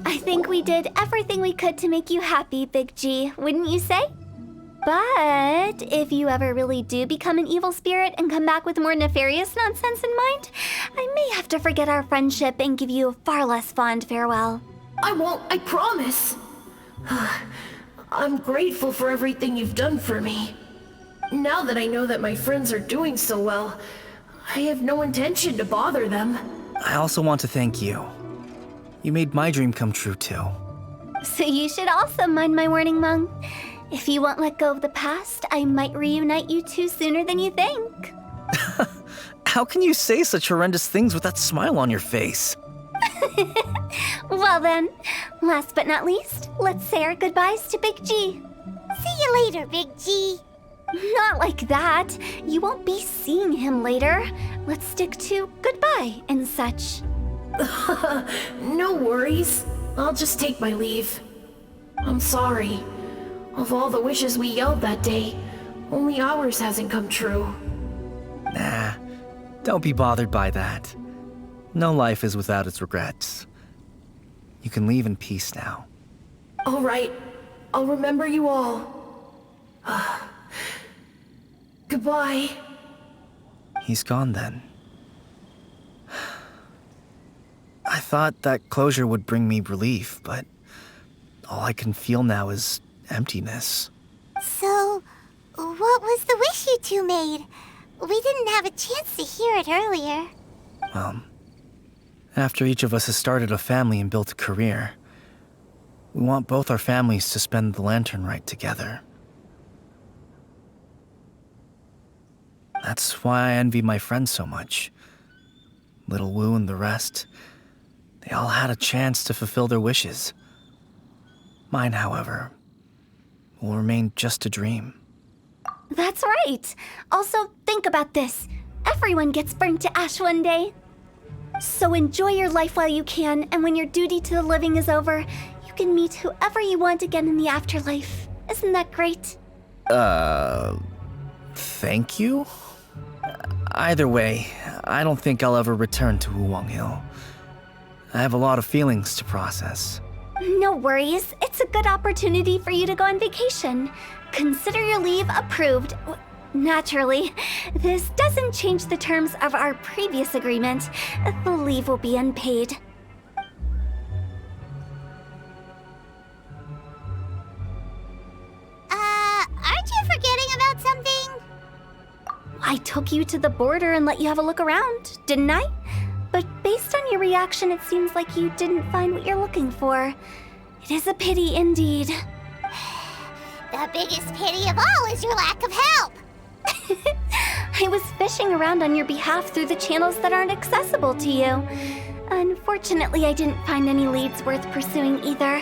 I think we did everything we could to make you happy, Big G, wouldn't you say? But if you ever really do become an evil spirit and come back with more nefarious nonsense in mind, I may have to forget our friendship and give you a far less fond farewell. I won't, I promise. I'm grateful for everything you've done for me. Now that I know that my friends are doing so well, I have no intention to bother them. I also want to thank you. You made my dream come true, too. So you should also mind my warning, Mung. If you won't let go of the past, I might reunite you two sooner than you think. How can you say such horrendous things with that smile on your face? Well then, last but not least, let's say our goodbyes to Big G. See you later, Big G. Not like that. You won't be seeing him later. Let's stick to goodbye and such. No worries. I'll just take my leave. I'm sorry. Of all the wishes we yelled that day, only ours hasn't come true. Nah, don't be bothered by that. No life is without its regrets. You can leave in peace now. All right. I'll remember you all. Goodbye. He's gone then. I thought that closure would bring me relief, but all I can feel now is emptiness. So, what was the wish you two made? We didn't have a chance to hear it earlier. Well, after each of us has started a family and built a career, we want both our families to spend the Lantern Rite together. That's why I envy my friends so much. Little Wu and the rest, they all had a chance to fulfill their wishes. Mine, however, will remain just a dream. That's right. Also, think about this. Everyone gets burned to ash one day. So enjoy your life while you can, and when your duty to the living is over, you can meet whoever you want again in the afterlife. Isn't that great? Thank you? Either way, I don't think I'll ever return to Wuwang Hill. I have a lot of feelings to process. No worries. It's a good opportunity for you to go on vacation. Consider your leave approved. Naturally, this doesn't change the terms of our previous agreement. The leave will be unpaid. Aren't you forgetting about something? I took you to the border and let you have a look around, didn't I? But based on your reaction, it seems like you didn't find what you're looking for. It is a pity indeed. The biggest pity of all is your lack of help. I was fishing around on your behalf through the channels that aren't accessible to you. Unfortunately, I didn't find any leads worth pursuing either.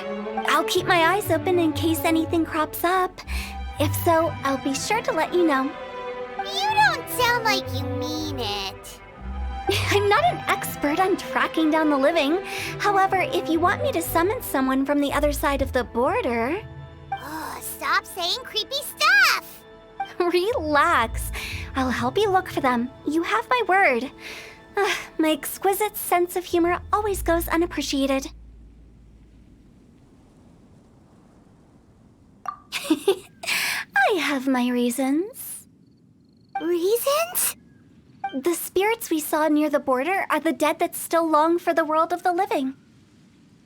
I'll keep my eyes open in case anything crops up. If so, I'll be sure to let you know. You don't sound like you mean it. I'm not an expert on tracking down the living. However, if you want me to summon someone from the other side of the border... Oh, stop saying creepy stuff! Relax. I'll help you look for them. You have my word. My exquisite sense of humor always goes unappreciated. I have my reasons. Reasons? The spirits we saw near the border are the dead that still long for the world of the living.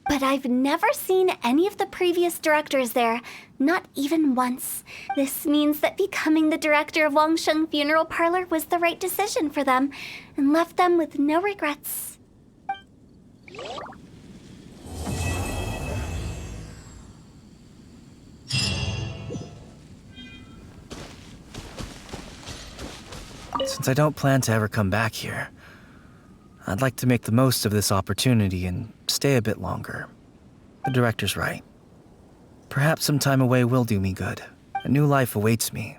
But I've never seen any of the previous directors there, not even once. This means that becoming the director of Wangsheng Funeral Parlor was the right decision for them, and left them with no regrets. Since I don't plan to ever come back here, I'd like to make the most of this opportunity and stay a bit longer. The director's right. Perhaps some time away will do me good. A new life awaits me.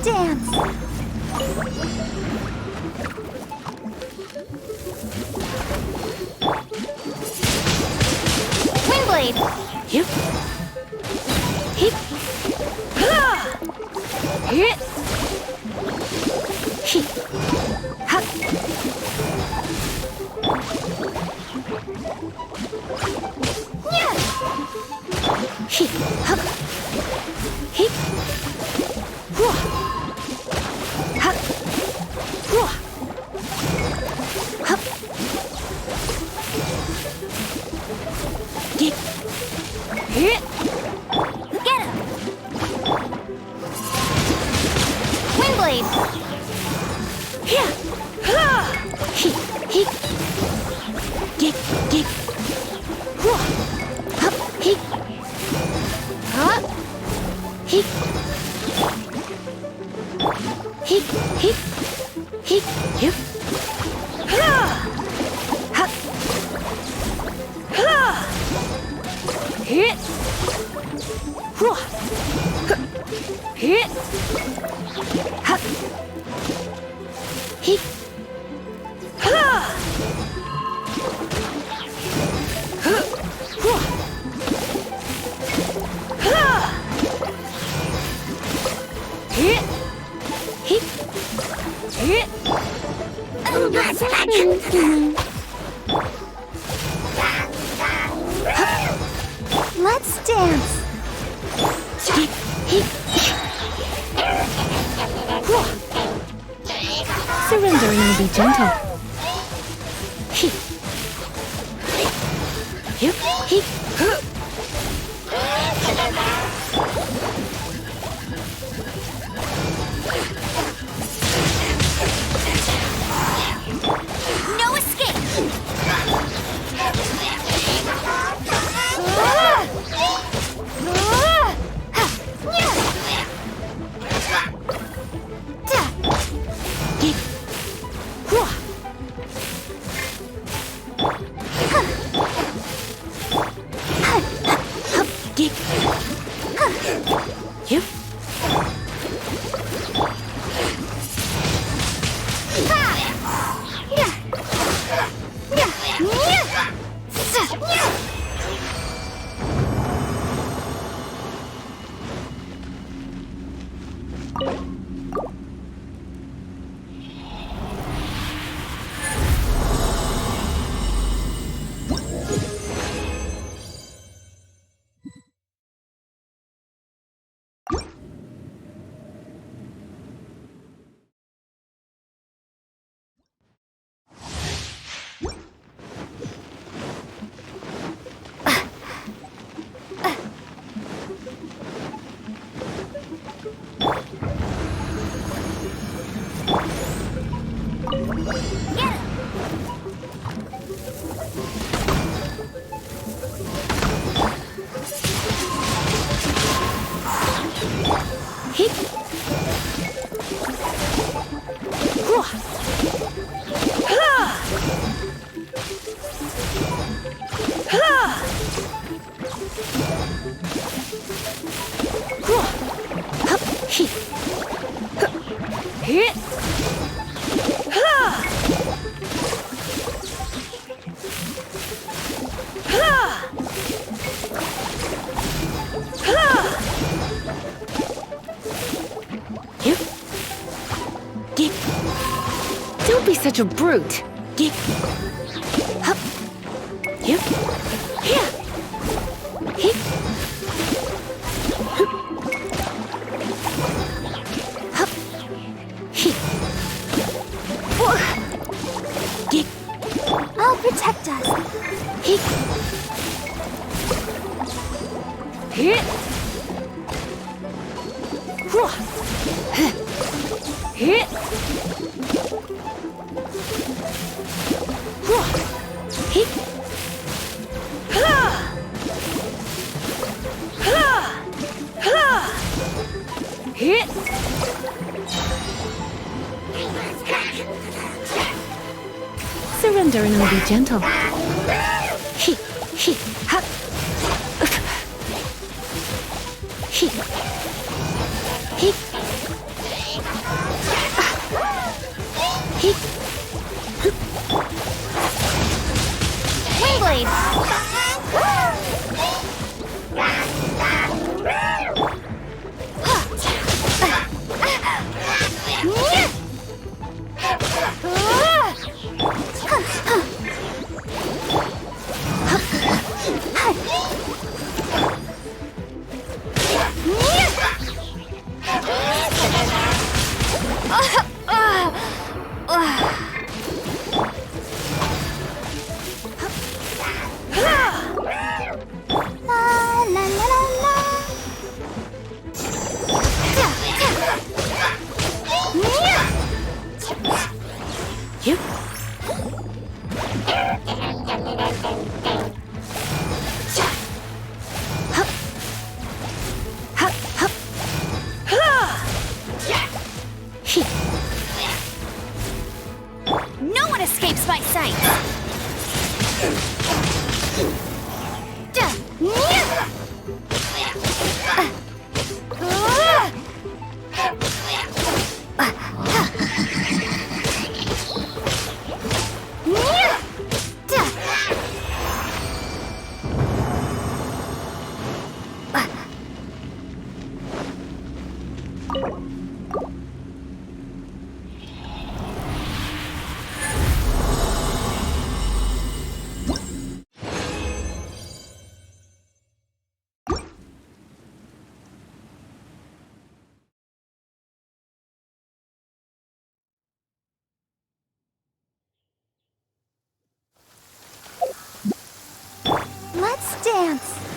dance! Windblade! Yep. Hip. Ha! Hit. Hip. Ha. Yeah! Hip. Ha. Hip. Whoa. Ha. Whoa. Hup. Get. Hit. Get him! Windblade! Yeah. Ha. Hip. Hip. Get. Get. Whoa. Hup. Hip. Huh? Hip. Hip. Hip. Hip. Hip. Ha. Hup. Ha. Hit. Whoa. Hit. Hup. Hip. Ha. Huh. Whoa. Ha. Hit. Hip. Hit. Let's dance! Hip. Hip. Whoa. Surrendering will be gentle. Hip. Hip. Hip. Huh. No escape! Get. Whoa. Hup. Get. Yep. Hip. Whoa. Ha. Ha. Whoa. Hup. Hip. Hit. Ha. Ha. Ha. Yep. Get. Don't be such a brute. Get. Hup. Yep. Here. Hip. Hup. Hip. Get. I'll protect us. Hip. Hit. Whoa. Hit. Whoa. Hit. Ha. Ha. Ha. Hit. Surrender and will be gentle. Hit. Hit. Ha. Hit. Hit. dance.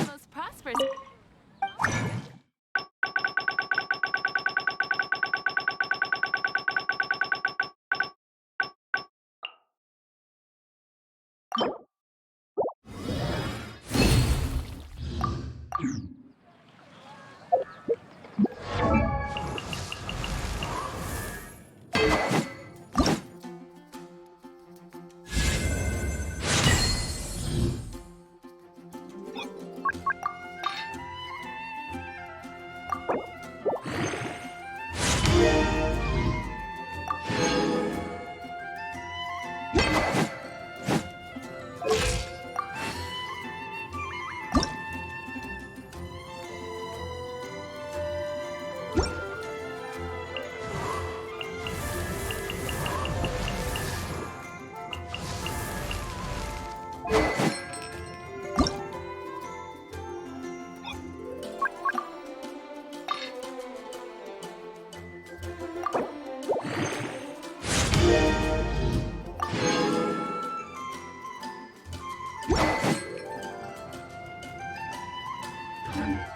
Most prosperous.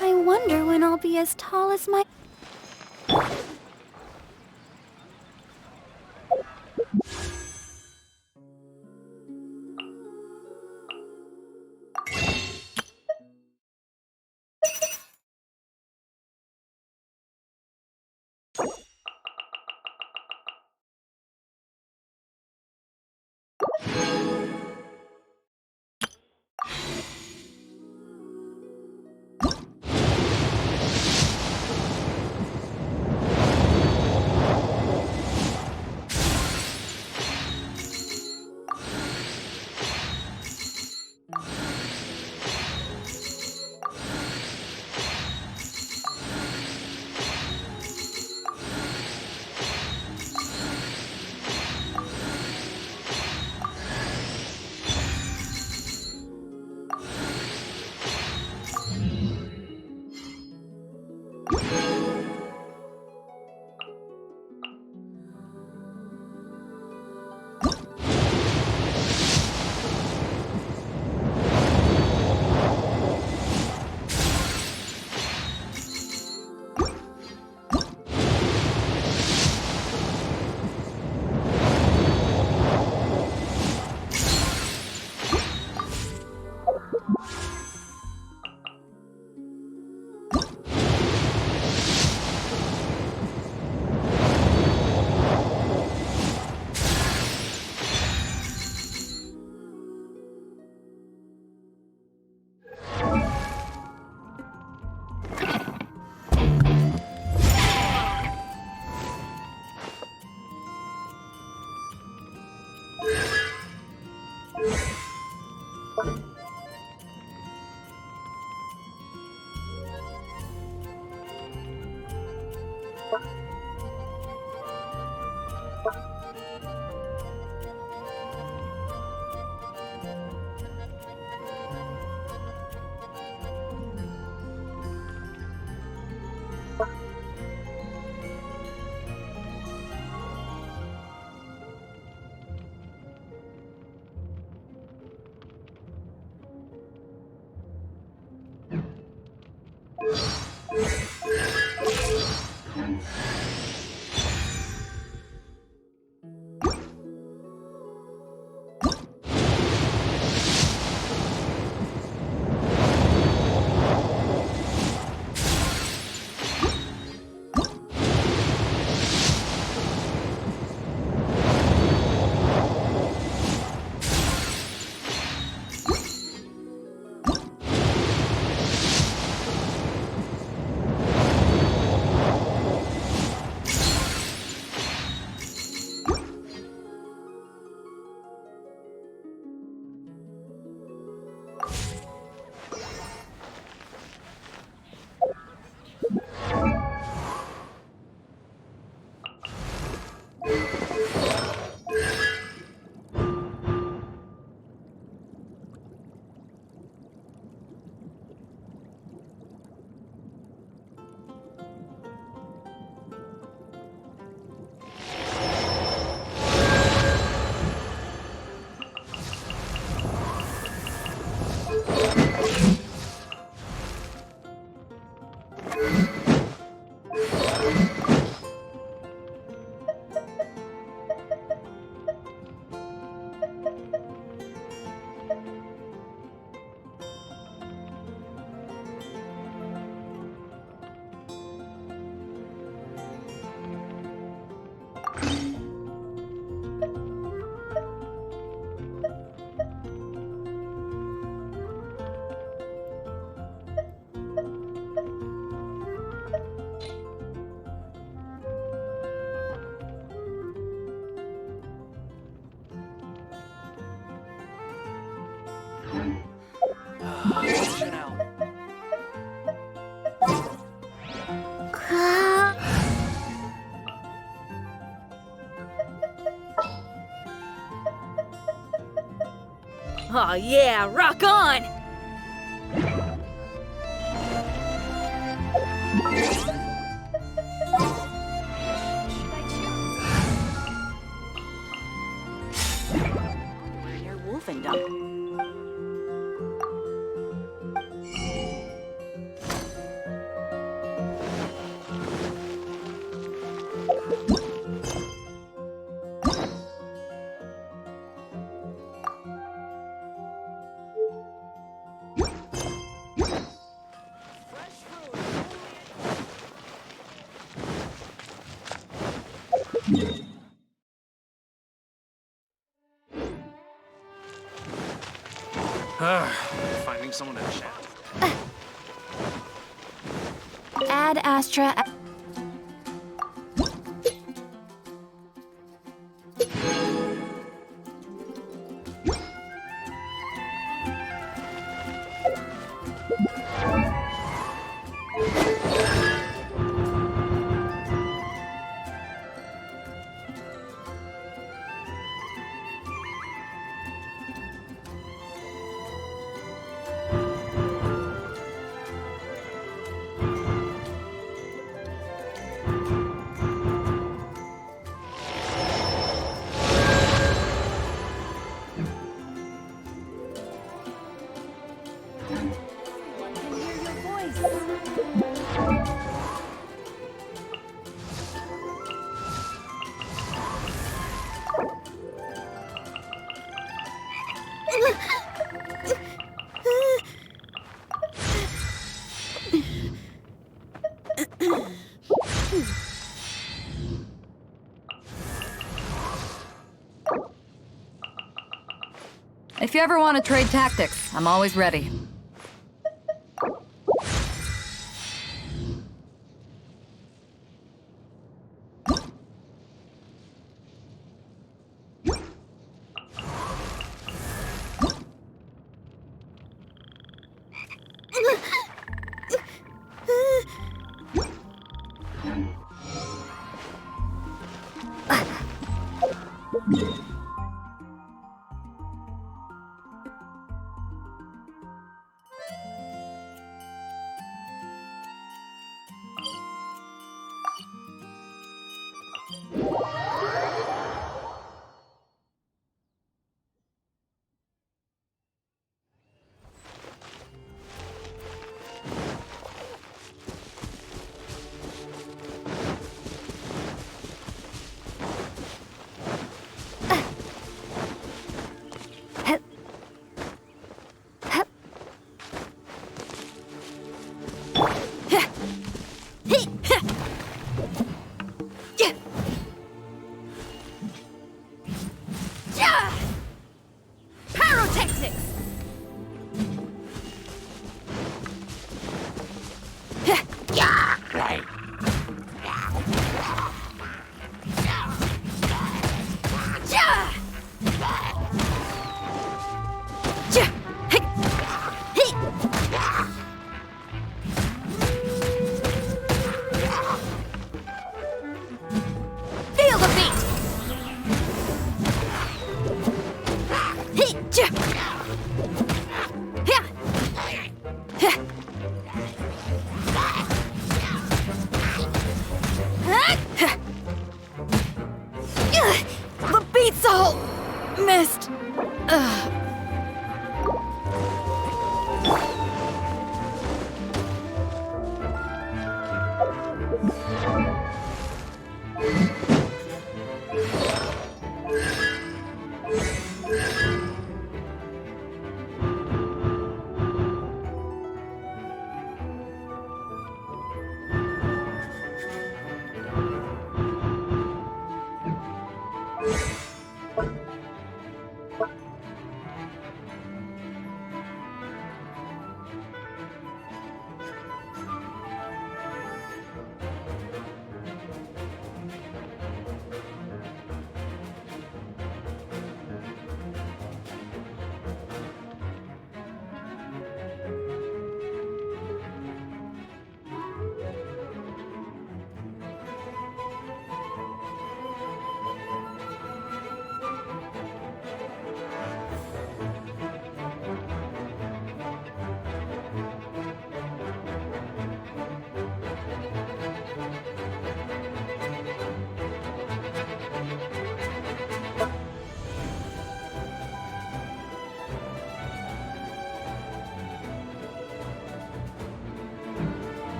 I wonder when I'll be as tall as my... Aw, yeah, rock on! We're near Wolfendom. Finding someone to chat. Ad Astra. If you ever want to trade tactics, I'm always ready. The beat's all missed. Ugh.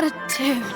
attitude.